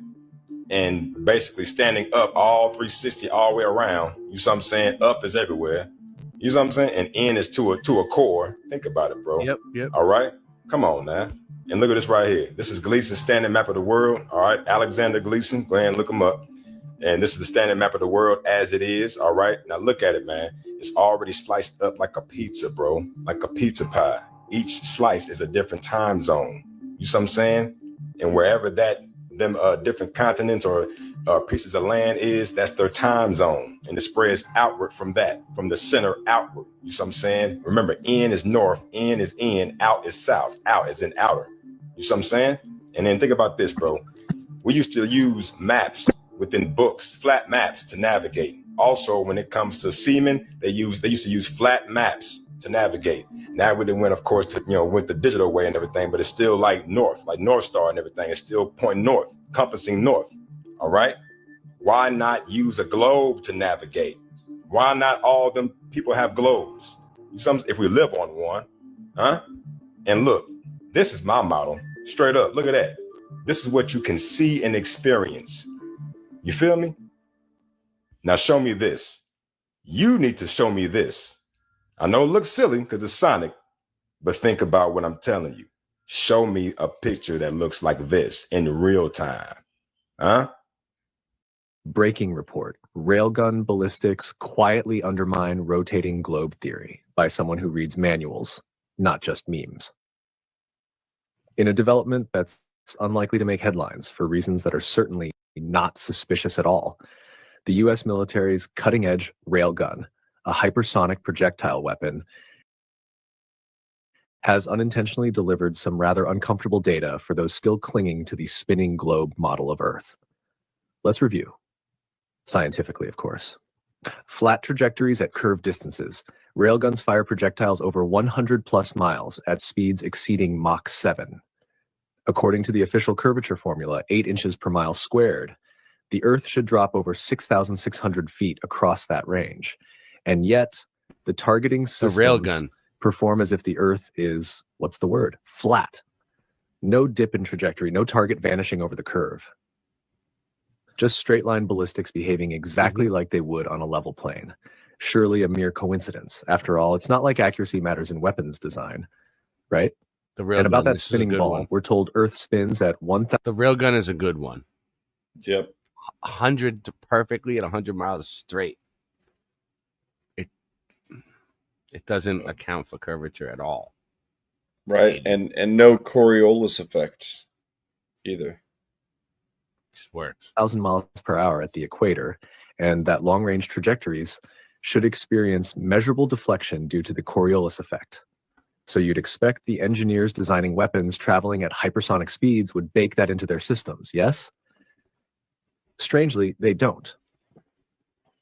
And basically standing up all 360 all the way around. You see what I'm saying? Up is everywhere. You see what I'm saying? And in is to a core. Think about it, bro. Yep. All right? Come on now. And look at this right here. This is Gleason's standing map of the world. All right. Alexander Gleason. Go ahead and look him up. And this is the standing map of the world as it is. All right. Now look at it, man. It's already sliced up like a pizza, bro. Like a pizza pie. Each slice is a different time zone. You see what I'm saying? And wherever them different continents or pieces of land is, that's their time zone. And it spreads outward from that, from the center outward. You see what I'm saying? Remember, in is north, in is in, out is south, out is in outer. You see what I'm saying? And then think about this, bro. We used to use maps within books, flat maps to navigate. Also, when it comes to seamen, they used to use flat maps to navigate. Now we went, of course, to went the digital way and everything, but it's still like north, like North Star and everything. It's still pointing north, compassing north. All right. Why not use a globe to navigate? Why not all them people have globes? If we live on one, huh? And look, this is my model. Straight up, look at that. This is what you can see and experience. You feel me? Now show me this. You need to show me this. I know it looks silly because it's Sonic, but think about what I'm telling you. Show me a picture that looks like this in real time. Huh? Breaking report. Railgun ballistics quietly undermine rotating globe theory by someone who reads manuals, not just memes. In a development that's unlikely to make headlines for reasons that are certainly not suspicious at all, the US military's cutting-edge railgun, a hypersonic projectile weapon, has unintentionally delivered some rather uncomfortable data for those still clinging to the spinning globe model of Earth. Let's review. Scientifically, of course. Flat trajectories at curved distances. Railguns fire projectiles over 100 plus miles at speeds exceeding Mach 7. According to the official curvature formula, 8 inches per mile squared, the Earth should drop over 6,600 feet across that range. And yet, the targeting systems perform as if the Earth is, what's the word? Flat. No dip in trajectory, no target vanishing over the curve. Just straight line ballistics behaving exactly like they would on a level plane. Surely a mere coincidence. After all, it's not like accuracy matters in weapons design, right? And about that spinning ball, we're told Earth spins at 1,000. The railgun is a good one. Yep. 100 perfectly at 100 miles straight. It doesn't account for curvature at all. Right. And no Coriolis effect either. Just works. 1,000 miles per hour at the equator, and that long-range trajectories should experience measurable deflection due to the Coriolis effect. So you'd expect the engineers designing weapons traveling at hypersonic speeds would bake that into their systems, yes? Strangely, they don't.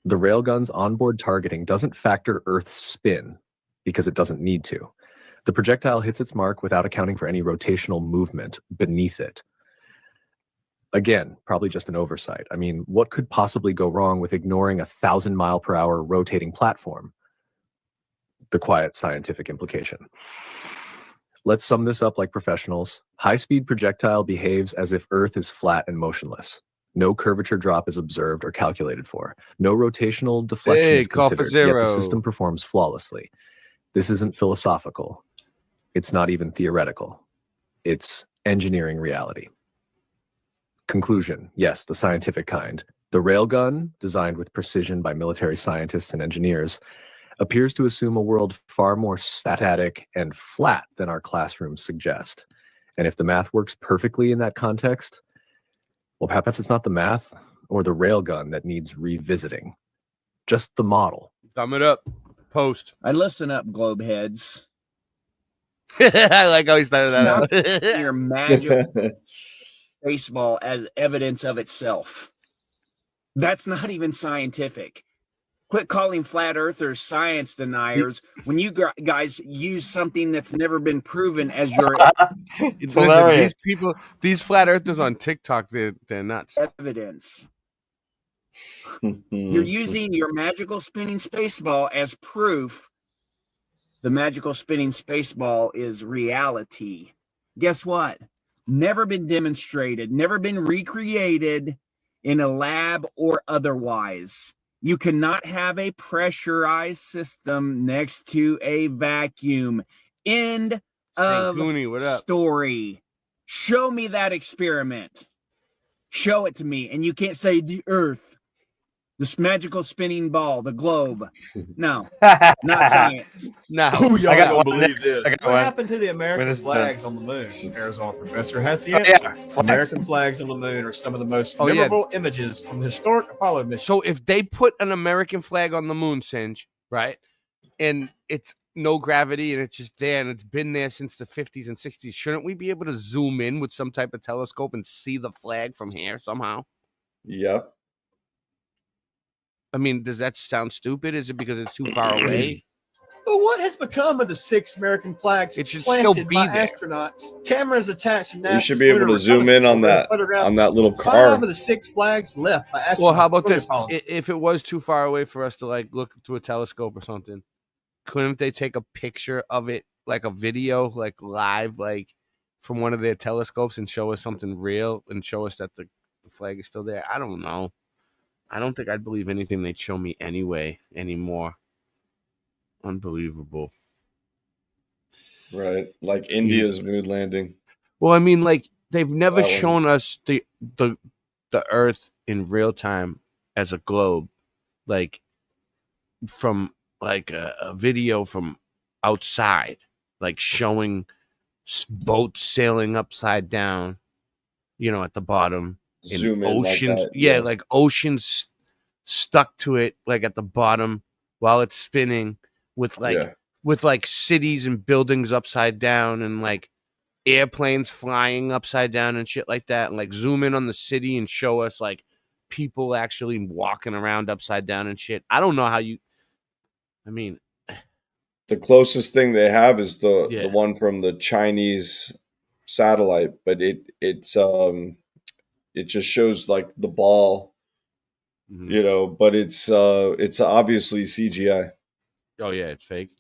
The railgun's onboard targeting doesn't factor Earth's spin because it doesn't need to. The projectile hits its mark without accounting for any rotational movement beneath it. Again, probably just an oversight. I mean, what could possibly go wrong with ignoring a 1,000 mile per hour rotating platform? The quiet scientific implication. Let's sum this up like professionals. High-speed projectile behaves as if Earth is flat and motionless. No curvature drop is observed or calculated for. No rotational deflection is considered, yet the system performs flawlessly. This isn't philosophical. It's not even theoretical. It's engineering reality. Conclusion, yes, the scientific kind. The railgun, designed with precision by military scientists and engineers, appears to assume a world far more static and flat than our classrooms suggest. And if the math works perfectly in that context, well, perhaps it's not the math or the railgun that needs revisiting, just the model. Thumb it up. Post. Listen up, globe heads. I like how he started that Stop out. your magic baseball as evidence of itself. That's not even scientific. Quit calling flat earthers science deniers when you guys use something that's never been proven as your Listen, these flat earthers on TikTok, they're nuts. Evidence. You're using your magical spinning space ball as proof. The magical spinning space ball is reality. Guess what? Never been demonstrated, never been recreated in a lab or otherwise. You cannot have a pressurized system next to a vacuum. End of story. Show me that experiment. Show it to me. And you can't say the Earth, this magical spinning ball, the globe. No, not science. No. Ooh, y'all I got don't one believe next. this. I got What one. happened to the American What is flags on the moon? Arizona professor has the Oh, answer. yeah, flags. American flags on the moon are some of the most Oh, yeah. memorable images from the historic Apollo mission. So if they put an American flag on the moon, Singe, right, and it's no gravity and it's just there and it's been there since the 50s and 60s, shouldn't we be able to zoom in with some type of telescope and see the flag from here somehow? Yep. I mean, does that sound stupid? Is it because it's too far away? But what has become of the 6 American flags It should planted still be by there. astronauts? Cameras attached to You should be able to zoom in on that little car. 5 of the 6 flags left by astronauts. Well, how about for the this? Apollo. If it was too far away for us to like look through a telescope or something, couldn't they take a picture of it, like a video, like live, like from one of their telescopes and show us something real and show us that the flag is still there? I don't know. I don't think I'd believe anything they'd show me anymore. Unbelievable. Right. Like India's moon landing. Well, I mean, like they've never That one. shown us the Earth in real time as a globe, like from like a video from outside, like showing boats sailing upside down, you know, at the bottom. In Zoom in like oceans, that, yeah, yeah. like oceans stuck to it, like at the bottom while it's spinning, with like cities and buildings upside down and like airplanes flying upside down and shit like that, and like zoom in on the city and show us like people actually walking around upside down and shit. I don't know how you. I mean, The closest thing they have is the one from the Chinese satellite, but it just shows like the ball, you know, but it's obviously CGI. oh yeah, it's fake.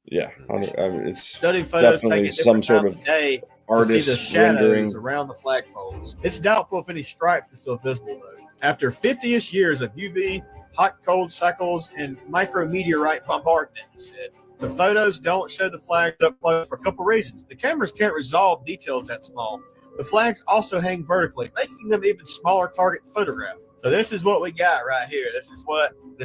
Yeah, I mean, it's Study photos definitely taken some different sort times of a day to see the artist shadows rendering. around the flagpoles. It's doubtful if any stripes are still visible though. After 50-ish years of UV, hot cold cycles, and micrometeorite bombardment, he said. The photos don't show the flags up close for a couple reasons. The cameras can't resolve details that small. The flags also hang vertically, making them even smaller target to photograph. So this is what we got right here. This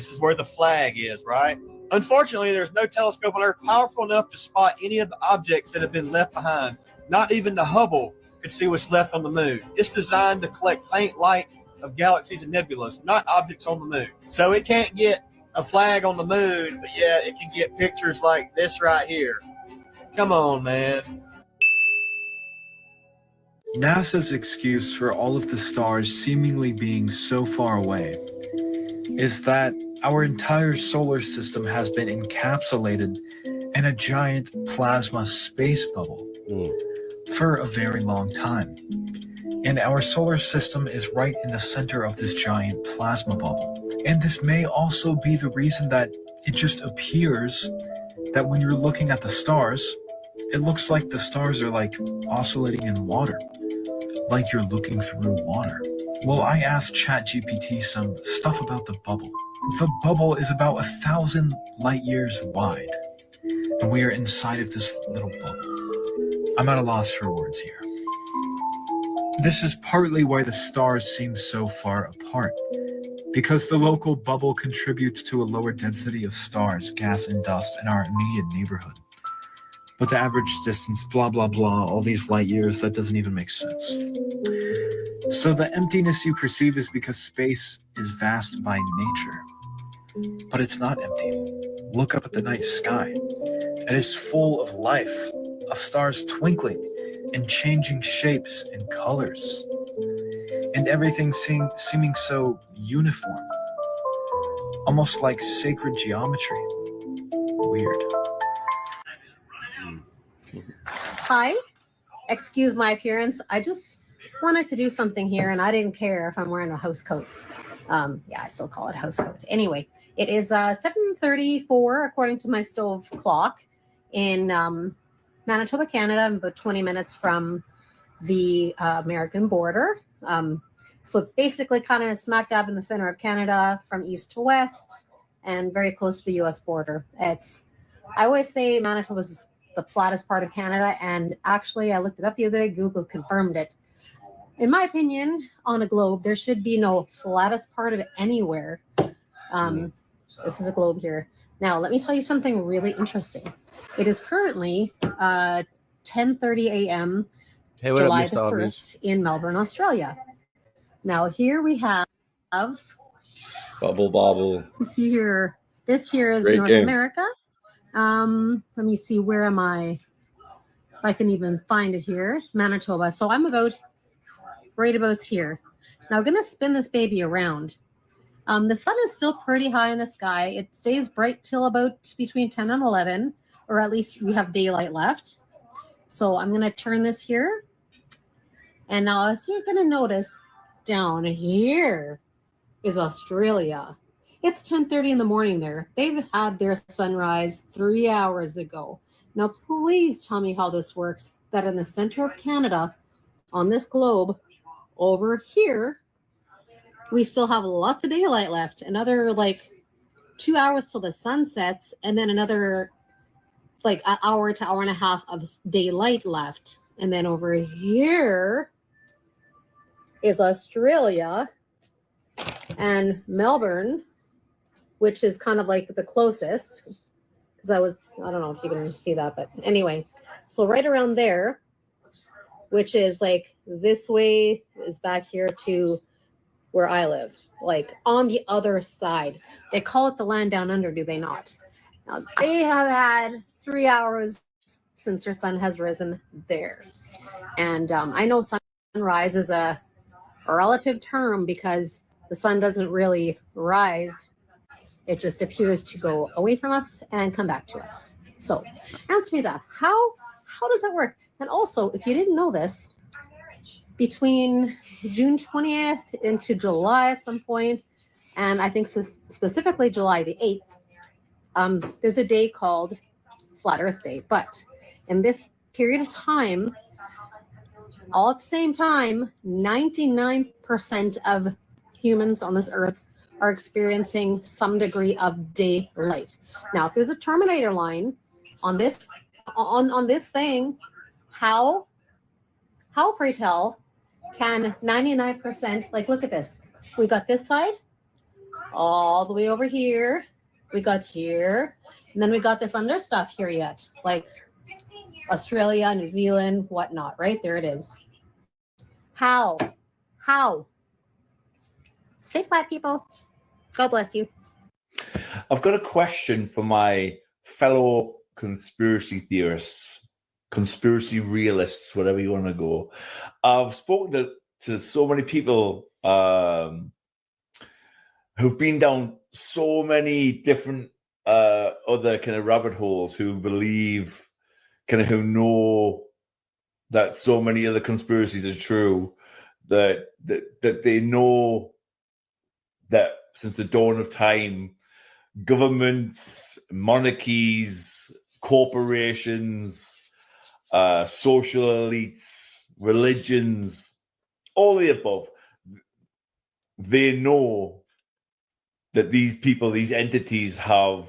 is where the flag is, right? Unfortunately, there's no telescope on Earth powerful enough to spot any of the objects that have been left behind. Not even the Hubble could see what's left on the moon. It's designed to collect faint light of galaxies and nebulas, not objects on the moon. So it can't get a flag on the moon, but yet it can get pictures like this right here. Come on, man. NASA's excuse for all of the stars seemingly being so far away is that our entire solar system has been encapsulated in a giant plasma space bubble for a very long time. And our solar system is right in the center of this giant plasma bubble. And this may also be the reason that it just appears that when you're looking at the stars, it looks like the stars are like oscillating in water, like you're looking through water. Well, I asked ChatGPT some stuff about the bubble. The bubble is about 1,000 light years wide, and we are inside of this little bubble. I'm at a loss for words here. This is partly why the stars seem so far apart. because the local bubble contributes to a lower density of stars, gas, and dust in our immediate neighborhood. But the average distance, blah, blah, blah, all these light years, that doesn't even make sense. So the emptiness you perceive is because space is vast by nature. But it's not empty. Look up at the night sky. It is full of life, of stars twinkling and changing shapes and colors. And everything seeming so uniform, almost like sacred geometry. Weird. Hi, excuse my appearance. I just wanted to do something here and I didn't care if I'm wearing a house coat. Yeah, I still call it a house coat. Anyway, it is 7:34 according to my stove clock in Manitoba, Canada. I'm about 20 minutes from the American border. So basically kind of smack dab in the center of Canada from east to west and very close to the US border. I always say Manitoba is the flattest part of Canada, and actually I looked it up the other day. Google confirmed it. In my opinion, on a globe, there should be no flattest part of anywhere. This is a globe here. Now, let me tell you something really interesting. It is currently 10:30 a.m. Hey, what July up, the Mr. 1st in Melbourne, Australia. Now, here we have Bubble Bobble. see here. This here is Great North game. America. Let me see, where am I? If I can even find it here. Manitoba. So I'm right about here. Now I'm gonna spin this baby around. The sun is still pretty high in the sky. It stays bright till about between 10 and 11, or at least we have daylight left. So I'm gonna turn this here. And now as you're gonna notice, down here is Australia. It's 10:30 in the morning there. They've had their sunrise 3 hours ago. Now, please tell me how this works, that in the center of Canada, on this globe, over here, we still have lots of daylight left. Another, 2 hours till the sun sets, and then another, an hour to hour and a half of daylight left. And then over here is Australia and Melbourne, which is kind of like the closest, because I don't know if you can see that, but anyway, so right around there, which is like this way, is back here to where I live, like on the other side. They call it the land down under, do they not? Now, they have had 3 hours since their sun has risen there. And I know sunrise is a relative term because the sun doesn't really rise. It just appears to go away from us and come back to us. So answer me that. How does that work? And also, if you didn't know this, between June 20th into July at some point, and I think specifically July the 8th, there's a day called Flat Earth Day. But in this period of time, all at the same time, 99% of humans on this earth are experiencing some degree of daylight. Now, if there's a Terminator line on this thing, how pray tell can 99%, look at this. We got this side all the way over here. We got here, and then we got this under stuff here yet, like Australia, New Zealand, whatnot, right? There it is. How? Stay flat, people. God bless you. I've got a question for my fellow conspiracy theorists, conspiracy realists, whatever you want to go. I've spoken to so many people who've been down so many different other kind of rabbit holes, who believe, who know that so many other conspiracies are true, that they know that since the dawn of time, governments, monarchies, corporations, social elites, religions, all the above, they know that these people, these entities have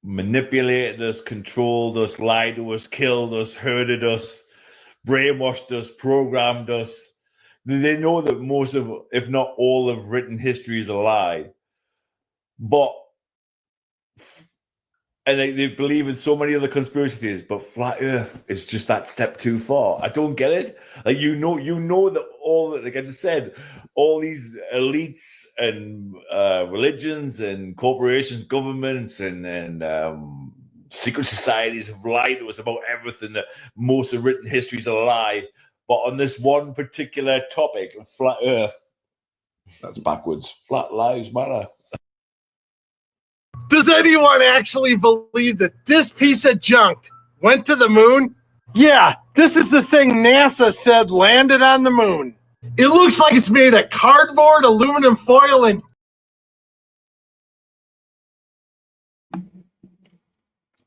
manipulated us, controlled us, lied to us, killed us, hurted us, brainwashed us, programmed us, They know that most of, if not all of written history is a lie. And they believe in so many other conspiracy theories, but flat Earth is just that step too far. I don't get it. Like you know that like I just said, all these elites and religions and corporations, governments and secret societies have lied to us about everything. That most of written history is a lie, but on this one particular topic of flat Earth, that's backwards. Flat lives matter. Does anyone actually believe that this piece of junk went to the moon? Yeah, this is the thing NASA said landed on the moon. It looks like it's made of cardboard, aluminum foil, and...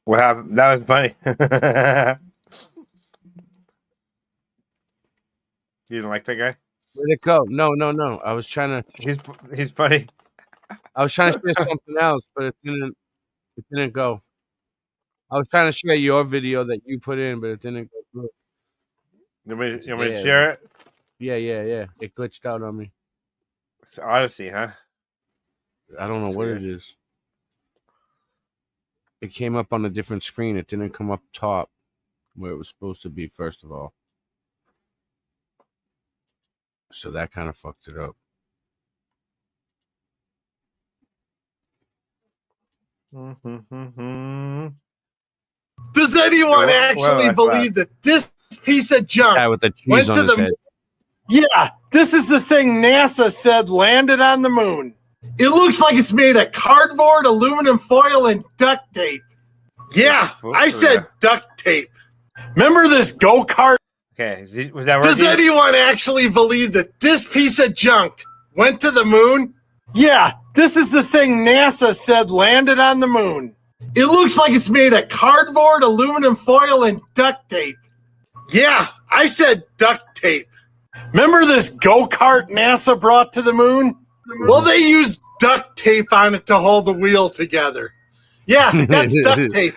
What happened? That was funny. You didn't like that guy? Where'd it go? No. I was trying to. He's funny. I was trying to share something else, but it didn't go. I was trying to share your video that you put in, but it didn't go through. You want me to share it? Yeah. It glitched out on me. It's Odyssey, huh? I don't know what it is. It came up on a different screen. It didn't come up top where it was supposed to be, first of all. So that kind of fucked it up. Does anyone actually believe that this piece of junk Guy with the cheese went on to his the head. Yeah, this is the thing NASA said landed on the moon. It looks like it's made of cardboard, aluminum foil, and duct tape. Yeah, I said duct tape. Remember this go-kart? Okay, was that working? Does anyone actually believe that this piece of junk went to the moon? Yeah, this is the thing NASA said landed on the moon. It looks like it's made of cardboard, aluminum foil, and duct tape. Yeah, I said duct tape. Remember this go-kart NASA brought to the moon? Well, they used duct tape on it to hold the wheel together. Yeah, that's duct tape.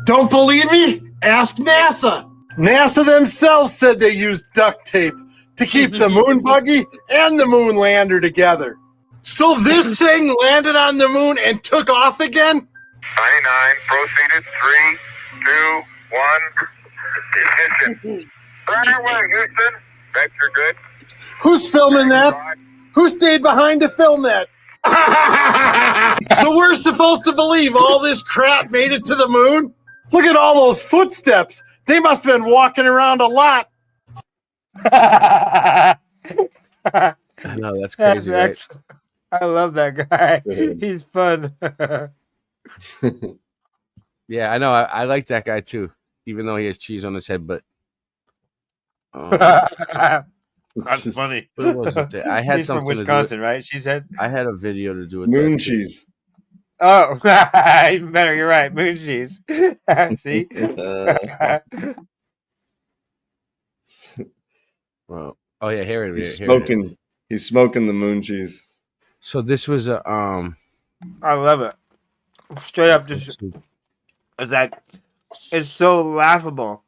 Don't believe me? Ask NASA. NASA themselves said they used duct tape to keep the moon buggy and the moon lander together. So this thing landed on the moon and took off again? 99, proceeded, 3, 2, 1. Ignition. Right away, Houston. Vector good. Who's filming that? Who stayed behind to film that? So we're supposed to believe all this crap made it to the moon? Look at all those footsteps. They must have been walking around a lot. I know, that's crazy, right? I love that guy. He's fun. Yeah, I know. I like that guy too, even though he has cheese on his head. But that's funny. What was it? I had He's something from Wisconsin, right? She said. I had a video to do with moon that cheese. Oh, even better. You're right. Moon cheese. See. Well, oh yeah, here it is. He's smoking the moon cheese. So this was a I love it. Straight up, just is that it's so laughable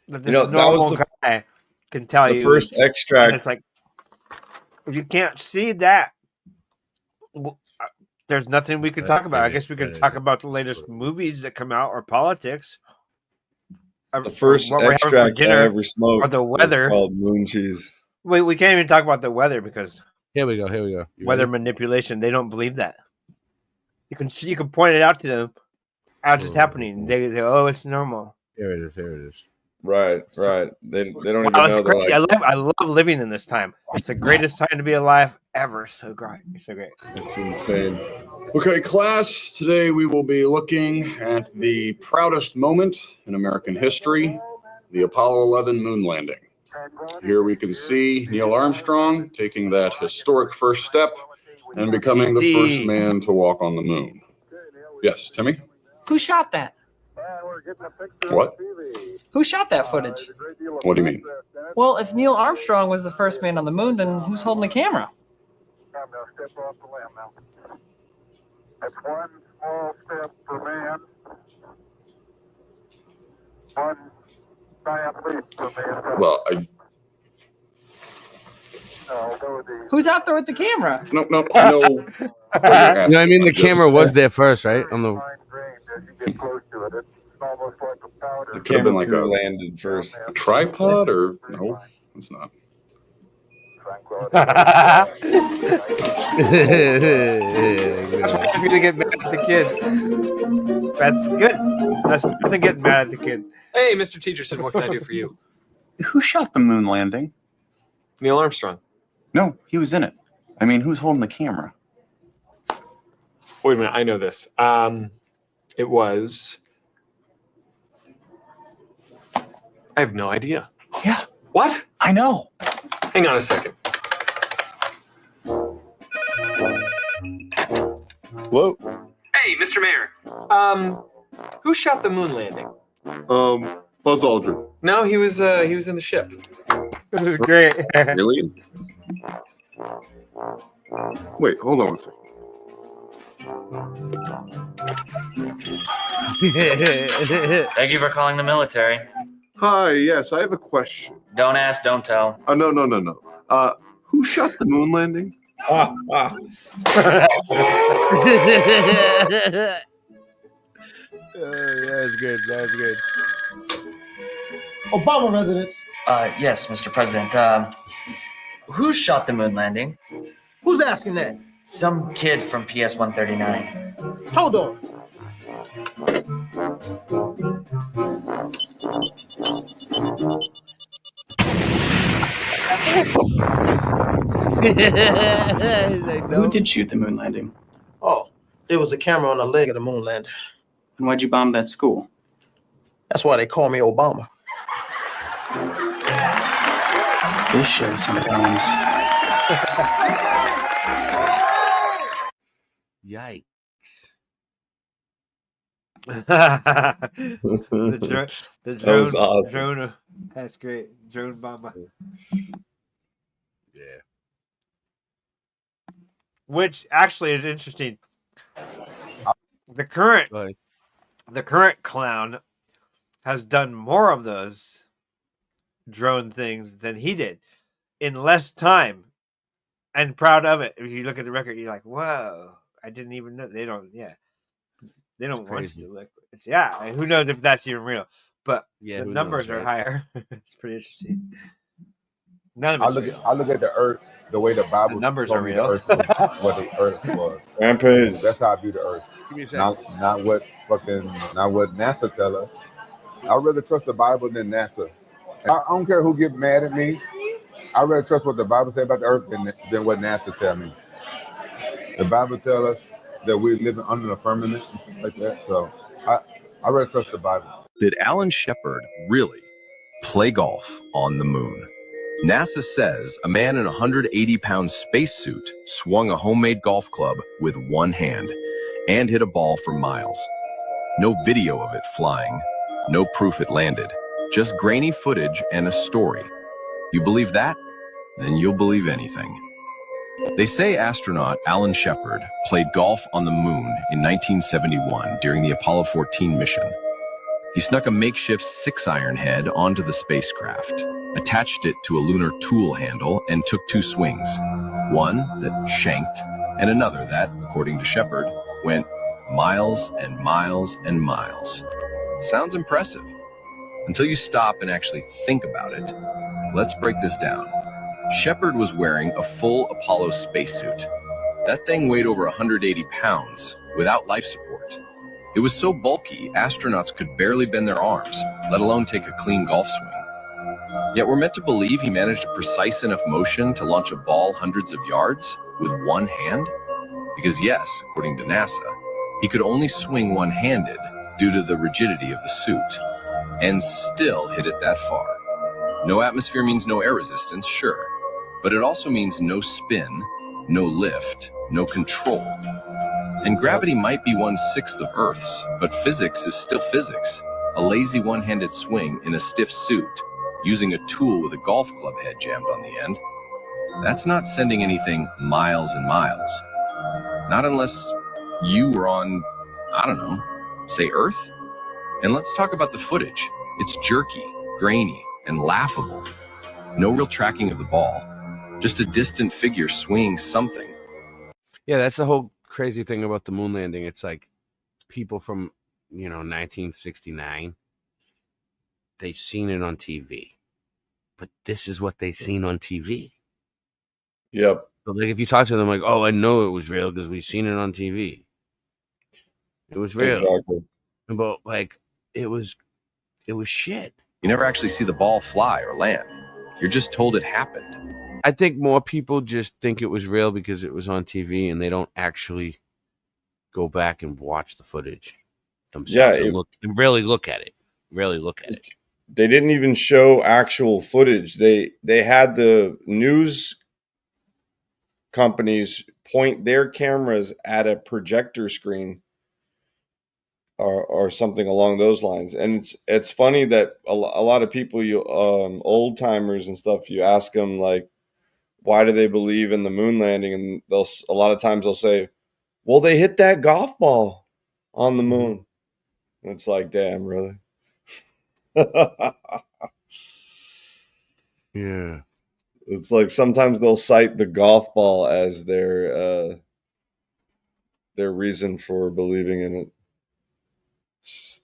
that this normal guy can tell you the first extract. It's like if you can't see that, there's nothing we could talk about. I guess we could talk about the latest movies that come out or politics. The first extract I ever smoked or the weather was called moon cheese. Wait, we can't even talk about the weather because here we go. Weather manipulation. They don't believe that. You can point it out to them as it's happening. They oh, it's normal. Here it is. Right. They don't even know. Crazy. I love living in this time. It's the greatest time to be alive ever. So great. It's insane. Okay, class, today we will be looking at the proudest moment in American history, the Apollo 11 moon landing. Here we can see Neil Armstrong taking that historic first step and becoming the first man to walk on the moon. Yes, Timmy? Who shot that? What? Who shot that footage? What do you mean? Well, if Neil Armstrong was the first man on the moon, then who's holding the camera? That's one small step for man, one giant leap for mankind. Well, Who's out there with the camera? Nope. I know. You know what I mean? The camera was there first, right? On the camera crew landed first. A tripod or no? It's not. I'm gonna get mad at the kid. That's good. That's better than getting mad at the kid. Hey, Mr. Teacherson, what can I do for you? Who shot the moon landing? Neil Armstrong. No, he was in it. I mean, who's holding the camera? Wait a minute, I know this. It was. I have no idea. Yeah. What? I know. Hang on a second. Whoa. Hey, Mr. Mayor. Who shot the moon landing? Buzz Aldrin. No, he was in the ship. It was great. Really? Wait, hold on one second. Thank you for calling the military. Hi, yes, I have a question. Don't ask, don't tell. No. Who shot the moon landing? That's good. That's good. Obama residence. Yes, Mr. President. Who shot the moon landing? Who's asking that? Some kid from PS 139. Hold on. Who did shoot the moon landing? Oh, there was a camera on the leg of the moon lander. And why'd you bomb that school? That's why they call me Obama. This show sometimes. Yikes. the That was awesome. drone. That's great. Drone bomber. Yeah. Which actually is interesting. The current clown has done more of those drone things than he did in less time, and proud of it. If you look at the record, you're like, "Whoa! I didn't even know." They don't want to look. It's and who knows if that's even real? But the numbers are higher. It's pretty interesting. None of it's real. I look at the earth the way the Bible. The numbers told are me real. The earth was, what the earth was. Rampage. That's how I view the earth. Not what NASA tell us. I'd rather trust the Bible than NASA. I don't care who get mad at me. I'd rather trust what the Bible say about the earth than what NASA tell me. The Bible tell us that we're living under the firmament and stuff like that. So I'd rather trust the Bible. Did Alan Shepard really play golf on the moon? NASA says a man in a 180-pound spacesuit swung a homemade golf club with one hand and hit a ball for miles. No video of it flying, no proof it landed, just grainy footage and a story. You believe that? Then you'll believe anything. They say astronaut Alan Shepard played golf on the moon in 1971 during the Apollo 14 mission. He snuck a makeshift 6-iron head onto the spacecraft, attached it to a lunar tool handle, and took 2 swings. One that shanked, and another that, according to Shepard, went miles and miles and miles. Sounds impressive, until you stop and actually think about it. Let's break this down. Shepard was wearing a full Apollo spacesuit. That thing weighed over 180 pounds, without life support. It was so bulky, astronauts could barely bend their arms, let alone take a clean golf swing. Yet we're meant to believe he managed a precise enough motion to launch a ball hundreds of yards with one hand? Because yes, according to NASA, he could only swing one-handed due to the rigidity of the suit, and still hit it that far. No atmosphere means no air resistance, sure, but it also means no spin, no lift, no control. And gravity might be 1/6 of Earth's, but physics is still physics. A lazy one-handed swing in a stiff suit, using a tool with a golf club head jammed on the end, that's not sending anything miles and miles. Not unless you were on, I don't know, say Earth? And let's talk about the footage. It's jerky, grainy, and laughable. No real tracking of the ball. just a distant figure swinging something. Yeah, that's the whole crazy thing about the moon landing. It's like people from, 1969, they've seen it on TV. But this is what they've seen on TV. Yep. So like if you talk to them like, oh, I know it was real because we've seen it on TV. It was real. Exactly. But like it was shit. You never actually see the ball fly or land. You're just told it happened. I think more people just think it was real because it was on TV and they don't actually go back and watch the footage themselves and really look at it. Really look at it. They didn't even show actual footage. They had the news companies point their cameras at a projector screen or something along those lines. And it's funny that a lot of people, old timers and stuff, you ask them like, why do they believe in the moon landing? And a lot of times they'll say, well, they hit that golf ball on the moon. And it's like, damn, really? Yeah. It's like sometimes they'll cite the golf ball as their reason for believing in it. It's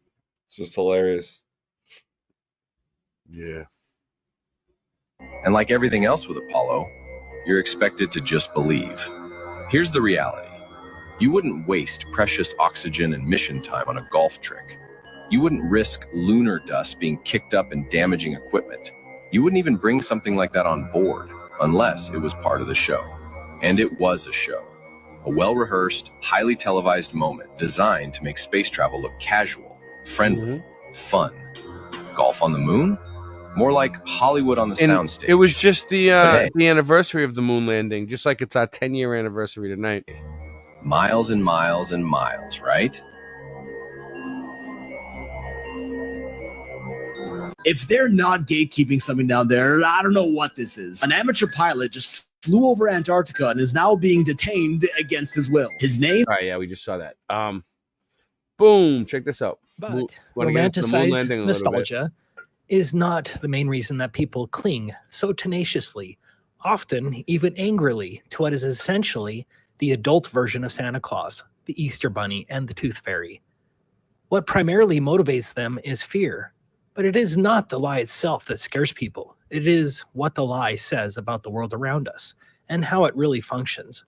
just hilarious. Yeah. And like everything else with Apollo, you're expected to just believe. Here's the reality. You wouldn't waste precious oxygen and mission time on a golf trick. You wouldn't risk lunar dust being kicked up and damaging equipment. You wouldn't even bring something like that on board unless it was part of the show. And it was a show. A well-rehearsed, highly televised moment designed to make space travel look casual, friendly, fun. Golf on the moon? More like Hollywood on the soundstage. It was just the anniversary of the moon landing, just like it's our 10-year anniversary tonight. Miles and miles and miles, right? If they're not gatekeeping something down there, I don't know what this is. An amateur pilot just flew over Antarctica and is now being detained against his will. His name? All right, yeah, we just saw that. Boom, check this out. But romanticized nostalgia is not the main reason that people cling so tenaciously, often even angrily, to what is essentially the adult version of Santa Claus, the Easter Bunny, and the Tooth Fairy. What primarily motivates them is fear. But it is not the lie itself that scares people. It is what the lie says about the world around us and how it really functions.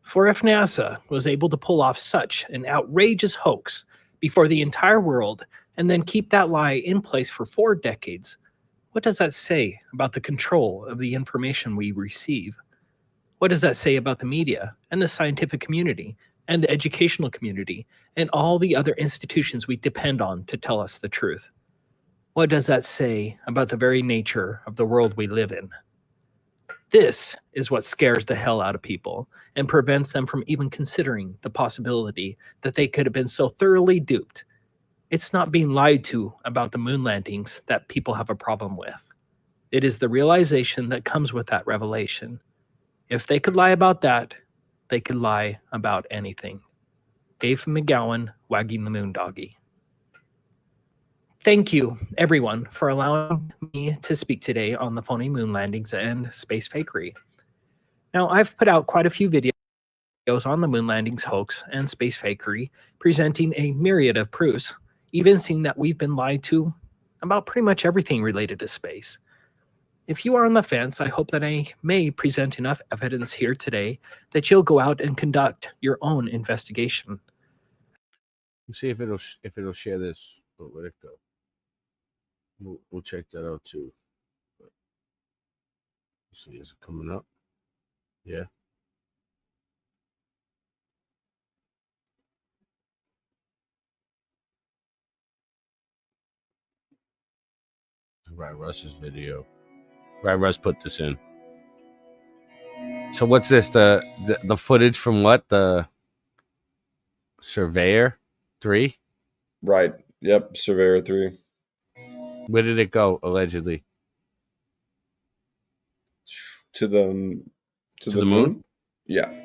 For if NASA was able to pull off such an outrageous hoax before the entire world and then keep that lie in place for 4 decades, what does that say about the control of the information we receive? What does that say about the media and the scientific community and the educational community and all the other institutions we depend on to tell us the truth? What does that say about the very nature of the world we live in? This is what scares the hell out of people and prevents them from even considering the possibility that they could have been so thoroughly duped. It's not being lied to about the moon landings that people have a problem with. It is the realization that comes with that revelation. If they could lie about that, they could lie about anything. Dave McGowan, wagging the moon doggy. Thank you, everyone, for allowing me to speak today on the phony moon landings and space fakery. Now, I've put out quite a few videos on the moon landings hoax and space fakery, presenting a myriad of proofs, even seeing that we've been lied to about pretty much everything related to space. If you are on the fence, I hope that I may present enough evidence here today that you'll go out and conduct your own investigation. Let's see if it'll share this. Oh, where'd it go? We'll check that out too. Let's see, is it coming up? Yeah. Right, Russ's video. Right, Russ put this in. So what's this? The footage from what? The Surveyor 3? Right. Yep. Surveyor 3. Where did it go, allegedly? To the moon? Yeah.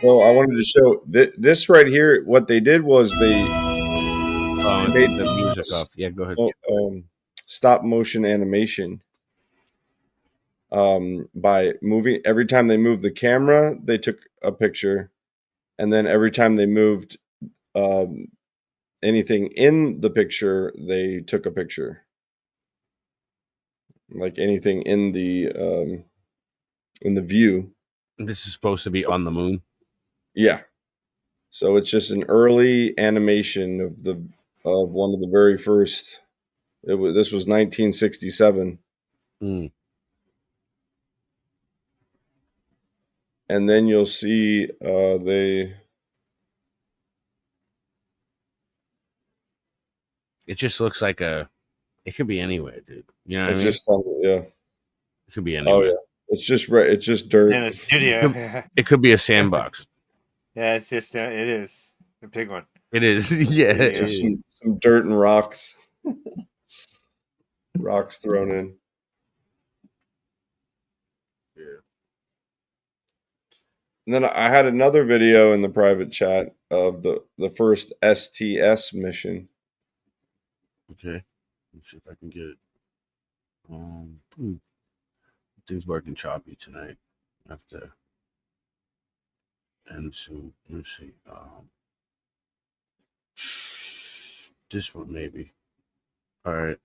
So I wanted to show this right here. What they did was they made the music off. Yeah, go ahead. Stop motion animation. By moving, every time they moved the camera, they took a picture, and then every time they moved anything in the picture, they took a picture. Like anything in the view. This is supposed to be on the moon. Yeah. So it's just an early animation of one of the very first. This was 1967. And then you'll see It just looks like it could be anywhere, dude. You know what I mean? Just yeah. It could be anywhere. Oh yeah. It's just dirt. In a studio. It could be a sandbox. Yeah, it's just it is a big one. It is. Yeah. Just some dirt and rocks. Rocks thrown in. Yeah. And then I had another video in the private chat of the first STS mission. Okay. Let's see if I can get it. Things working choppy tonight. I have to end soon. Let's see. This one maybe. All right.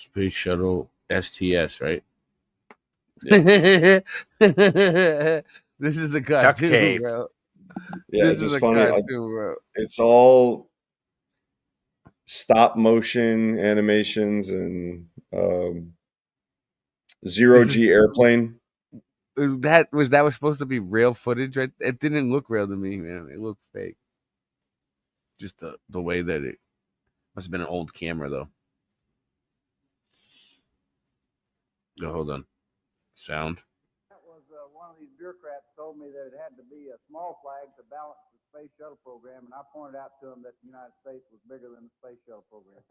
Space Shuttle STS, right? Yeah. This is a cartoon, bro. Yeah, This is just a funny. cartoon, bro. It's all stop motion animations and zero G airplane. That was supposed to be real footage, right? It didn't look real to me, man. It looked fake. Just the way that it must have been an old camera, though. Go, hold on. Sound. That was one of these bureaucrats told me that it had to be a small flag to balance the space shuttle program, and I pointed out to him that the United States was bigger than the space shuttle program.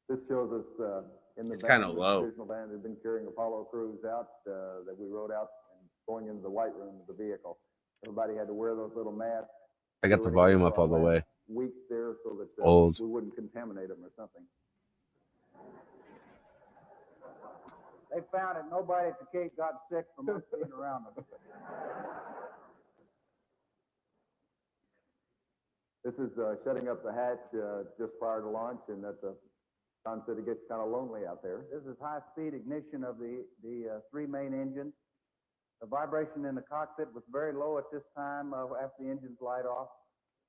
This shows us in the It's kind of low. traditional band had been carrying Apollo crews out that we rode out and going into the white room of the vehicle. Everybody had to wear those little masks. I got the volume up all the way. Weeks there so that Old. we wouldn't contaminate them or something. They found that nobody at the Cape got sick from us being around them. This is shutting up the hatch just prior to launch, and that the John said it gets kind of lonely out there. This is high-speed ignition of the three main engines. The vibration in the cockpit was very low at this time after the engines light off.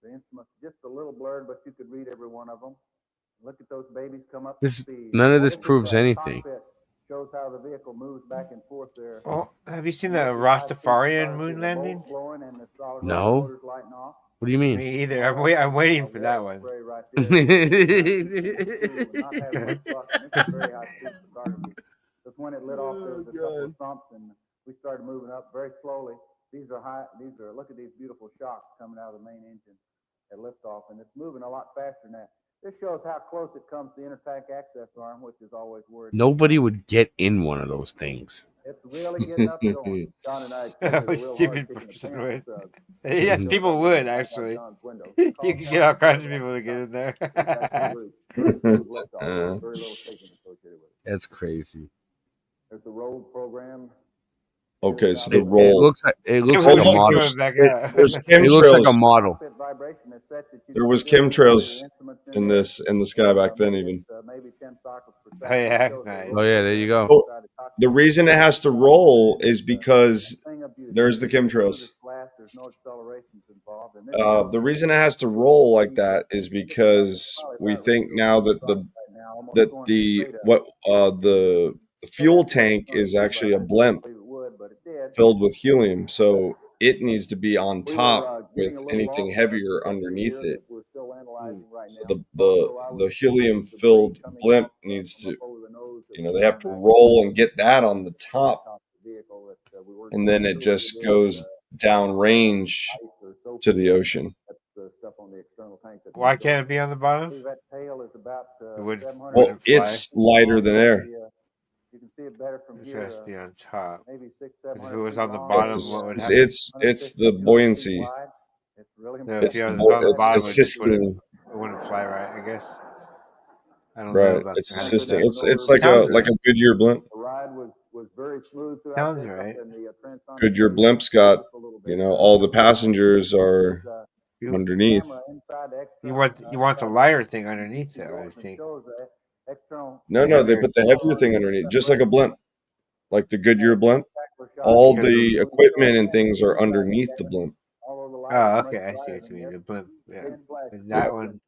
The instruments just a little blurred, but you could read every one of them. Look at those babies come up to speed. None of this proves anything. Shows how the vehicle moves back and forth there. Oh, have you seen the Rastafarian moon landing? No. What do you mean? Me either. I'm waiting for that one. Just when it lit off, there was a couple of thumps, and we started moving up very slowly. These are look at these beautiful shocks coming out of the main engine at liftoff, and it's moving a lot faster now. This shows how close it comes to the intertank access arm, which is always worried. Nobody would get in one of those things. It's really getting up and going. John and I stupid person would. Yes, people would actually. You can get all kinds of people to get in there. That's crazy. There's the road program. Okay, so the roll. It looks like a model. There's chemtrails. It looks like a model. There was chemtrails in the sky back then, even. Oh yeah, nice. Oh yeah, there you go. So the reason it has to roll is because there's the chemtrails. The reason it has to roll like that is because we think now that the fuel tank is actually a blimp filled with helium, so it needs to be on top with anything heavier underneath it. So the helium filled blimp needs to, they have to roll and get that on the top, and then it just goes downrange to the ocean. Why can't it be on the bottom? about It would, 700. Well, it's lighter than air. You can see it better from This here. has to be on top. Maybe 600, 'Cause 700 if it was feet on the long. bottom, what would happen? It's the buoyancy. It's really No, if It's it the was on the it's bottom, it just assisting. wouldn't fly right, I guess. I don't know Right. about It's that. assisting. It's like a Goodyear blimp. The ride was very smooth throughout Sounds this, right. and the transonic Goodyear blimp's got, all the passengers are You- underneath. You want the lighter thing underneath that, I think. No, they put the heavier thing underneath, just like a blimp, like the Goodyear blimp. All the equipment and things are underneath the blimp. Oh, okay, I see what you mean. The blimp, yeah. And that one.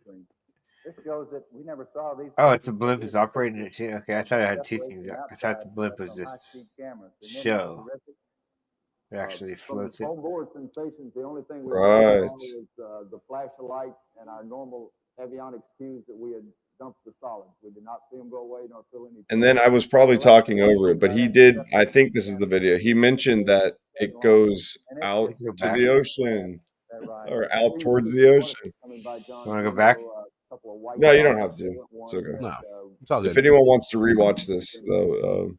This shows that we never saw these. Oh, it's a blimp is operating it too. Okay, I thought it had two things. I thought the blimp was just show. It actually floats it. Onboard sensations, the only thing we Right. was the flash of light and our normal avionics cues that we had dumped the solids. We did not see them go away nor feel any. And then I was probably talking over it, but he did. I think this is the video. He mentioned that it goes out to the ocean or out towards the ocean. You want to go back? No, you don't have to. It's okay. No, it's all good. If anyone wants to rewatch this, though,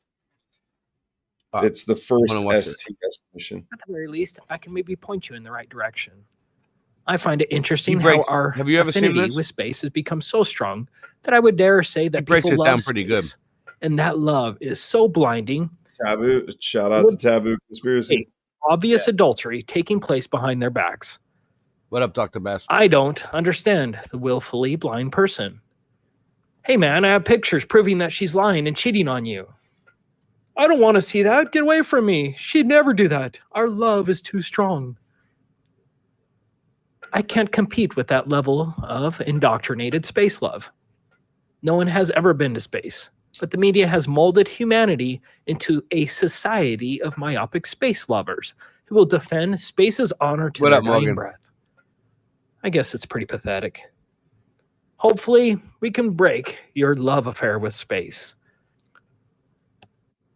it's the first STS mission. At the very least, I can maybe point you in the right direction. I find it interesting He breaks- how our have you ever seen affinity this? with space has become so strong that I would dare say that breaks people it love down pretty good. space, and that love is so blinding. Taboo. Shout out to Taboo Conspiracy. Obvious adultery taking place behind their backs. What up, Dr. Bass? I don't understand the willfully blind person. Hey man, I have pictures proving that she's lying and cheating on you. I don't want to see that. Get away from me. She'd never do that. Our love is too strong. I can't compete with that level of indoctrinated space love. No one has ever been to space, but the media has molded humanity into a society of myopic space lovers who will defend space's honor to What their up, dying Morgan? breath. I guess it's pretty pathetic. Hopefully, we can break your love affair with space.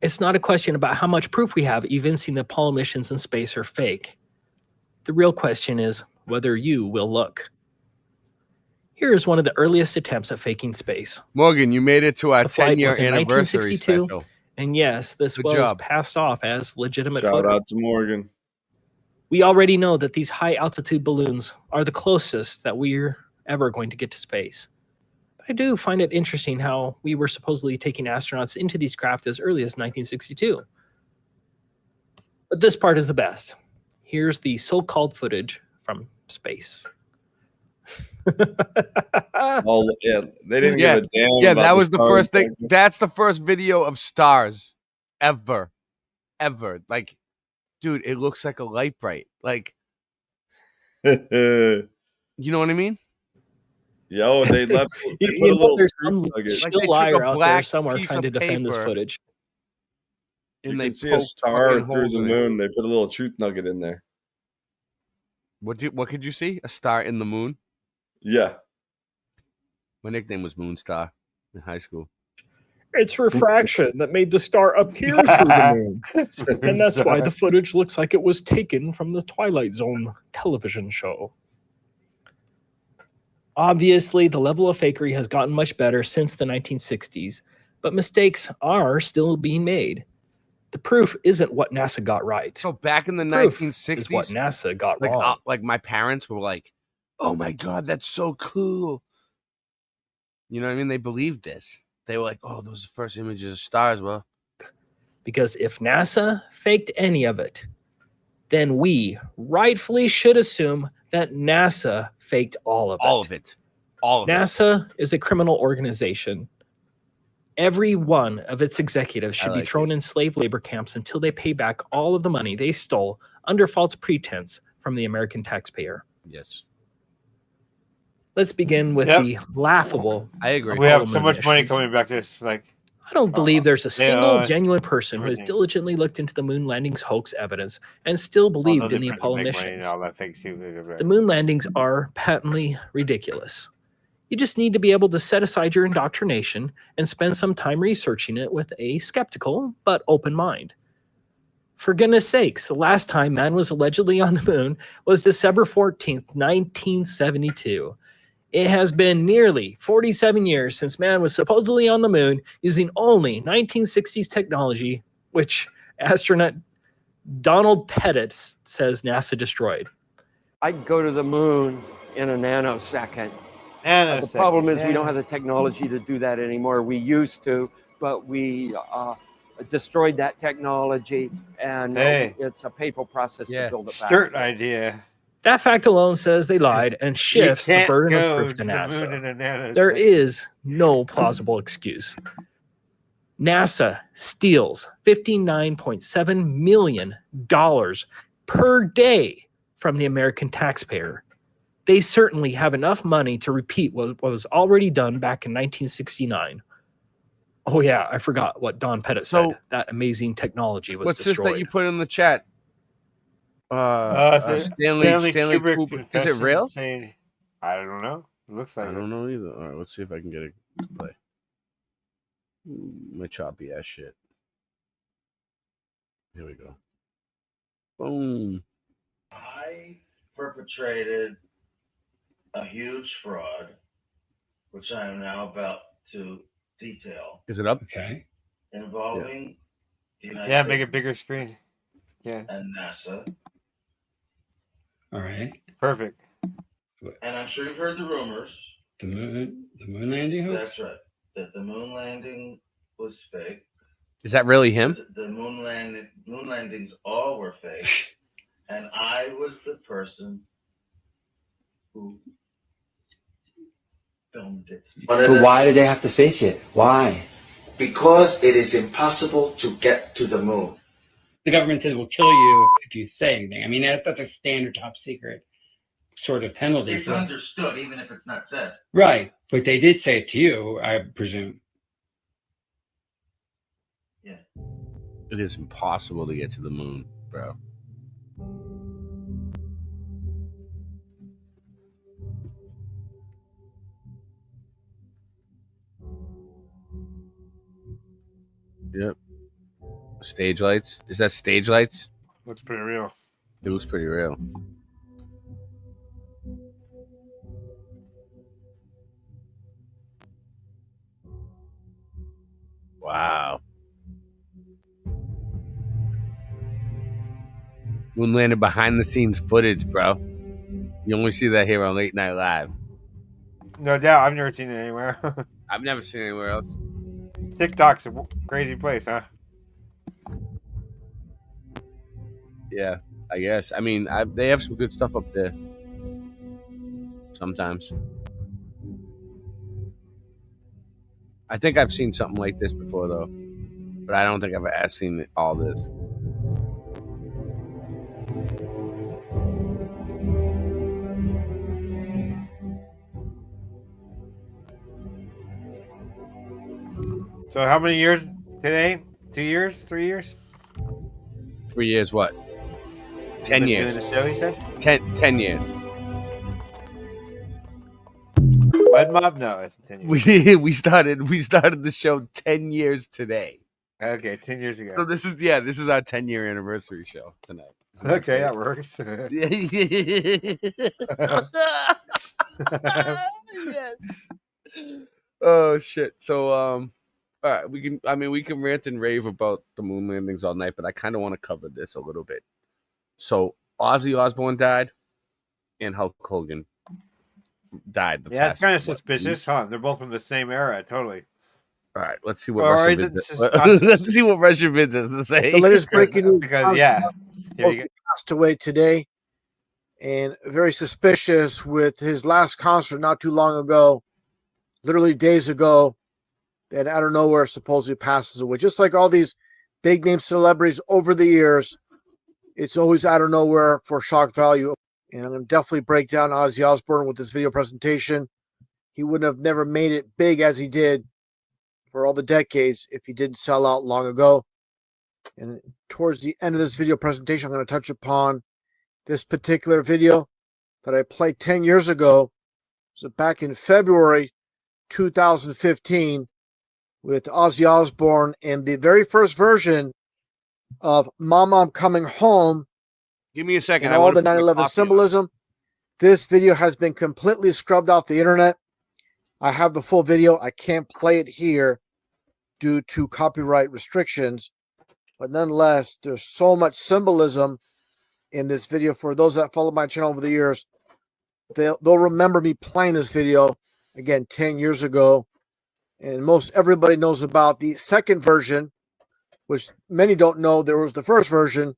It's not a question about how much proof we have evincing that Apollo missions in space are fake. The real question is whether you will look. Here is one of the earliest attempts at faking space. Morgan, you made it to our The flight 10-year was in anniversary 1962, special. and yes, this Good was job. passed off as legitimate Shout footage. out to Morgan. We already know that these high-altitude balloons are the closest that we're ever going to get to space. But I do find it interesting how we were supposedly taking astronauts into these craft as early as 1962. But this part is the best. Here's the so-called footage from space. Oh, yeah, they didn't Yeah, give a damn. yeah, about that was the stars first thing. back then. That's the first video of stars ever. Like, dude, it looks like a light bright. Like, you know what I mean? Yo, they left. They put You a know, little there's truth some nugget. Like, still they took a liar out there black somewhere piece trying to of defend this paper footage. You And they can see a poked star fucking through holes the in it. moon. They put a little truth nugget in there. What could you see? A star in the moon? Yeah. My nickname was Moonstar in high school. It's refraction that made the star appear through the moon. And that's why the footage looks like it was taken from the Twilight Zone television show. Obviously, the level of fakery has gotten much better since the 1960s, but mistakes are still being made. The proof isn't what NASA got right. So back in the Proof 1960s, is what NASA got like, wrong. like my parents were like, "Oh my god, that's so cool." You know what I mean? They believed this. They were like, "Oh, those are the first images of stars." Well, Because if NASA faked any of it, then we rightfully should assume that NASA faked all of it. all of it. NASA is a criminal organization. Every one of its executives should be thrown in slave labor camps until they pay back all of the money they stole under false pretense from the American taxpayer. Yes. Let's begin with the laughable. I agree. We have Apollo so moon much money missions. coming back to us. Like, I don't believe there's a single genuine person who has everything. diligently looked into the moon landings hoax evidence and still believed although in they the print Apollo big money and missions. all that fake stupid. The moon landings are patently ridiculous. You just need to be able to set aside your indoctrination and spend some time researching it with a skeptical but open mind. For goodness sakes, the last time man was allegedly on the moon was December 14th, 1972. It has been nearly 47 years since man was supposedly on the moon using only 1960s technology, which astronaut Donald Pettit says NASA destroyed. I'd go to the moon in a nanosecond. The problem is we don't have the technology to do that anymore. We used to, but we destroyed that technology, and it's a painful process to build it back. Certain idea. That fact alone says they lied and shifts the burden of proof to NASA. There is no plausible excuse. NASA steals $59.7 million per day from the American taxpayer. They certainly have enough money to repeat what was already done back in 1969. Oh yeah, I forgot what Don Pettit said. That amazing technology was destroyed. What's this that you put in the chat? Stanley Kubrick. Is it real? I don't know. It looks like I don't know either. All right, let's see if I can get it to play. My choppy ass shit. Here we go. Boom. I perpetrated a huge fraud, which I am now about to detail. Is it up? Okay. Involving the United Yeah, States make a bigger screen. Yeah. and NASA. All right. Perfect. And I'm sure you've heard the rumors. The moon landing hoax? That's right. That the moon landing was fake. Is that really him? The moon landings all were fake. And I was the person who filmed it. But why did they have to fake it? Why? Because it is impossible to get to the moon. The government said we'll kill you if you say anything. I mean, that's a standard top secret sort of penalty. It's understood, even if it's not said. Right. But they did say it to you, I presume. Yeah. It is impossible to get to the moon, bro. Yep. Stage lights. Is that stage lights? Looks pretty real. It looks pretty real. Wow. Moon landed behind the scenes footage, bro. You only see that here on Late Night Live. No doubt. I've never seen it anywhere. I've never seen it anywhere else. TikTok's a crazy place, huh? Yeah, I guess. I mean, they have some good stuff up there. Sometimes. I think I've seen something like this before, though. But I don't think I've seen all this. So how many years today? 2 years? 3 years? 3 years what? 10 years. Doing the show, you said? 10 years. Red Mob? No, it's 10 years. We started the show 10 years today. Okay, 10 years ago. So this is our 10-year anniversary show tonight. Okay, that works. Yes. Oh shit. So all right, we can rant and rave about the moon landings all night, but I kind of want to cover this a little bit. So Ozzy Osbourne died, and Hulk Hogan died. Yeah, it's kind of suspicious, huh? They're both from the same era, totally. All right, let's see what Russia let's see what Russia Vids has to say. The latest breaking news: because here you go. Passed away today, and very suspicious with his last concert not too long ago, literally days ago. That out of nowhere supposedly passes away. Just like all these big name celebrities over the years, it's always out of nowhere for shock value. And I'm going to definitely break down Ozzy Osbourne with this video presentation. He would have never made it big as he did for all the decades if he didn't sell out long ago. And towards the end of this video presentation, I'm going to touch upon this particular video that I played 10 years ago. So back in February 2015 with Ozzy Osbourne and the very first version of Mama, I'm Coming Home. Give me a second. And all the 9/11 symbolism. This video has been completely scrubbed off the internet. I have the full video. I can't play it here due to copyright restrictions, but nonetheless, there's so much symbolism in this video. For those that follow my channel over the years, they'll remember me playing this video again 10 years ago. And most everybody knows about the second version, which many don't know. There was the first version.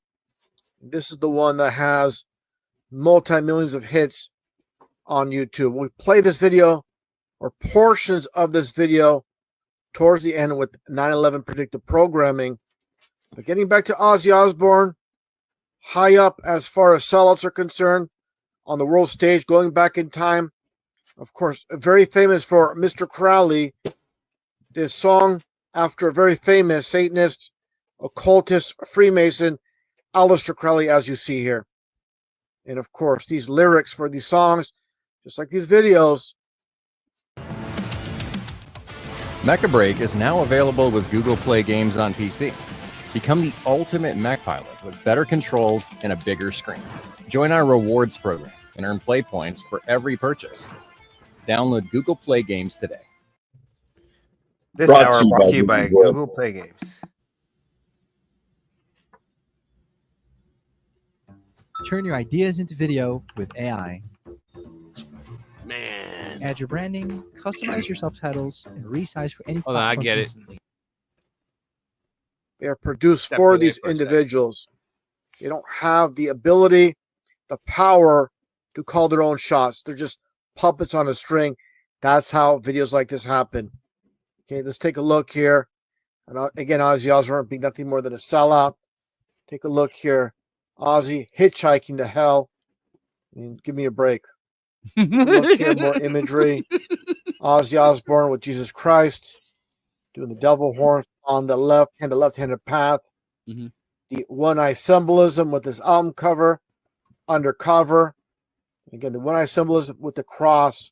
This is the one that has multi-millions of hits on YouTube. We play this video or portions of this video towards the end with 9/11 predictive programming. But getting back to Ozzy Osbourne, high up as far as sellouts are concerned on the world stage, going back in time. Of course, very famous for Mr. Crowley, this song after a very famous Satanist, occultist, Freemason, Aleister Crowley, as you see here. And of course, these lyrics for these songs, just like these videos. Mecha Break is now available with Google Play Games on PC. Become the ultimate mech pilot with better controls and a bigger screen. Join our rewards program and earn play points for every purchase. Download Google Play Games today. This hour brought to you by Google Play Games. Turn your ideas into video with AI. Man. Add your branding, customize your subtitles, and resize for any Hold on, I platform get it. instantly. They are produced for these individuals. They don't have the ability, the power to call their own shots. They're just puppets on a string. That's how videos like this happen. Okay, let's take a look here. And again, Ozzy Osbourne being nothing more than a sellout. Take a look here. Ozzy hitchhiking to hell. I mean, give me a break. Look here, more imagery. Ozzy Osbourne with Jesus Christ doing the devil horns on the left-handed path. Mm-hmm. The one-eye symbolism with this album cover, undercover. Again, the one-eye symbolism with the cross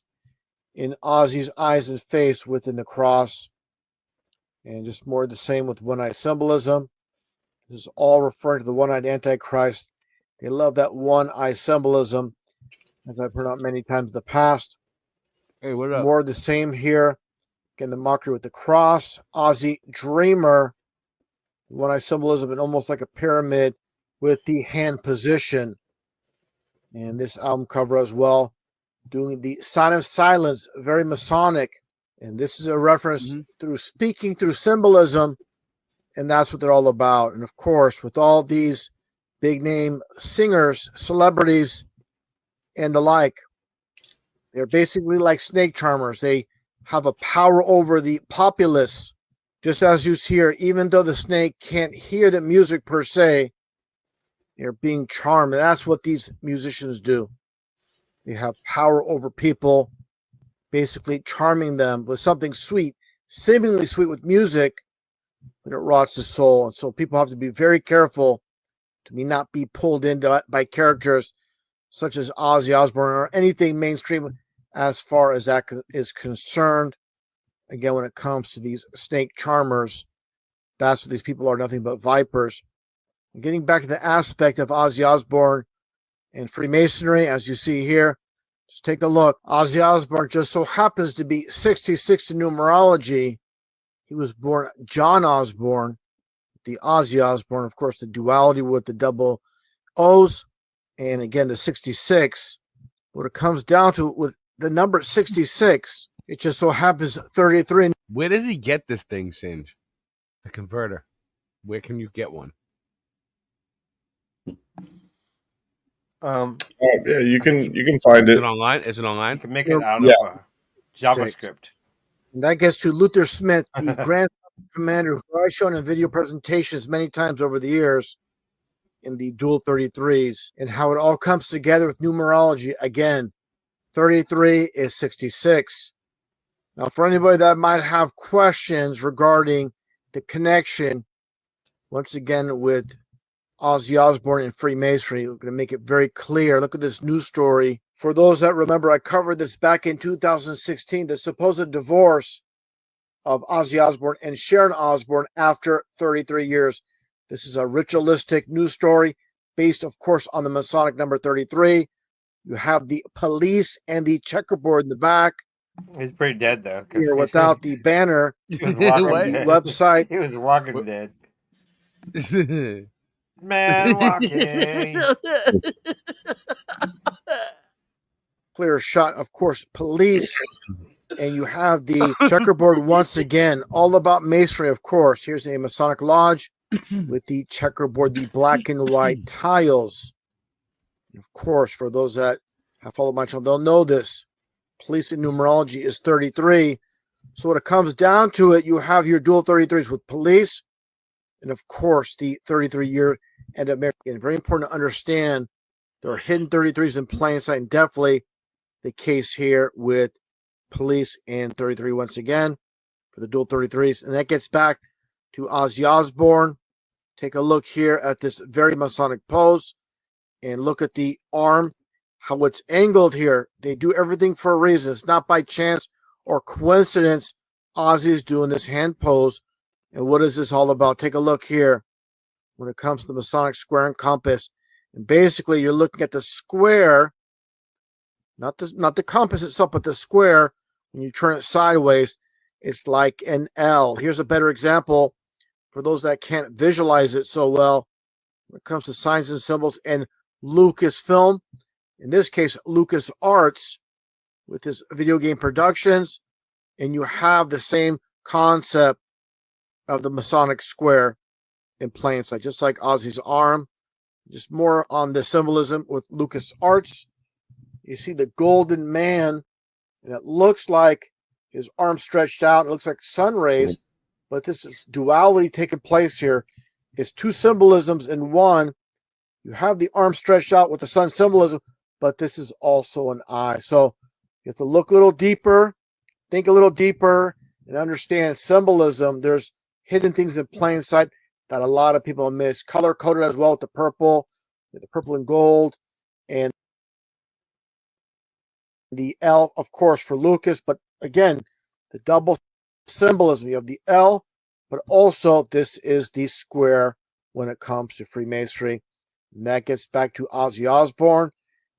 in Ozzy's eyes and face within the cross. And just more of the same with one-eye symbolism. This is all referring to the one-eyed Antichrist. They love that one-eye symbolism, as I've heard out many times in the past. Hey, what up? More of the same here. Again, the mockery with the cross. Ozzy Dreamer. One-eye symbolism and almost like a pyramid with the hand position. And this album cover as well. Doing the sign of silence, very Masonic. And this is a reference through speaking through symbolism. And that's what they're all about. And of course, with all these big name singers, celebrities, and the like, they're basically like snake charmers. They have a power over the populace. Just as you see here, even though the snake can't hear the music per se, they're being charmed. And that's what these musicians do. They have power over people, basically charming them with something sweet, seemingly sweet with music, but it rots the soul. And so people have to be very careful to not be pulled into by characters such as Ozzy Osbourne or anything mainstream as far as that is concerned. Again, when it comes to these snake charmers, that's what these people are, nothing but vipers. And getting back to the aspect of Ozzy Osbourne and Freemasonry, as you see here, just take a look. Ozzy Osbourne just so happens to be 66 in numerology. He was born John Osborne, the Ozzy Osbourne, of course, the duality with the double O's, and again, the 66. What it comes down to with the number 66, it just so happens 33. Where does he get this thing, Singe? The converter. Where can you get one? Yeah, you can find Is it it online? Is it online? You can make it out Yeah. of JavaScript. And that gets to Luther Smith, the Grand Commander, who I've shown in video presentations many times over the years in the Dual 33s, and how it all comes together with numerology. Again, 33 is 66. Now, for anybody that might have questions regarding the connection, once again, with Ozzy Osbourne and Freemasonry, we're going to make it very clear. Look at this news story. For those that remember, I covered this back in 2016, the supposed divorce of Ozzy Osbourne and Sharon Osbourne after 33 years. This is a ritualistic news story based, of course, on the Masonic number 33. You have the police and the checkerboard in the back. He's pretty dead though. Here without the banner He was walking from the dead. website. He was walking dead. Man walking. Clear shot, of course, police. And you have the checkerboard once again, all about masonry, of course. Here's a Masonic Lodge with the checkerboard, the black and white tiles. Of course, for those that have followed my channel, they'll know this. Police in numerology is 33. So when it comes down to it, you have your dual 33s with police and, of course, the 33-year and American. Very important to understand there are hidden 33s in plain sight, and definitely the case here with police and 33 once again for the dual 33s. And that gets back to Ozzy Osbourne. Take a look here at this very Masonic pose and look at the arm, how it's angled here. They do everything for a reason. It's not by chance or coincidence Ozzy is doing this hand pose. And what is this all about? Take a look here when it comes to the Masonic square and compass. And basically, you're looking at the square, not the compass itself, but the square. When you turn it sideways, it's like an L. Here's a better example for those that can't visualize it so well when it comes to signs and symbols and Lucasfilm. In this case, Lucas Arts with his video game productions. And you have the same concept of the Masonic square in plain sight, just like Ozzy's arm. Just more on the symbolism with Lucas Arts. You see the golden man, and it looks like his arm stretched out. It looks like sun rays, but this is duality taking place here. It's two symbolisms in one. You have the arm stretched out with the sun symbolism, but this is also an eye. So you have to look a little deeper, think a little deeper, and understand symbolism. There's hidden things in plain sight that a lot of people miss. Color coded as well with the purple and gold, and the L, of course, for Lucas. But again, the double symbolism. You have the L, but also this is the square when it comes to Freemasonry. And that gets back to Ozzy Osbourne.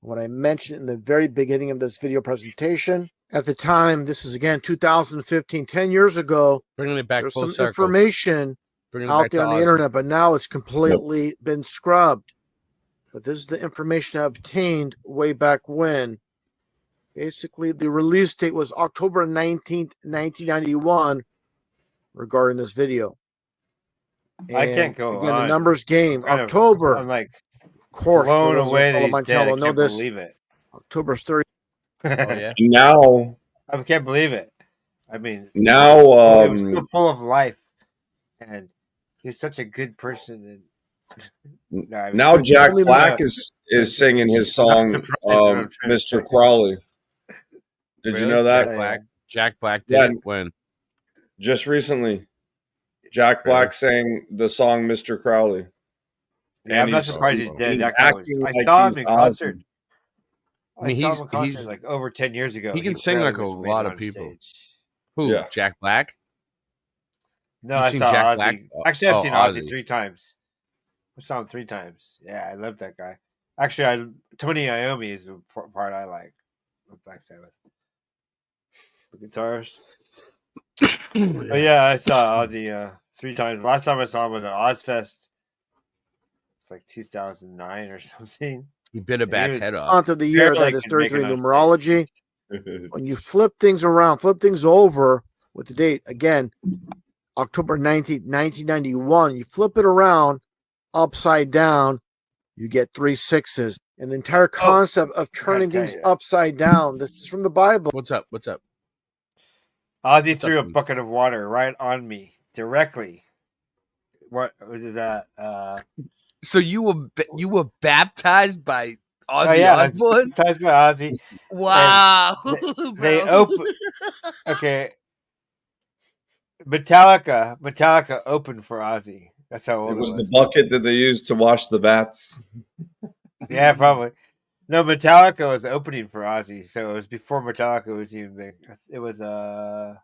What I mentioned in the very beginning of this video presentation. At the time, this is again 2015, 10 years ago. Bringing it back There's full some circle. information out there on the internet, but now it's completely been scrubbed. But this is the information I obtained way back when. Basically, the release date was October 19th, 1991 regarding this video. And I can't go again, on. the numbers game. October. I'm like, of course, blown for those away that that follow he's my dead. channel I know can't this. believe it. October's 30th. Oh, yeah. Now, I can't believe it. I mean, now, he was so full of life, and he's such a good person. And no, I mean, now Jack Black is singing his song, Mr. Crowley. Did you know that? Jack Black did it when? Just recently. Jack Black sang the song Mr. Crowley. Yeah, I'm not surprised he's dead. He's That guy was, acting I like saw he's him in concert. Ozzy. I saw him in concert like over 10 years ago. He can sing barely like a was made lot of on people. stage. Who? Yeah. Jack Black? No, You've I seen saw Jack Ozzy. Black? Actually, I've Oh, seen Ozzy Ozzy. 3 times. I saw him 3 times. Yeah, I love that guy. Actually, Tony Iommi is the part I like with Black Sabbath. The guitarist. Oh yeah, I saw Ozzy 3 times. The last time I saw him was at Ozfest. It's like 2009 or something. He bit a bat's head off. Month of the year, that is 33 numerology. When you flip things around, flip things over with the date, again, October 19th, 1991, you flip it around upside down, you get 3 6s. And the entire concept of turning things upside down, this is from the Bible. What's up? What's up? Ozzy threw a bucket of water right on me directly. What was that? So you were baptized by Ozzy Oh, yeah, I was Osbourne? baptized by Ozzy. Wow. They bro. open. Okay. Metallica opened for Ozzy. That's how old It it was was. the bucket that they used to wash the bats. Yeah, probably. No, Metallica was opening for Ozzy, so it was before Metallica was even big. It was I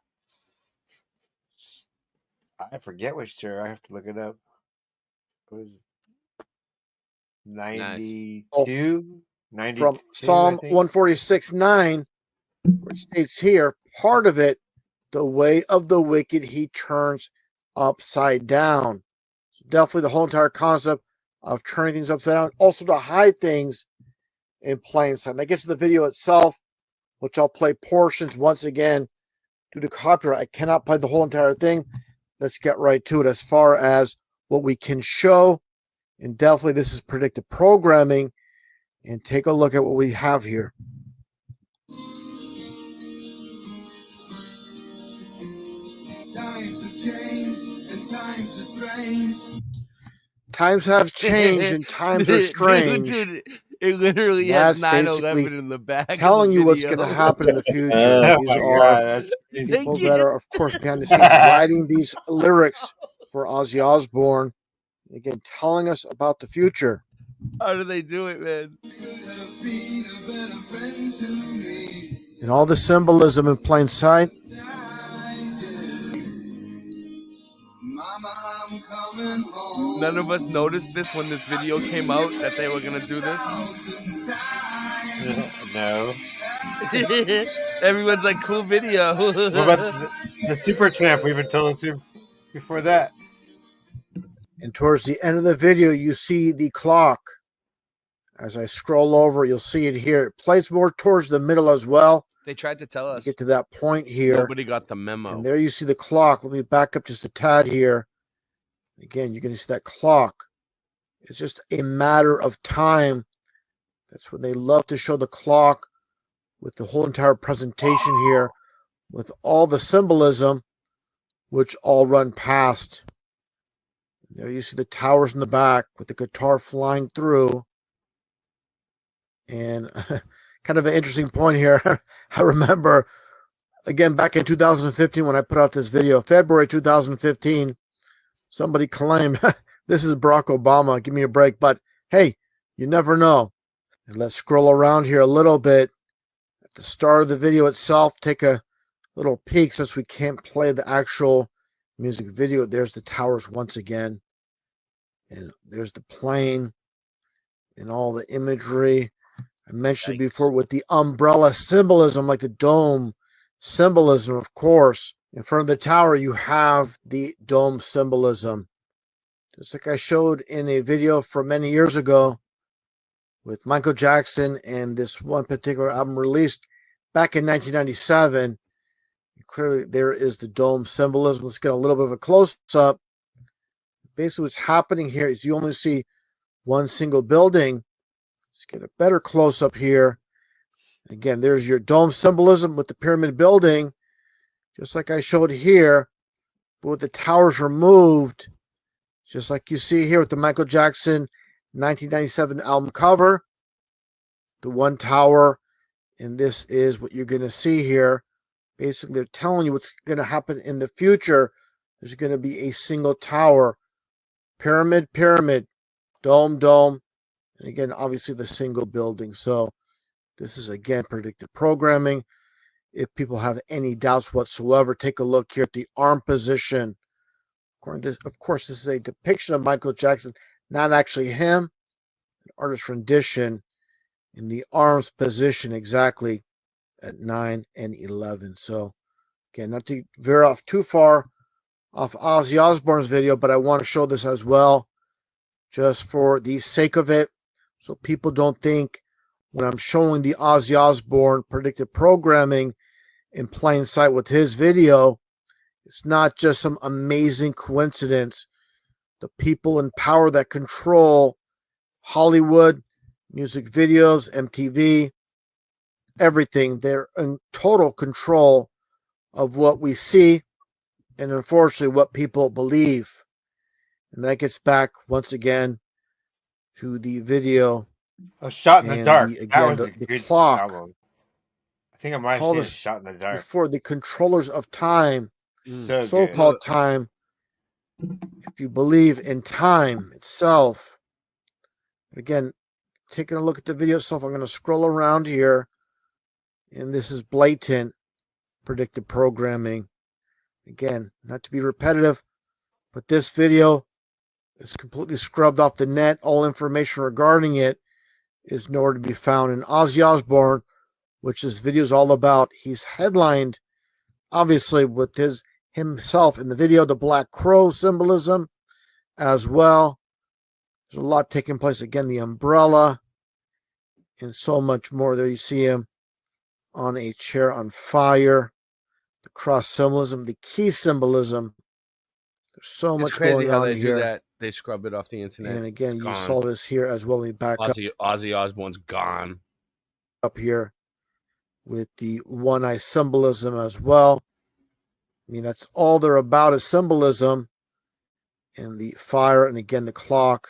forget which tour. I have to look it up. It was 92, from Psalm 146:9, which states here, part of it, the way of the wicked he turns upside down. So definitely the whole entire concept of turning things upside down, also to hide things in plain sight. That gets to the video itself, which I'll play portions once again due to copyright. I cannot play the whole entire thing. Let's get right to it as far as what we can show. And definitely this is predictive programming. And take a look at what we have here. Times have changed and times are strange. Dude, it literally has 9/11 in the back. Telling you what's going to happen in the future. These are people that are, of course, behind the scenes writing these lyrics for Ozzy Osbourne. Again, telling us about the future. How do they do it, man? And all the symbolism in plain sight. None of us noticed this when this video came out that they were gonna do this. No. Everyone's like, cool video. What about the Super Tramp? We've been told us before that. And towards the end of the video, you see the clock. As I scroll over, you'll see it here. It plays more towards the middle as well. They tried to tell us. Get to that point here. Nobody got the memo. And there you see the clock. Let me back up just a tad here. Again, you're going to see that clock. It's just a matter of time. That's when they love to show the clock with the whole entire presentation here, with all the symbolism, which all run past. There you see the towers in the back with the guitar flying through. And kind of an interesting point here. I remember, again, back in 2015 when I put out this video, February 2015, somebody claimed, this is Barack Obama, give me a break. But hey, you never know. And let's scroll around here a little bit. At the start of the video itself, take a little peek since we can't play the actual music video. There's the towers once again. And there's the plane and all the imagery. I mentioned before with the umbrella symbolism, like the dome symbolism, of course. In front of the tower, you have the dome symbolism. Just like I showed in a video from many years ago with Michael Jackson and this one particular album released back in 1997. Clearly, there is the dome symbolism. Let's get a little bit of a close-up. Basically, what's happening here is you only see one single building. Let's get a better close-up here. Again, there's your dome symbolism with the pyramid building, just like I showed here, but with the towers removed, just like you see here with the Michael Jackson 1997 album cover, the one tower, and this is what you're going to see here. Basically, they're telling you what's going to happen in the future. There's going to be a single tower, pyramid, pyramid, dome, dome, and again, obviously the single building. So this is, again, predictive programming. If people have any doubts whatsoever, take a look here at the arm position. Of course, this is a depiction of Michael Jackson, not actually him, an artist rendition in the arms position exactly at 9 and 11. So, again, not to veer off too far off Ozzy Osbourne's video, but I want to show this as well, just for the sake of it, so people don't think when I'm showing the Ozzy Osbourne predictive programming in plain sight with his video, it's not just some amazing coincidence. The people in power that control Hollywood, music videos, MTV, everything, they're in total control of what we see and unfortunately what people believe. And that gets back once again to the video. A Shot in the Dark. Again, that was a the good clock. album. I think I might have seen a Shot in the Dark. Before the controllers of time, So called time, if you believe in time itself. Again, taking a look at the video itself, I'm going to scroll around here, and this is blatant predictive programming. Again, not to be repetitive, but this video is completely scrubbed off the net. All information regarding it is nowhere to be found. And Ozzy Osbourne, which this video is all about, he's headlined, obviously, with himself in the video, the Black Crow symbolism as well. There's a lot taking place. Again, the umbrella and so much more. There you see him on a chair on fire. The cross symbolism, the key symbolism. There's so much going how on they here. do that. They scrub it off the internet. And again, It's you gone. saw this here as well. Back Ozzy Osbourne's gone. Up here with the one eye symbolism as well. I mean, that's all they're about is symbolism. And the fire, and again, the clock.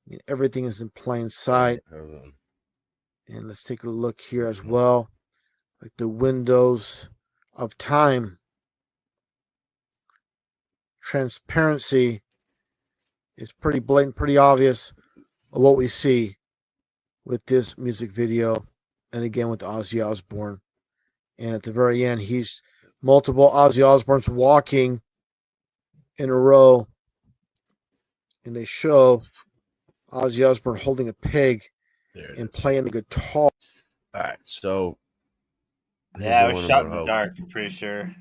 I mean, everything is in plain sight. And let's take a look here as well. Like the windows of time. Transparency is pretty blatant, pretty obvious of what we see with this music video. And again, with Ozzy Osbourne. And at the very end, he's multiple Ozzy Osbournes walking in a row. And they show Ozzy Osbourne holding a pig and playing the guitar. All right, so yeah, it was shot in the dark, I'm pretty sure.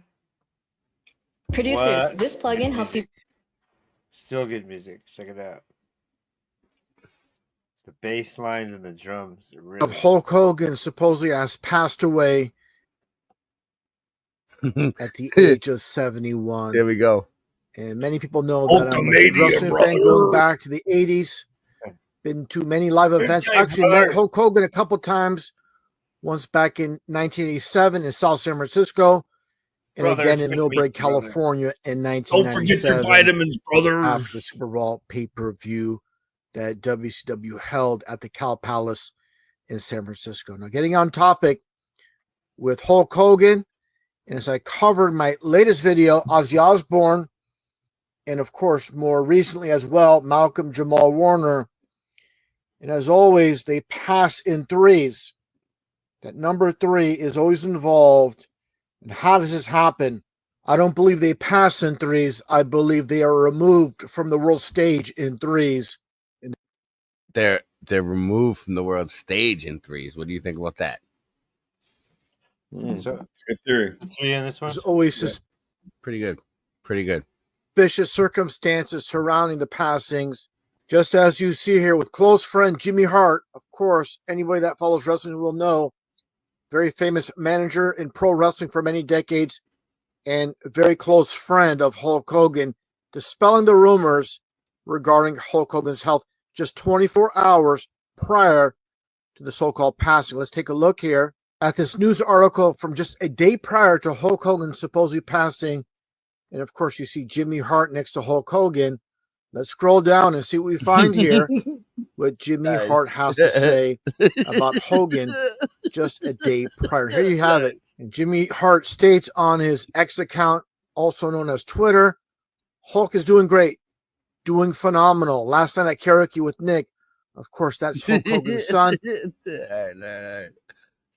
Producers, this plugin helps you. Still good music. Check it out. The bass lines and the drums are really. Hulk Hogan supposedly has passed away at the age of 71. There we go. And many people know that I'm a wrestling fan going back to the 80s. Been to many live events. Actually met Hulk Hogan a couple times. Once back in 1987 in South San Francisco. And again in Millbrae, California in 1997. Don't forget your vitamins, brother. After the Super Bowl pay-per-view that WCW held at the Cal Palace in San Francisco. Now, getting on topic with Hulk Hogan, and as I covered my latest video, Ozzy Osbourne, and of course, more recently as well, Malcolm Jamal Warner. And as always, they pass in threes. That number 3 is always involved. And how does this happen? I don't believe they pass in threes. I believe they are removed from the world stage in threes. They're removed from the world stage in threes. What do you think about that? So, it's a good theory. 3 in this one? There's always pretty good. Pretty good. Suspicious circumstances surrounding the passings. Just as you see here with close friend Jimmy Hart. Of course, anybody that follows wrestling will know. Very famous manager in pro wrestling for many decades and very close friend of Hulk Hogan, dispelling the rumors regarding Hulk Hogan's health just 24 hours prior to the so-called passing. Let's take a look here at this news article from just a day prior to Hulk Hogan supposedly passing. And of course, you see Jimmy Hart next to Hulk Hogan. Let's scroll down and see what we find here. What Jimmy Hart has to say about Hogan just a day prior. Here you have it. And Jimmy Hart states on his X account, also known as Twitter, Hulk is doing great, doing phenomenal. Last night at karaoke with Nick, of course, that's Hulk Hogan's son. All right.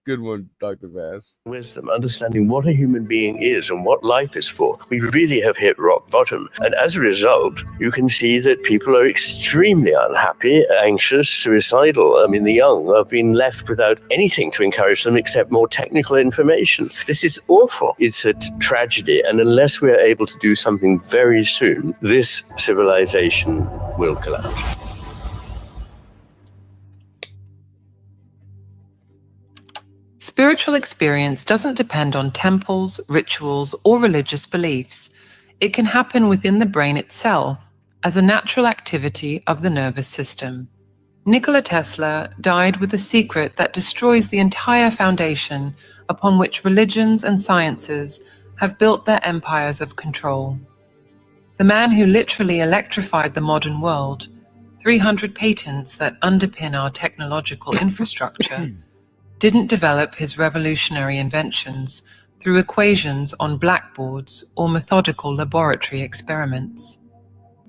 Good one, Dr. Bass. Wisdom, understanding what a human being is and what life is for. We really have hit rock bottom. And as a result, you can see that people are extremely unhappy, anxious, suicidal. I mean, the young have been left without anything to encourage them except more technical information. This is awful. It's a tragedy. And unless we're able to do something very soon, this civilization will collapse. Spiritual experience doesn't depend on temples, rituals, or religious beliefs. It can happen within the brain itself as a natural activity of the nervous system. Nikola Tesla died with a secret that destroys the entire foundation upon which religions and sciences have built their empires of control. The man who literally electrified the modern world, 300 patents that underpin our technological infrastructure, didn't develop his revolutionary inventions through equations on blackboards or methodical laboratory experiments.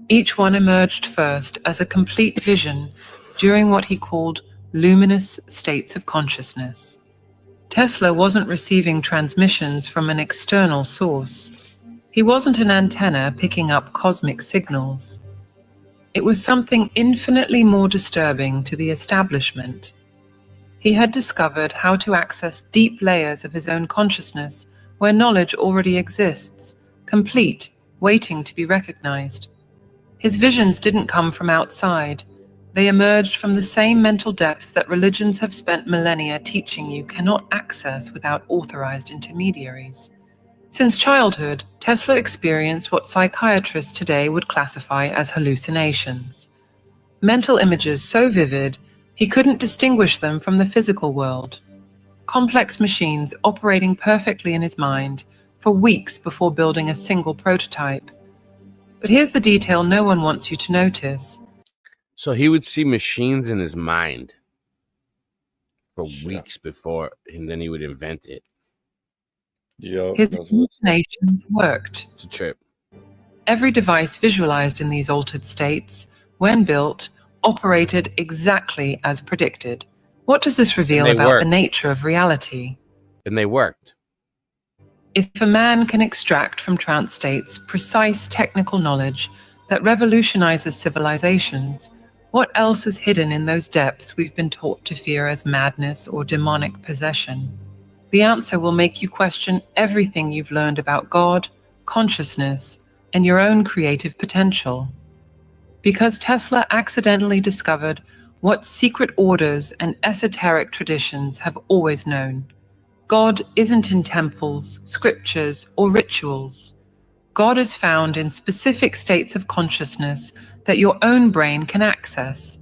Each one emerged first as a complete vision during what he called luminous states of consciousness. Tesla wasn't receiving transmissions from an external source. He wasn't an antenna picking up cosmic signals. It was something infinitely more disturbing to the establishment He had discovered how to access deep layers of his own consciousness where knowledge already exists, complete, waiting to be recognized. His visions didn't come from outside. They emerged from the same mental depth that religions have spent millennia teaching you cannot access without authorized intermediaries. Since childhood, Tesla experienced what psychiatrists today would classify as hallucinations. Mental images so vivid, he couldn't distinguish them from the physical world. Complex machines operating perfectly in his mind for weeks before building a single prototype. But here's the detail no one wants you to notice. So he would see machines in his mind for weeks before, and then he would invent it. His hallucinations worked. It's a trip. Every device visualized in these altered states, when built, operated exactly as predicted. What does this reveal about the nature of reality? And they worked. If a man can extract from trance states precise technical knowledge that revolutionizes civilizations, what else is hidden in those depths we've been taught to fear as madness or demonic possession? The answer will make you question everything you've learned about God, consciousness, and your own creative potential. Because Tesla accidentally discovered what secret orders and esoteric traditions have always known. God isn't in temples, scriptures, or rituals. God is found in specific states of consciousness that your own brain can access.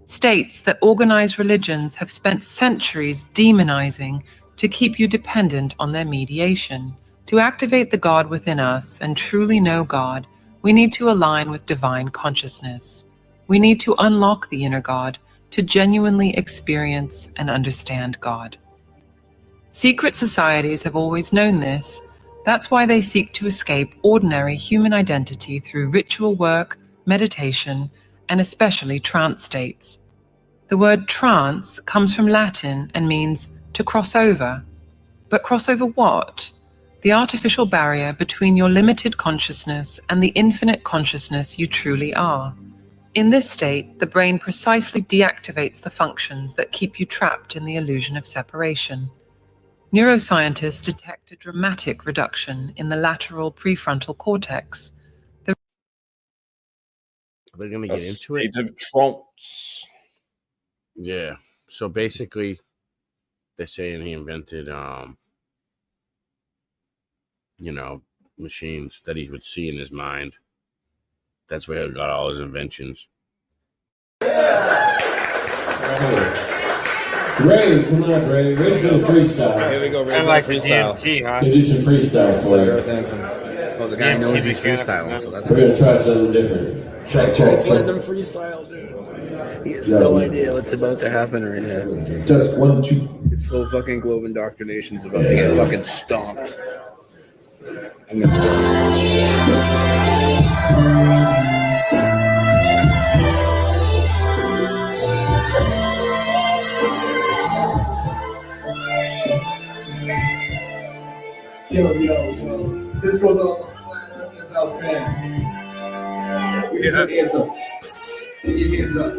States that organized religions have spent centuries demonizing to keep you dependent on their mediation. To activate the God within us and truly know God, we need to align with divine consciousness. We need to unlock the inner God to genuinely experience and understand God. Secret societies have always known this. That's why they seek to escape ordinary human identity through ritual work, meditation, and especially trance states. The word trance comes from Latin and means to cross over. But cross over what? The artificial barrier between your limited consciousness and the infinite consciousness you truly are. In this state, the brain precisely deactivates the functions that keep you trapped in the illusion of separation. Neuroscientists detect a dramatic reduction in the lateral prefrontal cortex. Are they going to get into it? State of trance. Yeah. So basically, they're saying he invented, machines that he would see in his mind. That's where he got all his inventions. Ray, come on, Ray. Ray's gonna freestyle. Here we go, Ray's Kind of like freestyle. DMT, huh? He'll do some freestyle for you. Oh, the guy knows he's freestyling, so that's We're gonna try something different. Check. Let them freestyle, dude. He has no idea what's about to happen right now. Just 1, 2. His whole fucking globe indoctrination's about to get fucking stomped. I'm gonna Yo, this goes on out there. We just hands up. Get your hands up.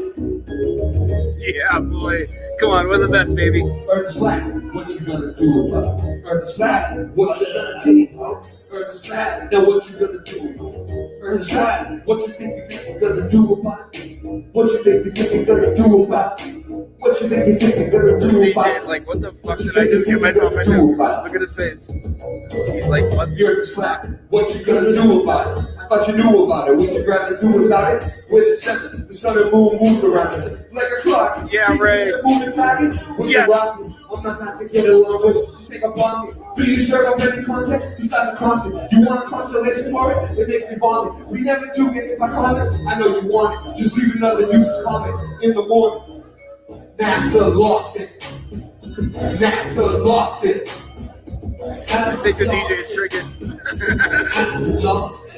Yeah, boy. Come on, we're the best, baby. Earth is flat. What you gonna do about it? Earth is flat. What you gonna do? Earth is flat. Now what you gonna do? Earth is flat. What you think you're gonna do about it? What you think you're gonna do about it? What you think you're gonna do about it? It's like, what the fuck did I just get myself into? Look at his face. He's like, what? The earth is flat. What you gonna do about it? I thought you knew about it. What you rather do about it? We're the center. The sun and moon moves around us like a clock. Yeah, Ray. Moving target. Yes. I'm not to get along with you. Just take a vomit. Do you serve up any context? You start a concert. You want a constellation for it? It makes me vomit. We never do get my comments. I know you want it. Just leave another useless comment in the morning. NASA lost it. NASA lost it. I think the DJ is triggered. NASA lost it.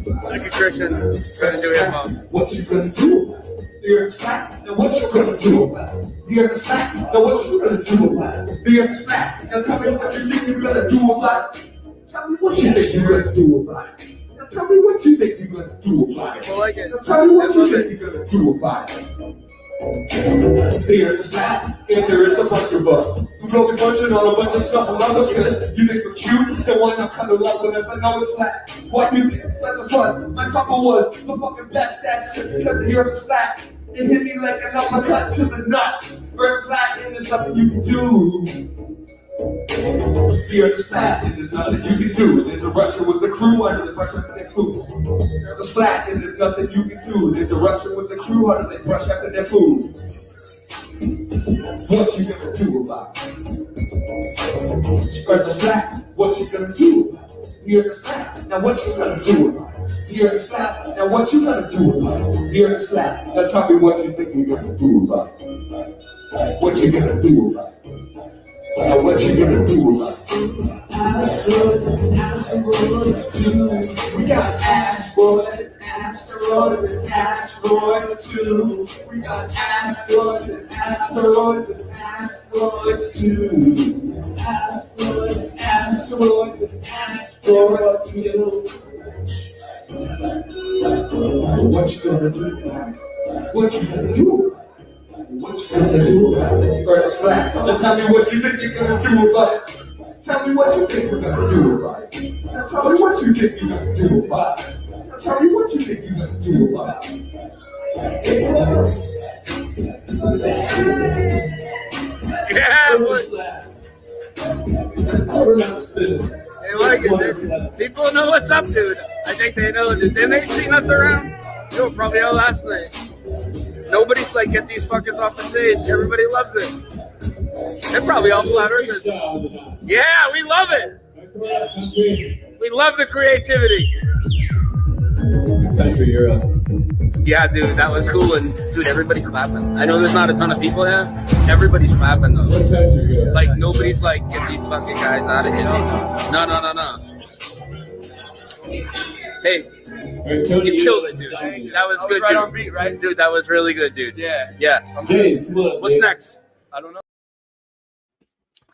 Look at Christian trying to do hip hop. What you gonna do about it? The earth's flat. Now what you gonna do about it? The earth is flat. Now what you gonna do about it? The earth is flat. Now tell me what you think you're gonna do about it. Tell me what you think you're gonna do about it. Now tell me what you think you're gonna do about it. People like it. Now tell me what you think you're gonna do about it. Here is that, and there is a bunch of us who's always munching on a bunch of stuff around us because you think we're cute, then why not cuddle up with us? I know it's flat. Why you think that's a fuss? My supper was the fucking best, that's just because the earth is flat. It hit me like an uppercut to the nuts. Earth's flat, and there's nothing you can do. The earth is flat, and there's nothing you can do. There's a Russian with the crew under the pressure for their food. The earth is flat, and there's nothing you can do. There's a Russian with the crew under the pressure after their food. What you gonna do about it? The earth is flat, what you gonna do about it? The earth is flat, now what you gonna do about it? The earth is flat, now what you gonna do about it? The earth is flat, now tell me what you think you're gonna do about it. What you gonna do about it? Now what you gonna do about it? Asteroids and asteroids too. We got asteroids, asteroids and asteroids too. We got asteroids and asteroids and asteroids too. Asteroids, asteroids and asteroids too. What you gonna do about it? What you gonna do? What you gonna do about it? Earth is flat. Now tell me what you think you're gonna do about it. Tell me what you think we're gonna do about it. Now tell me what you think you're gonna do about it. Now tell me what you think you're gonna do about it. Yeah, we're not spinning. They like it. People know what's up, dude. I think they know. Then they've seen us around. They were probably out last night. Nobody's like, get these fuckers off the stage. Everybody loves it. They're probably all flat earthers. Yeah, we love it. We love the creativity. Thank you, you're Yeah, dude, that was cool. And dude, everybody's clapping. I know there's not a ton of people here. Everybody's clapping though. Like nobody's like, get these fucking guys out of here. No. Hey, you killed it, dude. That was good, right dude. on beat, right? Dude, that was really good, dude. Yeah. Dave, what's next? I don't know.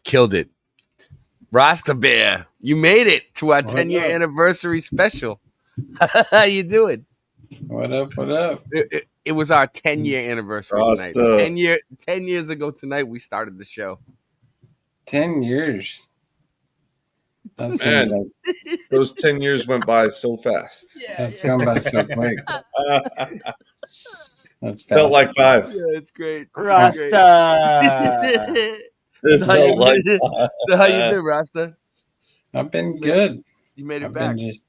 Killed it. Rasta Bear, you made it to our 10-year anniversary special. How you doing? What up? What up? It was our 10-year anniversary Rasta. tonight. 10 years ago tonight, we started the show. 10 years. That Man, seems like those 10 years went by so fast. that's gone by so quick. That's fast. Felt like 5. Yeah, it's great. Rasta. It felt like 5. So how you been, Rasta? I've been good. You made it I've back. been just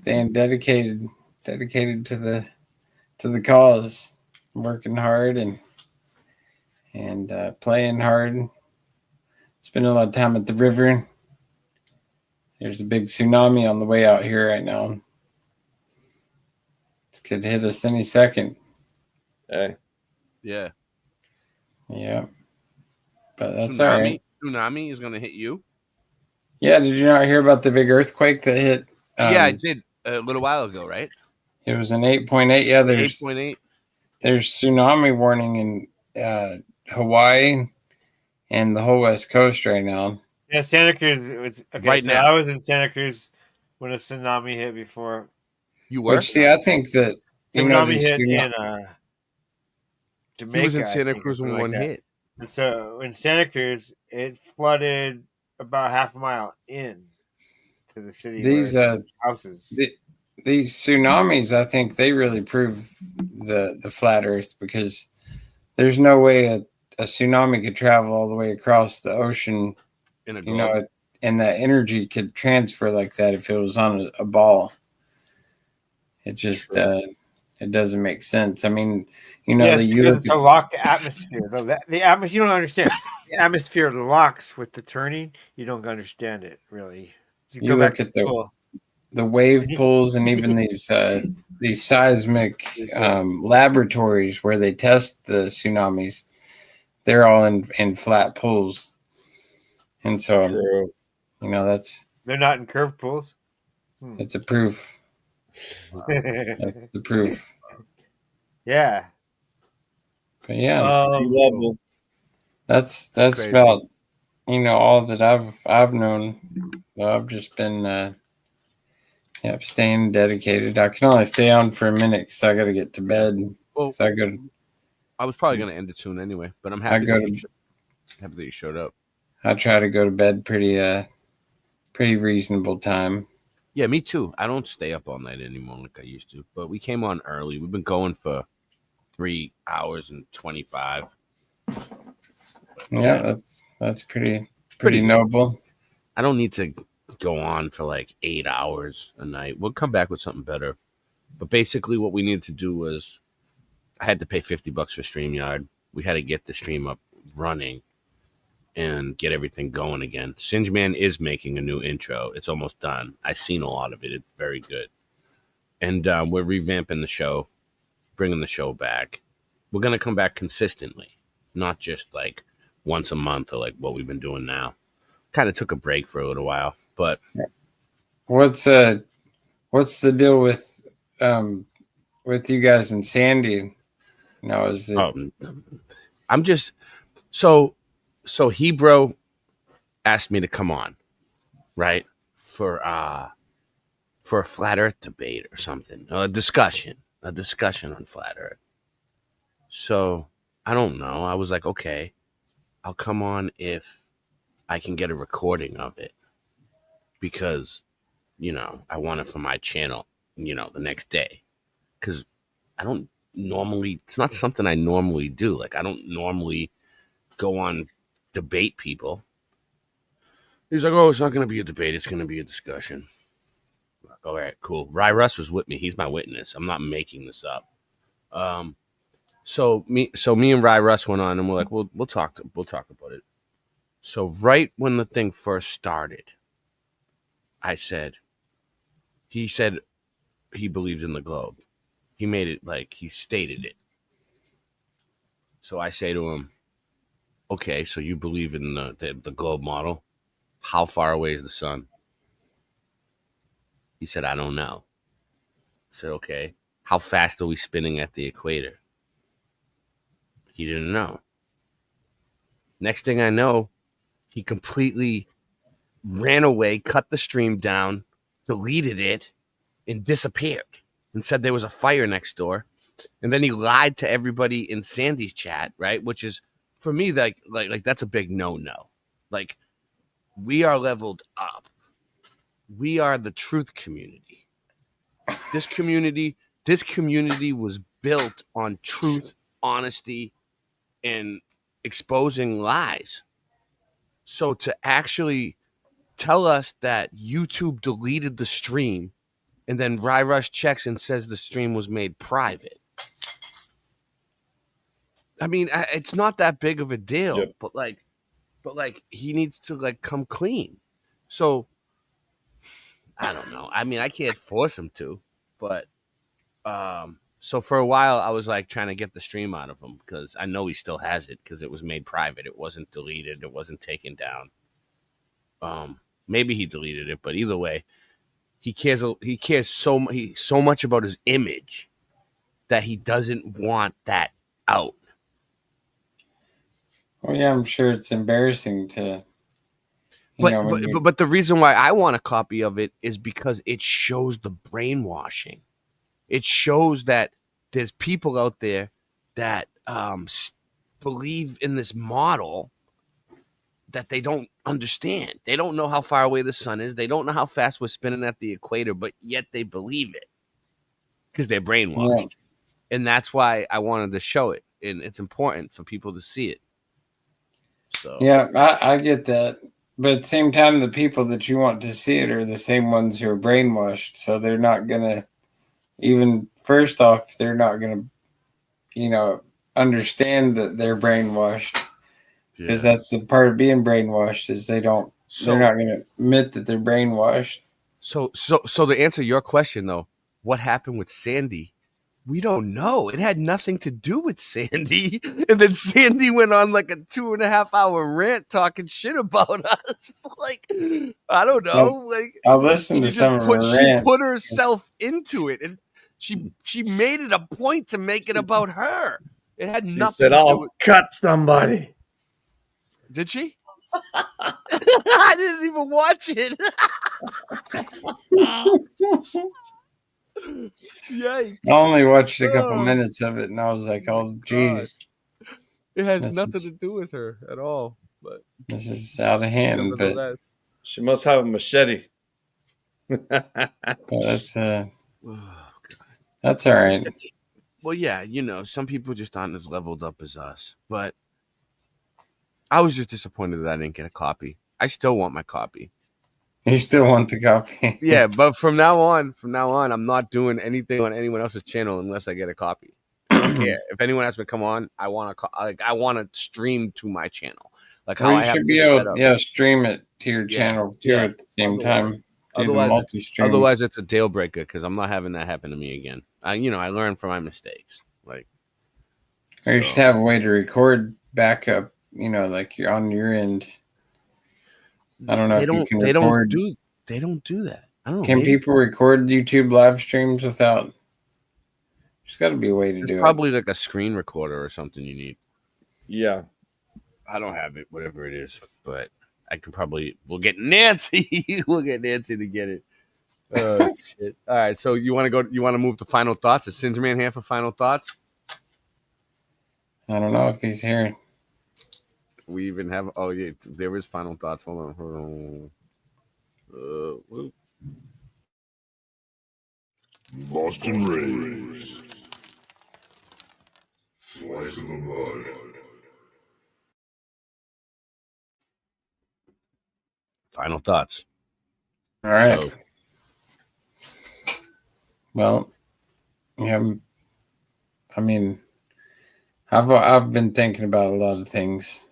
staying dedicated to the cause, working hard and playing hard. Spending a lot of time at the river. There's a big tsunami on the way out here right now. It could hit us any second. Hey. Yeah. Yeah. But that's all right. Tsunami is going to hit you? Yeah, did you not hear about the big earthquake that hit? Yeah, I did a little while ago, right? It was an 8.8. Yeah, there's 8.8. There's tsunami warning in Hawaii and the whole West Coast right now. Yeah, Santa Cruz was okay. Right so now. I was in Santa Cruz when a tsunami hit before. You were? Which, see, I think that Tsunami hit in Jamaica. He was in I Santa think, Cruz or when something one like that. hit. And so in Santa Cruz, it flooded about half a mile in to the city. These houses. These tsunamis, I think they really prove the flat Earth, because there's no way a tsunami could travel all the way across the ocean, in a you know, and that energy could transfer like that if it was on a ball. It just it doesn't make sense. I mean, you know, yes, because it's a locked atmosphere. The atmosphere, you don't understand. The atmosphere locks with the turning. You don't understand it really. You look at the wave pools and even these seismic laboratories where they test the tsunamis. They're all in flat pools, and so you know they're not in curved pools. It's a proof. That's the proof. Yeah. But yeah, that's crazy. about, you know, all that I've known. I've just been staying dedicated. I can only stay on for a minute because I got to get to bed. Well, So I go to, I was probably going to end it soon anyway, but I'm I happy go that to, happy that you showed up. I try to go to bed pretty reasonable time. Yeah, me too. I don't stay up all night anymore like I used to, but we came on early. We've been going for 3 hours and 25. Yeah, that's pretty Pretty good. noble. I don't need to go on for like 8 hours a night. We'll come back with something better. But basically what we needed to do was I had to pay $50 for StreamYard. We had to get the stream up running and get everything going again. Singeman is making a new intro. It's almost done. I've seen a lot of it. It's very good. And we're revamping the show, bringing the show back. We're going to come back consistently, not just like once a month or like what we've been doing now. Kind of took a break for a little while, but what's the deal with you guys and Sandy? No, is it? I'm just so Hebrew asked me to come on, right, for a flat Earth debate or something, a discussion on flat Earth. So I don't know. I was like, okay, I'll come on if I can get a recording of it because, I want it for my channel, the next day. Because I don't normally, it's not something I normally do. Like, I don't normally go on debate people. He's like, oh, it's not going to be a debate. It's going to be a discussion. Like, all right, cool. Ry Russ was with me. He's my witness. I'm not making this up. So me and Ry Russ went on and we're like, we'll talk about it. So right when the thing first started, he said he believes in the globe. He made it like he stated it. So I say to him, okay, so you believe in the globe model. How far away is the sun? He said, I don't know. I said, okay, how fast are we spinning at the equator? He didn't know. Next thing I know, he completely ran away, cut the stream down, deleted it, and disappeared and said there was a fire next door. And then he lied to everybody in Sandy's chat, right? Which is, for me, like that's a big no-no. Like, we are leveled up. We are the truth community. This community was built on truth, honesty, and exposing lies. So to actually tell us that YouTube deleted the stream and then Ry Rush checks and says the stream was made private. I mean, it's not that big of a deal, yep. but he needs to like come clean. So I don't know. I mean, I can't force him to, but so for a while I was like trying to get the stream out of him because I know he still has it because it was made private. It wasn't deleted. It wasn't taken down. Maybe he deleted it, but either way, he cares so much about his image that he doesn't want that out. Well, yeah, I'm sure it's embarrassing to. But the reason why I want a copy of it is because it shows the brainwashing. It shows that there's people out there that believe in this model that they don't understand. They don't know how far away the sun is. They don't know how fast we're spinning at the equator, but yet they believe it because they're brainwashed. Yeah. And that's why I wanted to show it. And it's important for people to see it. So yeah, I get that. But at the same time, the people that you want to see it are the same ones who are brainwashed. So they're not going to, even first off, they're not going to, understand that they're brainwashed. Because that's the part of being brainwashed is they're not going to admit that they're brainwashed. So to answer your question, though, what happened with Sandy? We don't know. It had nothing to do with Sandy. And then Sandy went on like a 2.5-hour rant talking shit about us. Like, I don't know. I'll listen to some of her rants. She put herself into it. And she made it a point to make it about her. It had nothing said, to do I'll with... cut somebody. Did she? I didn't even watch it. Yikes! I only watched a couple Oh. minutes of it, and I was like, "Oh, geez, It has This nothing is- to do with her at all. But this is out of hand." But nevertheless, She must have a machete. that's oh, that's all right. well, yeah, you know, some people just aren't as leveled up as us. But I was just disappointed that I didn't get a copy. I still want my copy. You still want the copy? Yeah, but from now on, I'm not doing anything on anyone else's channel unless I get a copy. I don't care if anyone has to come on. I want to I want to stream to my channel, like Or how you I have should this be set able, up. stream it to your channel too at the same time. Do the multi-stream. Otherwise, it's a deal breaker because I'm not having that happen to me again. I learned from my mistakes. Like, Or you should have a way to record backup. Like you're on your end. I don't know if you can record. They don't do that. I don't know. Can people record YouTube live streams without? There's got to be a way to do it. Probably like a screen recorder or something you need. Yeah. I don't have it, whatever it is, but I can probably. We'll get Nancy. We'll get Nancy to get it. Oh shit! All right, so you want to go? You want to move to final thoughts? Is Singerman here for final thoughts? I don't know if he's here. We even have. Oh yeah, there is final thoughts. Hold on. Whoop. Boston Rays. Slice in the mud. Final thoughts. All right. So, well, yeah. I mean, I've been thinking about a lot of things,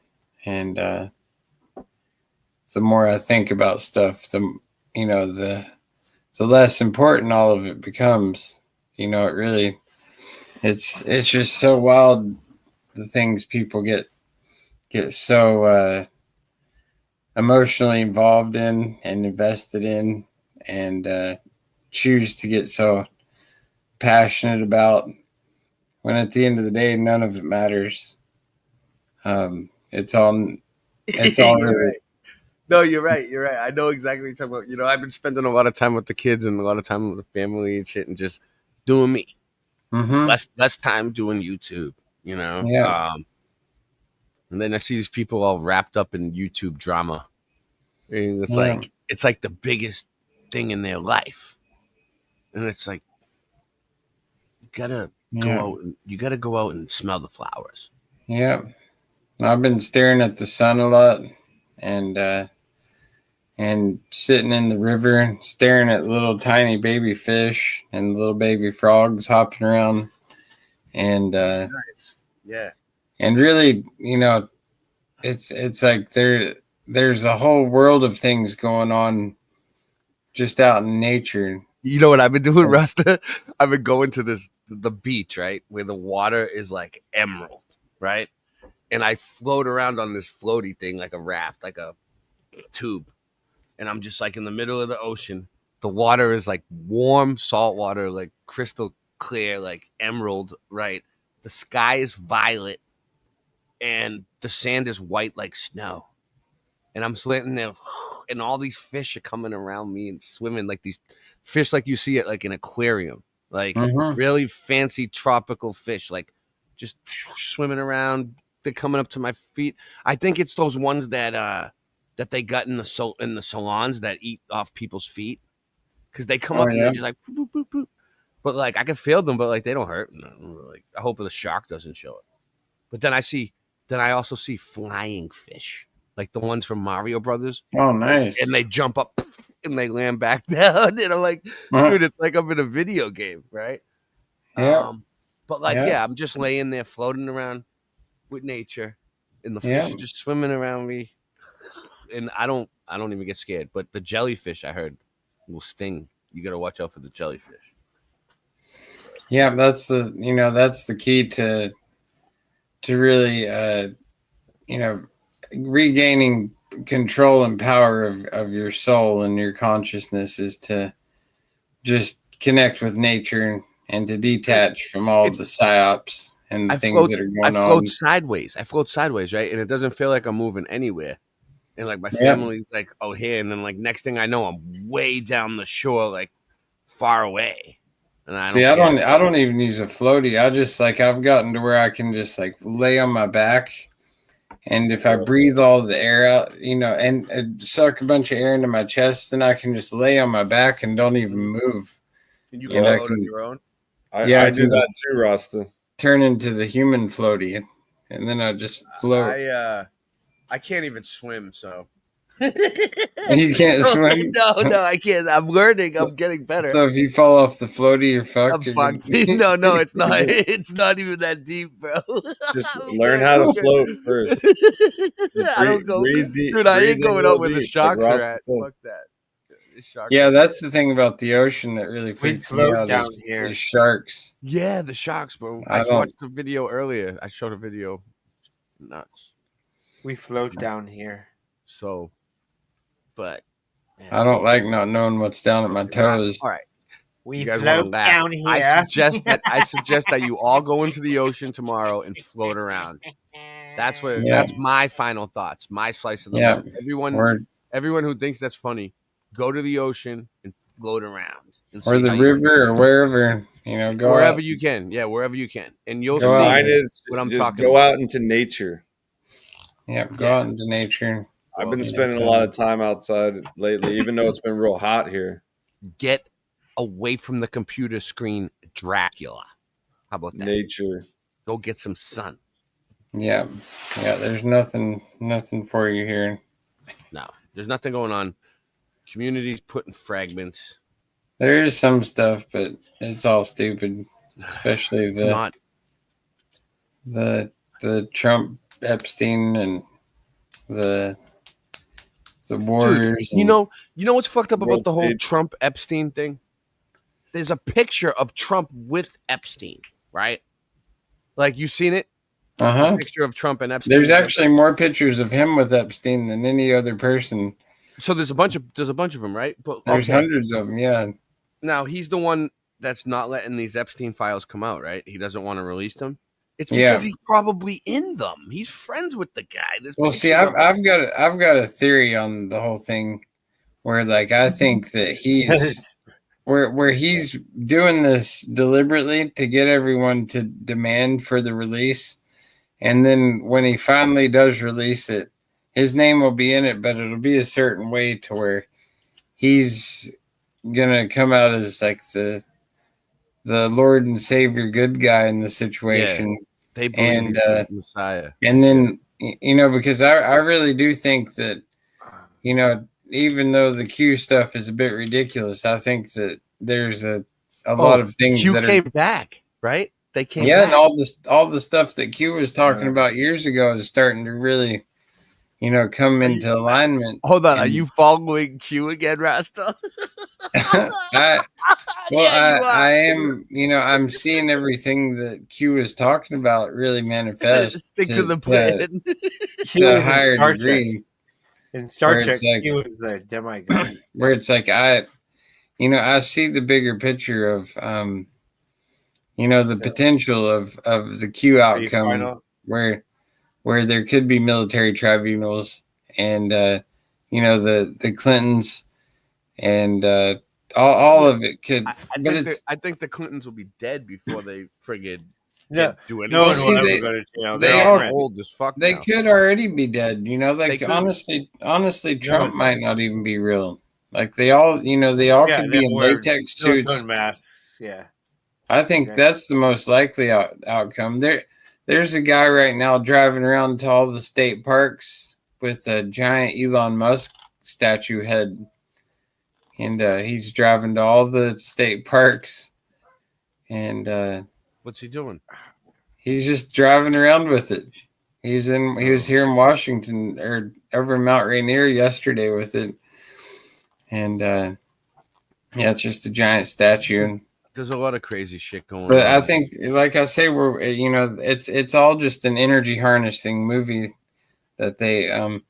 and the more I think about stuff, the less important all of it becomes. It really, it's just so wild, the things people get so emotionally involved in and invested in, and choose to get so passionate about, when at the end of the day none of it matters. It's all You're right. No, you're right. I know exactly what you're talking about. I've been spending a lot of time with the kids and a lot of time with the family and shit, and just doing me. Mm-hmm. Less time doing YouTube. Yeah. And then I see these people all wrapped up in YouTube drama. And it's like the biggest thing in their life. And it's like, you gotta go out and smell the flowers. Yeah. I've been staring at the sun a lot, and sitting in the river staring at little tiny baby fish and little baby frogs hopping around, and nice. Yeah. And really, it's like there's a whole world of things going on just out in nature. You know what I've been doing, Rasta? I've been going to the beach, right? Where the water is like emerald, right? And I float around on this floaty thing like a raft, like a tube. And I'm just like in the middle of the ocean. The water is like warm salt water, like crystal clear, like emerald, right? The sky is violet and the sand is white like snow. And I'm sitting there, and all these fish are coming around me and swimming, like these fish like you see at like an aquarium, like really fancy tropical fish, like just swimming around. They're coming up to my feet. I think it's those ones that they got in the salons that eat off people's feet, because they come up and they're just like boop, boop, boop, boop. But like I can feel them, but like they don't hurt. Like I hope the shark doesn't show it. But then I also see flying fish, like the ones from Mario Brothers. Oh, nice. And they jump up and they land back down. And I'm like, dude, it's like I'm in a video game, right? Yeah. But like, I'm just laying there floating around with nature, and the fish are just swimming around me. And I don't even get scared. But the jellyfish, I heard, will sting. You got to watch out for the jellyfish. Yeah, that's the key to really regaining control and power of your soul and your consciousness, is to just connect with nature and to detach from all of the psyops and the things that are going on. I float sideways, right? And it doesn't feel like I'm moving anywhere. And like my family's like, oh, here. And then like next thing I know, I'm way down the shore, like far away. And I don't even use a floaty. I've gotten to where I can just like lay on my back, and if I breathe all the air out, and suck a bunch of air into my chest, then I can just lay on my back and don't even move. Can you float on your own? I do can that just too, Rasta. turn into the human floaty, and then I just float. I can't even swim, so. You can't swim? No, I can't. I'm learning. I'm getting better. So if you fall off the floaty, you're fucked. I'm fucked. No, it's not. It's not even that deep, bro. Just learn how to float first. I don't go, breathe deep, dude. I breathe ain't in going real up where the deep, sharks like are Rasta at. said. Fuck that. Yeah, that's the thing about the ocean that really freaks me float out down is here. the sharks. Yeah, the sharks, bro. I I don't- watched the video earlier. I showed a video. Nuts. We float down here. So, but I don't like not knowing what's down at my toes. all right. We You guys wanna float laugh. down here. I suggest that you all go into the ocean tomorrow and float around. That's what. Yeah. That's my final thoughts. My slice of the Yeah. moon. Everyone who thinks that's funny, go to the ocean and float around. And Or see the how you river or wherever, go wherever out. you can. Yeah, wherever you can, and you'll Go see out. Mine is what I'm just talking go about. out into nature. Yeah, go out into nature. I've been spending a lot of time outside lately, even though it's been real hot here. Get away from the computer screen, Dracula. How about that? Nature. Go get some sun. Yeah. There's nothing for you here. No, there's nothing going on. Community's putting fragments. There is some stuff, but it's all stupid. Especially It's not. the Trump Epstein and the Warriors. Dude, you know what's fucked up about World the whole Stage. Trump Epstein thing? There's a picture of Trump with Epstein, right? Like, you seen it? Uh-huh. A picture of Trump and Epstein. There's actually more pictures of him with Epstein than any other person. So there's a bunch of them, right? But There's okay. hundreds of them, yeah. Now he's the one that's not letting these Epstein files come out, right? He doesn't want to release them. It's because Yeah. he's probably in them. He's friends with the guy. There's Well, see, pictures of him. I've got a theory on the whole thing where, like, I think that he's where he's doing this deliberately to get everyone to demand for the release, and then when he finally does release it, his name will be in it, but it'll be a certain way to where he's gonna come out as like the Lord and Savior good guy in the situation. Yeah, they believe he's the Messiah. And then, because I really do think that, even though the Q stuff is a bit ridiculous, I think that there's a lot of things Q that came back, right? They came yeah, back. and all the stuff that Q was talking about years ago is starting to really, come into alignment. Hold on, are And you following Q again, Rasta? I am, I'm seeing everything that Q is talking about really manifest. Stick to the plan. Q to a is in higher Star degree. Trek. In Star where Trek, it's like- Q is the demigod. where it's like I see the bigger picture of the potential of the Q outcome final? where there could be military tribunals and the Clintons and all of it could I think the Clintons will be dead before they friggin' Yeah. do anything. No one will ever go to jail. they They're all are friends. old as fuck. They now. could already be dead, They like could. honestly Trump it's might not even be real. Like they all could be in latex suits. Doing masks. Yeah. I think Okay. that's the most likely outcome. There's a guy right now driving around to all the state parks with a giant Elon Musk statue head. And he's driving to all the state parks. And What's he doing? he's just driving around with it. He was here in Washington or over in Mount Rainier yesterday with it. And it's just a giant statue. There's a lot of crazy shit going But on. I think, like I say, it's all just an energy harnessing movie that they're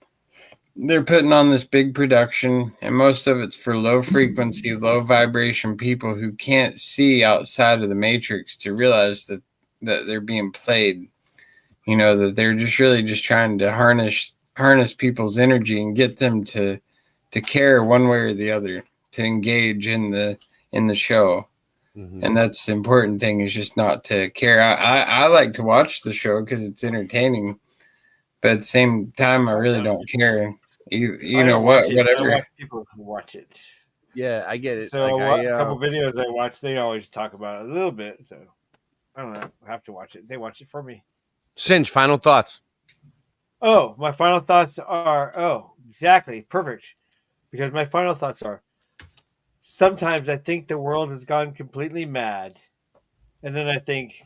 putting on this big production, and most of it's for low frequency, low vibration people who can't see outside of the matrix to realize that they're being played. That they're just really just trying to harness people's energy and get them to care one way or the other, to engage in the show. And that's the important thing, is just not to care. I like to watch the show because it's entertaining, but at the same time, I really don't care. You know what? Whatever. I watch people who watch it. Yeah, I get it. So Like a couple videos I watch, they always talk about it a little bit. So I don't know. I have to watch it. They watch it for me. Singe, final thoughts. Oh, my final thoughts are exactly perfect. Because my final thoughts are, sometimes I think the world has gone completely mad. And then I think,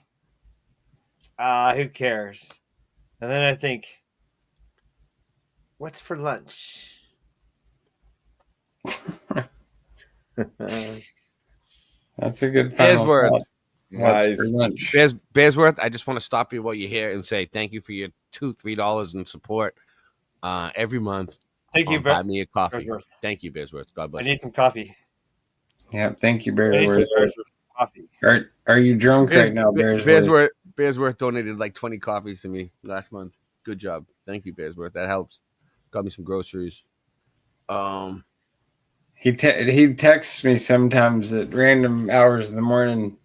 who cares? And then I think, what's for lunch? That's a good final thought. Nice. Bearsworth, I just want to stop you while you're here and say thank you for your $2-3 in support every month. Thank you, buy me a coffee. Bearsworth. Thank you, Bearsworth. God bless. I need some coffee. Yeah, thank you, Bearsworth. Coffee. Are you drunk right now, Bearsworth? Bearsworth donated like 20 coffees to me last month. Good job. Thank you, Bearsworth. That helps. Got me some groceries. He texts me sometimes at random hours in the morning.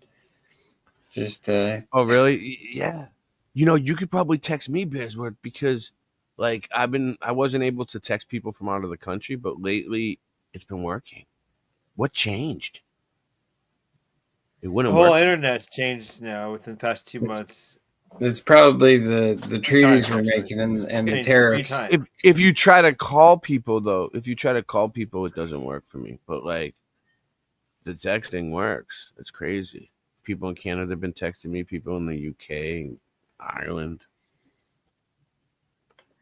Just oh really? Yeah. You know, you could probably text me, Bearsworth, because like I wasn't able to text people from out of the country, but lately it's been working. What changed? It wouldn't The whole work. internet's changed now within the past 2 months. It's probably the treaties we're making and the tariffs. If you try to call people, though, it doesn't work for me. But like the texting works. It's crazy. People in Canada have been texting me. People in the UK, Ireland.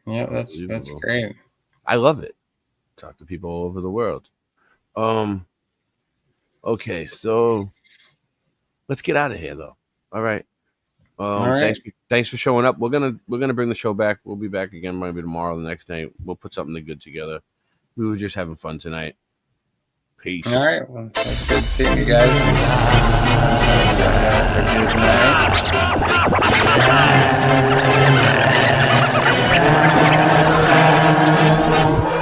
Yeah, that's great. I love it. Talk to people all over the world. Okay, so let's get out of here, though. All right. All right. Thanks for showing up. We're gonna bring the show back. We'll be back again maybe tomorrow, the next night. We'll put something good together. We were just having fun tonight. Peace. All right. Well, that's good seeing you guys.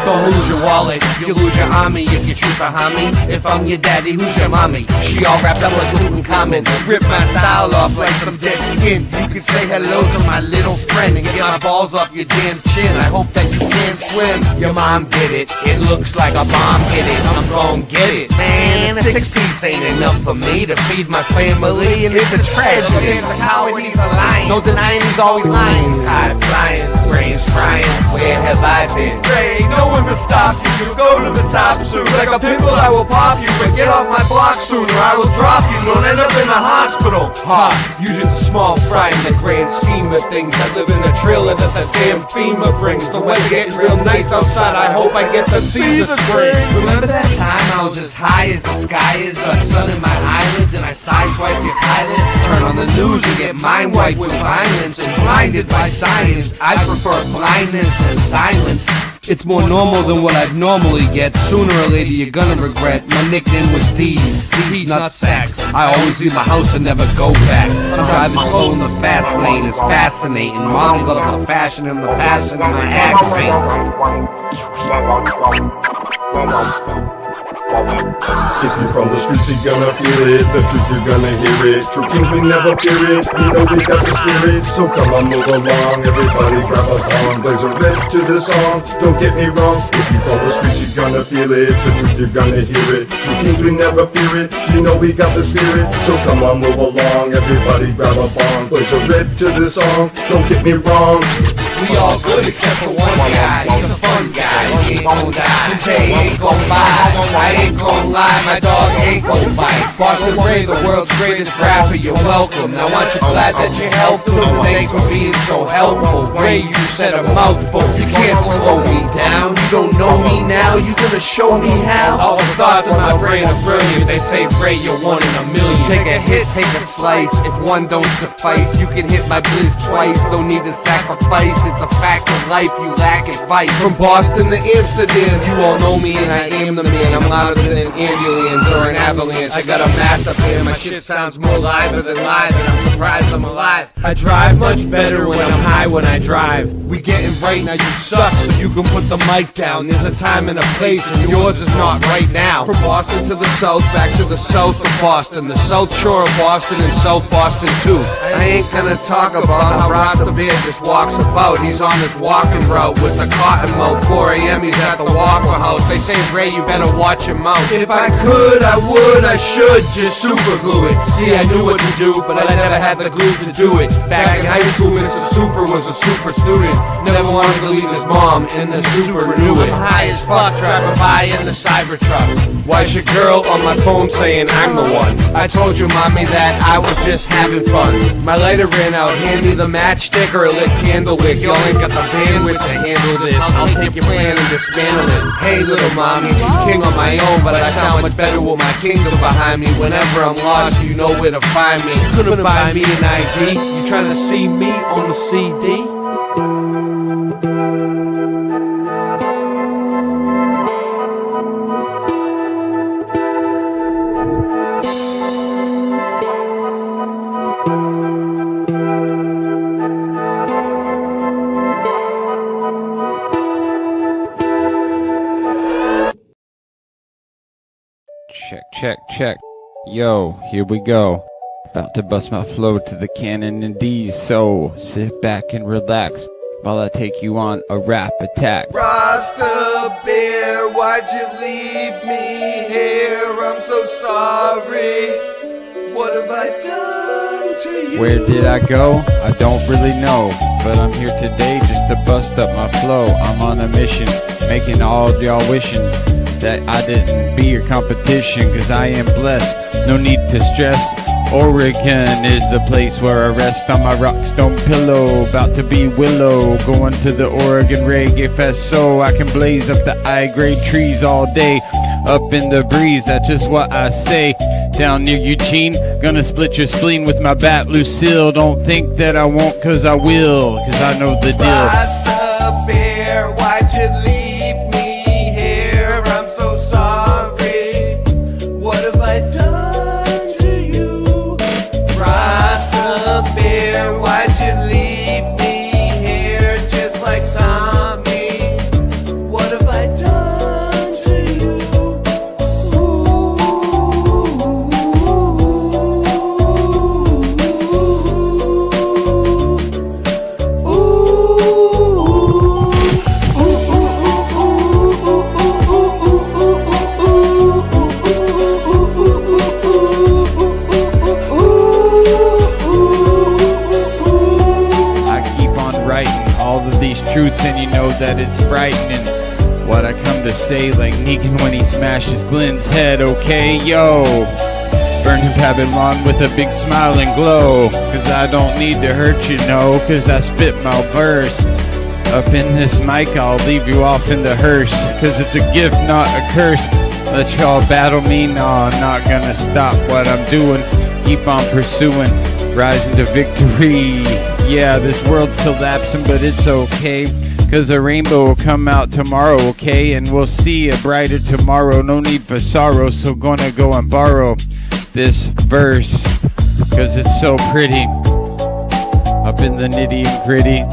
Don't lose your wallet, you lose your army if you choose behind me. If I'm your daddy, who's your mommy? She all wrapped up like Tutankhamun. Rip my style off like some dead skin. You can say hello to my little friend and get my balls off your damn chin. I hope that you can swim. Your mom did it. It looks like a bomb hit it. I'm gon' get it. Man, a 6-piece ain't enough for me to feed my family, and it's a tragedy. It's a coward, he's a lion. No denying he's always lying. High flying, brains frying. Where have I been? Ray, no one to stop you. You go to the top soon. Like a pitbull, I will pop you, but get off my block soon, or I will drop you. Don't end up in the hospital. Ha! You just a small fry in the grand scheme of things. I live in a trailer that the damn FEMA brings. The weather getting real nice outside. I hope I get to see the spring. Remember that time I was as high as the sky is, the sun in my eyelids, and I sideswipe your pilot? Turn on the news and get mind wiped with violence and blinded by science. I prefer blindness and silence. It's more normal than what I'd normally get. Sooner or later you're gonna regret. My nickname was D's nut sacks. I always leave my house and never go back. I'm driving slow in the fast lane, it's fascinating. Mom loves the fashion and the passion in my accent. If you're from the streets, you're gonna feel it. The truth, you're gonna hear it. True kings, we never fear it. We know we got the spirit. So come on, move along. Everybody grab a thong. Blaze a rip to the song. Don't get me wrong. If you're from the streets, you're gonna feel it. The truth, you're gonna hear it. True kings, we never fear it. You know we got the spirit. So come on, move along. Everybody grab a thong. Blaze a rip to the song. Don't get me wrong. We all good except for one guy. He's a fun guy. He ain't gon' die. His day ain't gon' lie. I ain't gon' lie. My dog ain't gon' bite. Foster Ray, the world's greatest rapper. You're welcome. Now aren't you glad that you helped him? Thanks for being so helpful. Ray, you said a mouthful. You can't slow me down. You don't know me now. You gonna show me how? All the thoughts in my brain are brilliant. They say Ray, you're one in a million. Take a hit, take a slice. If one don't suffice, you can hit my blizz twice. Don't need to sacrifice. it's a fact of life, you lack and fight. From Boston to Amsterdam, you all know me and I am the man. I'm louder than an ambulance or an avalanche. I got a master plan, my shit sounds more live than live, and I'm surprised I'm alive. I drive much better when I'm high when I drive. We getting right now, you suck, so you can put the mic down. There's a time and a place, and yours is not right now. From Boston to the south, back to the south of Boston, the south shore of Boston and South Boston too. I ain't gonna talk about how Rasta Bear just walks about. He's on his walking route with a cotton mouth. 4 a.m. he's at the Waffle House. They say, Ray, you better watch your mouth. If I could, I would, I should just super glue it. See, I knew what to do, but I never had the glue to do it. Back in high school, Mr. Super was a super student. Never wanted to leave his mom, and the super knew it. I'm high as fuck, driving by in the Cybertruck. Why's your girl on my phone saying I'm the one? I told you, mommy, that I was just having fun. My lighter ran out, hand me the matchstick or a lit candle wick. Y'all ain't got the bandwidth to handle this. I'll take your plan and dismantle it. Hey, little mommy, king on my own, but I sound much better with my kingdom behind me. Whenever I'm lost, you know where to find me. Couldn't buy me an ID. You trying to see me on the CD? Check. Yo, here we go. About to bust my flow to the canon and D's, so sit back and relax while I take you on a rap attack. Rasta Bear, why'd you leave me here? I'm so sorry. What have I done to you? Where did I go? I don't really know, but I'm here today just to bust up my flow. I'm on a mission, making all y'all wishing that I didn't be your competition, cause I am blessed, no need to stress. Oregon is the place where I rest on my rockstone pillow. About to be Willow, going to the Oregon Reggae Fest so I can blaze up the high-grade trees all day. Up in the breeze, that's just what I say. Down near Eugene, gonna split your spleen with my bat Lucille. Don't think that I won't, cause I will, cause I know the deal. Rasta Bear, why'd you leave me here? I'm so sorry. What have I done to you? Rasta Bear, why'd you leave me here just like Tommy? What have I done to you? Truths, and you know that it's frightening what I come to say, like Negan when he smashes Glenn's head. Okay, yo, burning Babylon with a big smile and glow, cause I don't need to hurt you, no, cause I spit my verse up in this mic. I'll leave you off in the hearse, cause it's a gift, not a curse. Let y'all battle me, no, I'm not gonna stop what I'm doing. Keep on pursuing, rising to victory. Yeah, this world's collapsing, but it's okay, cause a rainbow will come out tomorrow, okay? And we'll see a brighter tomorrow, no need for sorrow. So gonna go and borrow this verse, cause it's so pretty. Up in the nitty and gritty,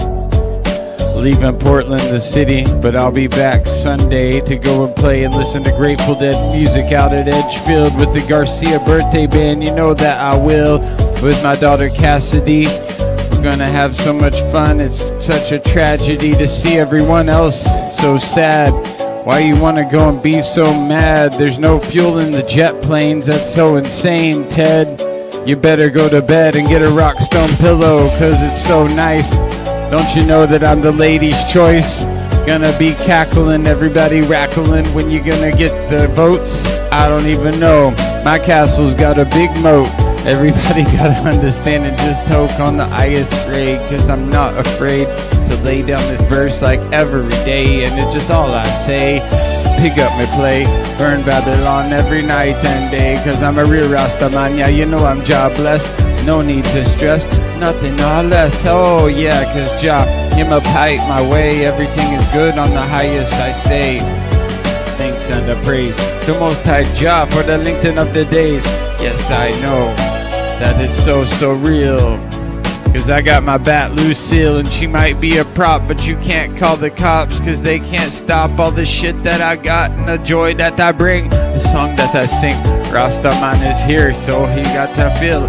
leaving Portland the city, but I'll be back Sunday to go and play and listen to Grateful Dead music out at Edgefield with the Garcia birthday band. You know that I will, with my daughter Cassidy. Gonna have so much fun. It's such a tragedy to see everyone else so sad. Why you wanna go and be so mad? There's no fuel in the jet planes, that's so insane, Ted. You better go to bed and get a rockstone pillow, cause it's so nice. Don't you know that I'm the lady's choice? Gonna be cackling, everybody rackling when you gonna get the votes. I don't even know. My castle's got a big moat. Everybody gotta understand and just toke on the highest grade, cause I'm not afraid to lay down this verse like every day, and it's just all I say. Pick up my play, burn Babylon every night and day, cause I'm a real Rasta man, yeah, you know I'm jobless. No need to stress, nothing or less, oh yeah, cause Jah Him up height my way, everything is good on the highest I say. Thanks and a praise to Most High Jah for the lengthening of the days. Yes, I know that it's so real. Cause I got my bat Lucille and she might be a prop, but you can't call the cops cause they can't stop all the shit that I got and the joy that I bring. The song that I sing, Rastaman is here, so he got to feel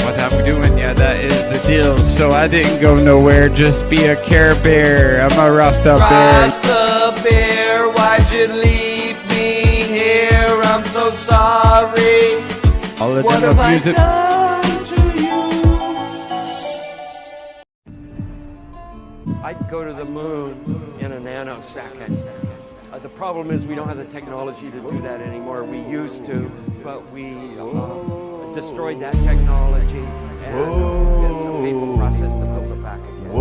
what I'm doing, yeah, that is the deal. So I didn't go nowhere, just be a Care Bear. I'm a Rasta Bear. Rasta Bear, why'd you leave me here? I'm so sorry. All of What them have abuse I it. done to you? I'd go to the moon in a nanosecond. The problem is we don't have the technology to do that anymore. We used to, but we destroyed that technology, and it's a painful process to build it back again.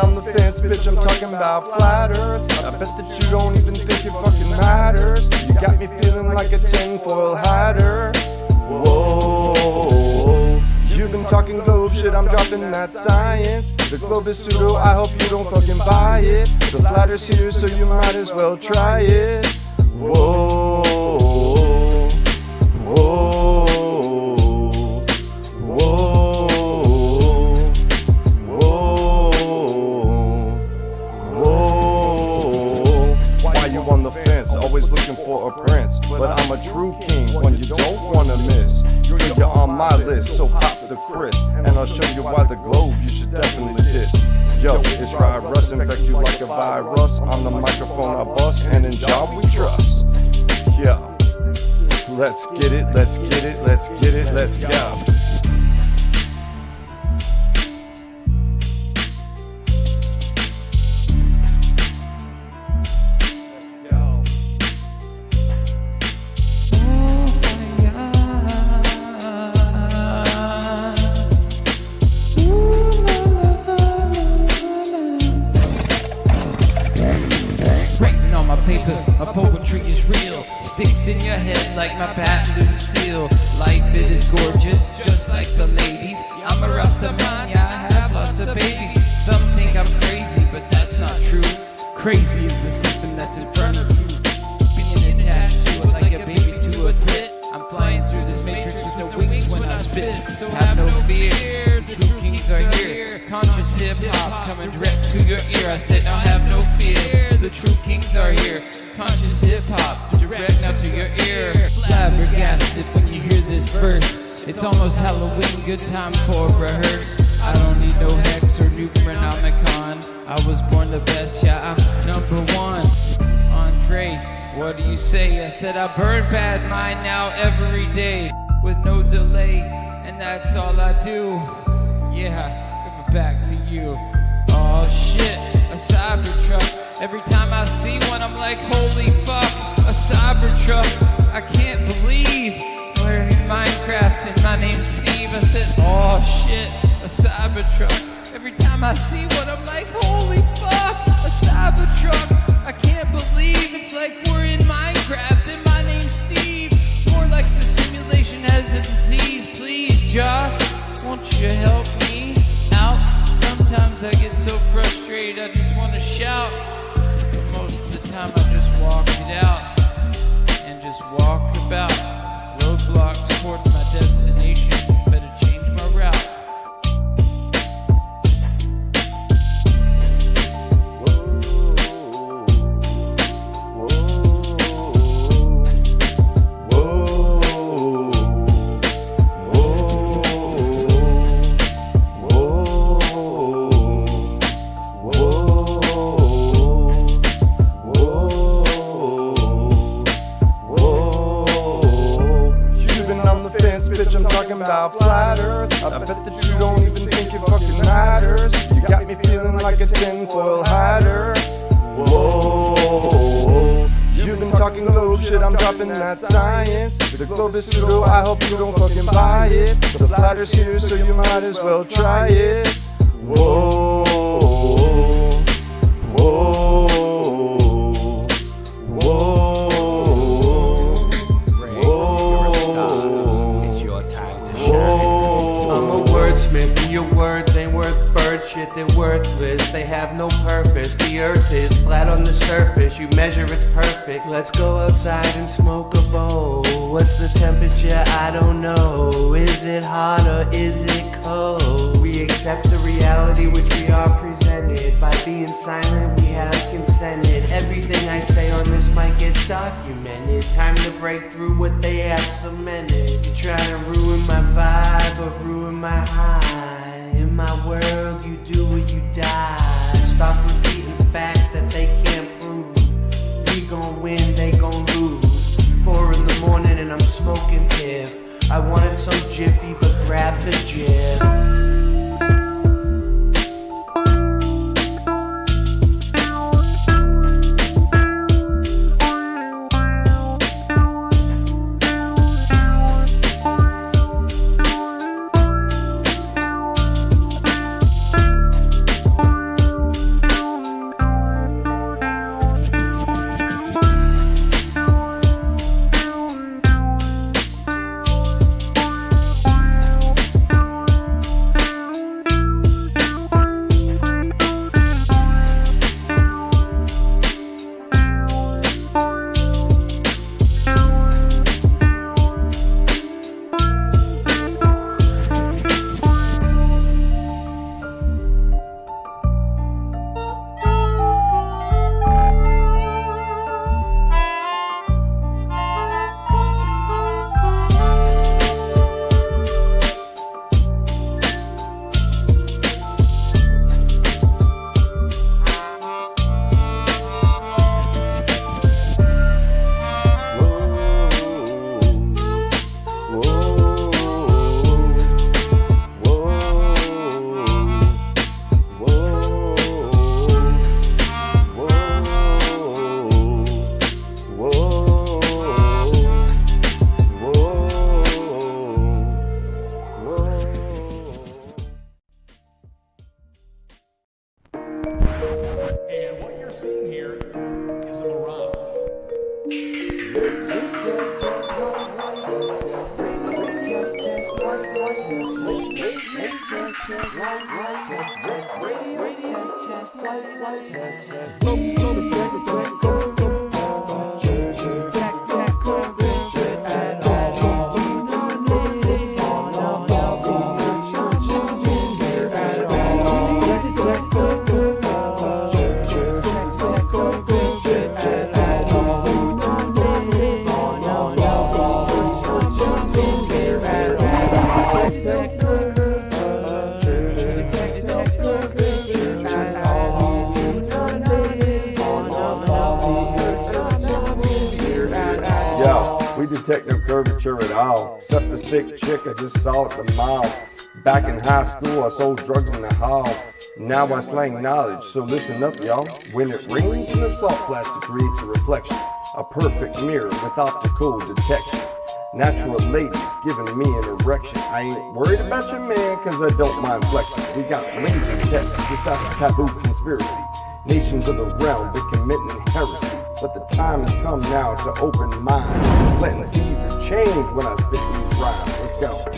On the fence, bitch, I'm talking about flat earth. I bet that you don't even think it fucking matters. You got me feeling like a tinfoil hatter. Whoa, you've been talking globe shit, I'm dropping that science. The globe is pseudo, I hope you don't fucking buy it. The flat earth's here, so you might as well try it. Whoa, whoa, whoa. On the fence, always looking for a prince, but I'm a true king, one you don't wanna miss. You're on my list, so pop the crisp, and I'll show you why the globe you should definitely diss. Yo, it's Rye Russ, infect you like a virus. On the microphone I bust, and in job we trust. Yeah, let's get it, let's get it, let's get it, let's go. Papers, my poetry is real. Sticks in your head like my bat Lucille. Life it is gorgeous, just like the ladies. I'm a Rastaman, yeah, I have lots of babies. Some think I'm crazy, but that's not true. Crazy is the system that's in front of you. Being attached to it like a baby to a tit. I'm flying through this matrix with no wings when I spit. So have no fear, the true kings are here. Conscious hip-hop coming direct to your ear. I said now have no fear, the true kings are here. Conscious hip-hop direct now to your ear. Flabbergasted when you hear this verse. It's almost Halloween, good time for rehearse. I don't need no hex or Nukeronomicon. I was born the best, yeah, I'm number one. Andre, what do you say? I said I burn bad mind now every day with no delay, and that's all I do. Yeah, give it back to you. Oh shit, a Cybertruck. Every time I see one, I'm like, holy fuck, a Cybertruck. I can't believe we're in Minecraft and my name's Steve. I said, oh shit, a Cybertruck. Every time I see one, I'm like, holy fuck, a Cybertruck. I can't believe it's like we're in Minecraft and my name's Steve. More like the simulation has a disease. Please, Jah, won't you help me out? Sometimes I get so frustrated, I just want to shout. But most of the time I just walk it out and just walk about. Roadblocks toward my destination, better change my route. About flat earth, I bet that you don't even think it fucking matters. You got me feeling like a tinfoil hatter. Whoa, you've been talking globe shit, I'm dropping that science. The globe is pseudo, I hope you don't fucking buy it. The flat earth's here, so you might as well try it. Whoa, whoa. have no purpose. The earth is flat on the surface. You measure it's perfect. Let's go outside and smoke a bowl. What's the temperature? I don't know. Is it hot or is it cold? We accept the reality which we are presented. By being silent we have consented. Everything I say on this mic gets documented. Time to break through what they have cemented. You try to ruin my vibe or ruin my high. In my world you do or you die. Stop repeating facts that they can't prove. We gon' win, they gon' lose. 4 in the morning and I'm smoking tiff. I wanted some jiffy but grab the jib. I just saw at the mall. Back in high school, I sold drugs in the hall. Now I slang knowledge, so listen up, y'all. When it rains in the salt plastic creates a reflection, a perfect mirror with optical detection. Natural ladies giving me an erection. I ain't worried about your man, cause I don't mind flexing. We got laser tests, just out of taboo conspiracy. Nations of the realm, been committing heresy. But the time has come now to open minds. Planting seeds of change when I spit these rhymes. Let's go.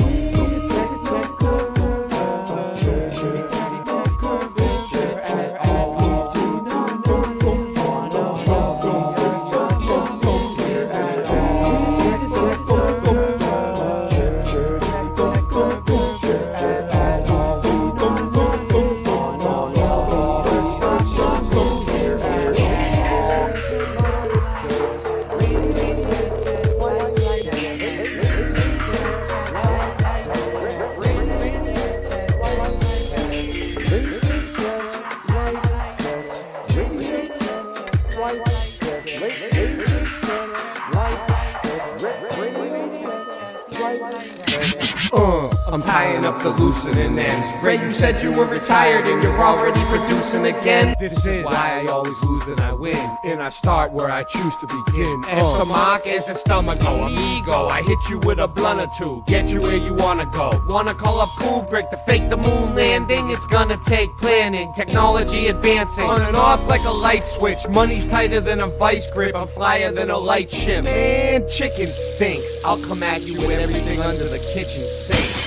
I'm tying up the loosening ends. Ray, you said you were retired and you're already producing again. This is why I always lose and I win, and I start where I choose to begin. Stomach is a stomach, oh ego. I hit you with a blunt or two, get you where you wanna go. Wanna call up Kubrick to fake the moon landing? It's gonna take planning, technology advancing, on and off like a light switch. Money's tighter than a vice grip, I'm flyer than a light ship. Man, chicken stinks. I'll come at you with everything under the kitchen sink.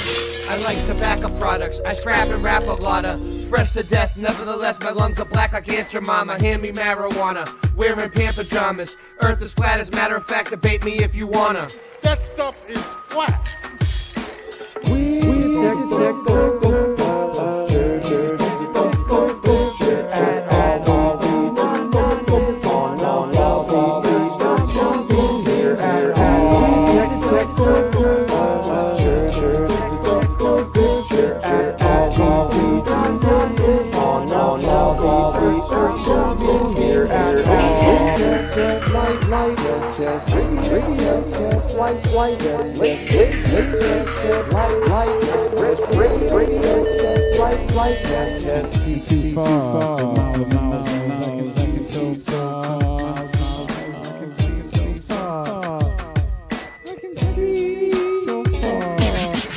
I like tobacco products, I scrap and rap a lot of fresh to death. Nevertheless, my lungs are black like Aunt your mama. Hand me marijuana, wearing pant pajamas. Earth is flat, as a matter of fact, debate me if you wanna. That stuff is flat. Too far for miles and miles. I can see it so far. I can see it so far. I can see it so far.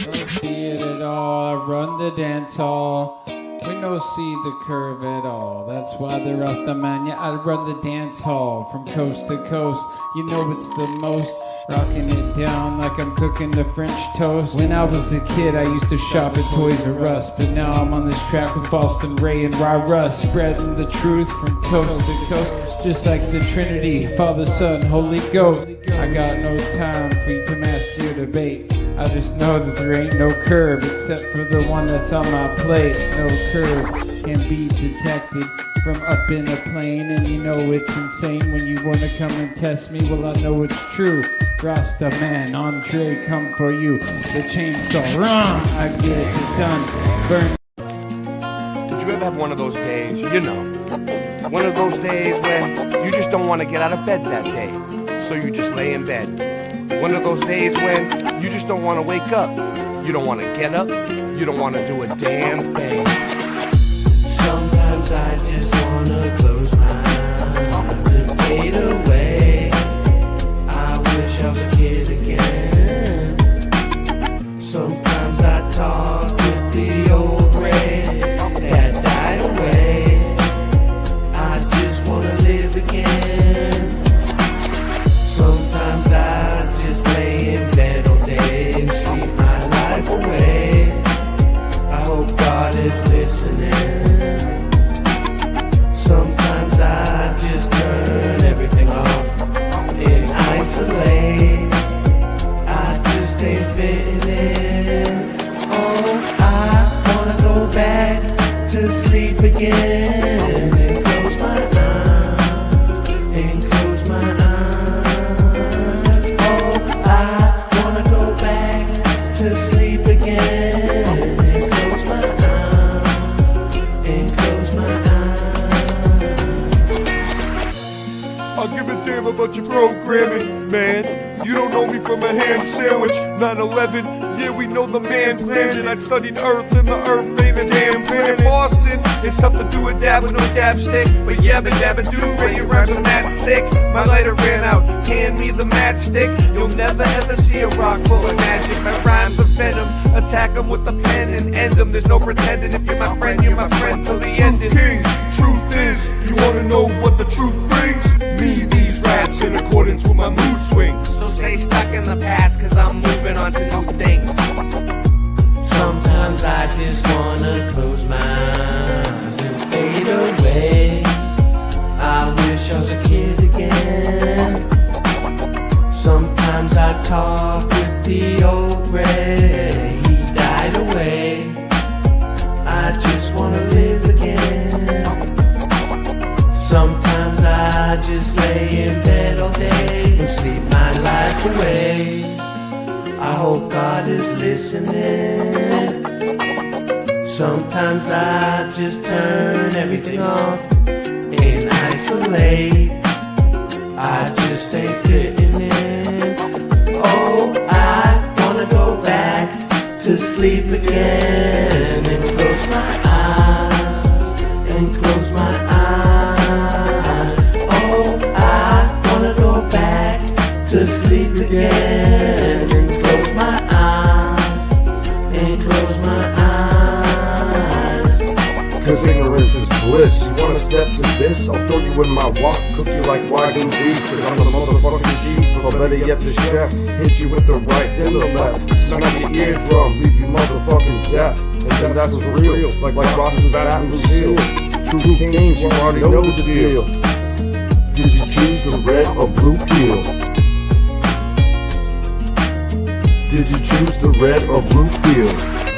Don't see it at all. I run the dance hall. We no see the curve at all. That's why the Rasta man, yeah, I run the dance hall from coast to coast. You know it's the most. Rocking it down like I'm cooking the French toast. When I was a kid, I used to shop at Toys R Us, but now I'm on this track with Boston Ray and Rye Russ, spreading the truth from coast to coast, just like the Trinity, Father, Son, Holy Ghost. I got no time for you to master your debate. I just know that there ain't no curve except for the one that's on my plate. No curve can be detected from up in a plane, and you know it's insane when you wanna come and test me. Well, I know it's true. Rasta man, Andre, come for you. The chainsaw, I get it done. Burn. Did you ever have one of those days, you know, one of those days when you just don't want to get out of bed that day, so you just lay in bed? One of those days when you just don't want to wake up, you don't want to get up, you don't want to do a damn thing. Sometimes I just wanna close my eyes and fade away. I wish I was a kid again. Sometimes I talk with the old Ray that died away. I just wanna live again. Sometimes I just lay in bed all day and sleep my life away. I hope God is listening. Sometimes I just turn everything off and isolate. I just ain't fitting in. Oh, I wanna go back to sleep again and close my eyes and close my eyes. Oh, I wanna go back to sleep again and close my eyes and close my eyes. I'll give a damn about your programming, man. You don't know me from a ham sandwich. 9/11, yeah, we know the man planned it. I studied Earth and the Earth ain't a damn planet. Boston, it's tough to do a dab with no dab stick, but yabba dabba do, Ray, your rhymes are that sick. My lighter ran out, hand me the matchstick. You'll never ever see a rock full of magic. My rhymes are venom, attack them with the pen and end them. There's no pretending, if you're my friend, you're my friend till the end. King, truth is, you wanna know what the truth brings? Me, these raps in accordance with my mood swings. So stay stuck in the past, cause I'm moving on to new things. Sometimes I just wanna close my eyes and fade away. I wish I was a kid again. Sometimes I talk with the old Ray, he died away. I just wanna live again. Sometimes I just lay in bed all day and sleep my life away. I hope God is listening. Sometimes I just turn everything off and isolate. I just ain't fitting in. Oh, I wanna go back to sleep again and close my eyes and close my eyes. Oh, I wanna go back to sleep again and close my eyes and close my eyes. Cause ignorance is bliss. You wanna step to this? I'll throw you in my wok, cook you like Wagyu beef. Cause I'm the motherfucking G from a better yet the chef hit you with the right then the left. Smack your eardrum, leave you motherfucking deaf. And then that's for real, like Ross's Bat Lucille. True kings, you already know the deal. Did you choose the red or blue pill? Did you choose the red or blue pill?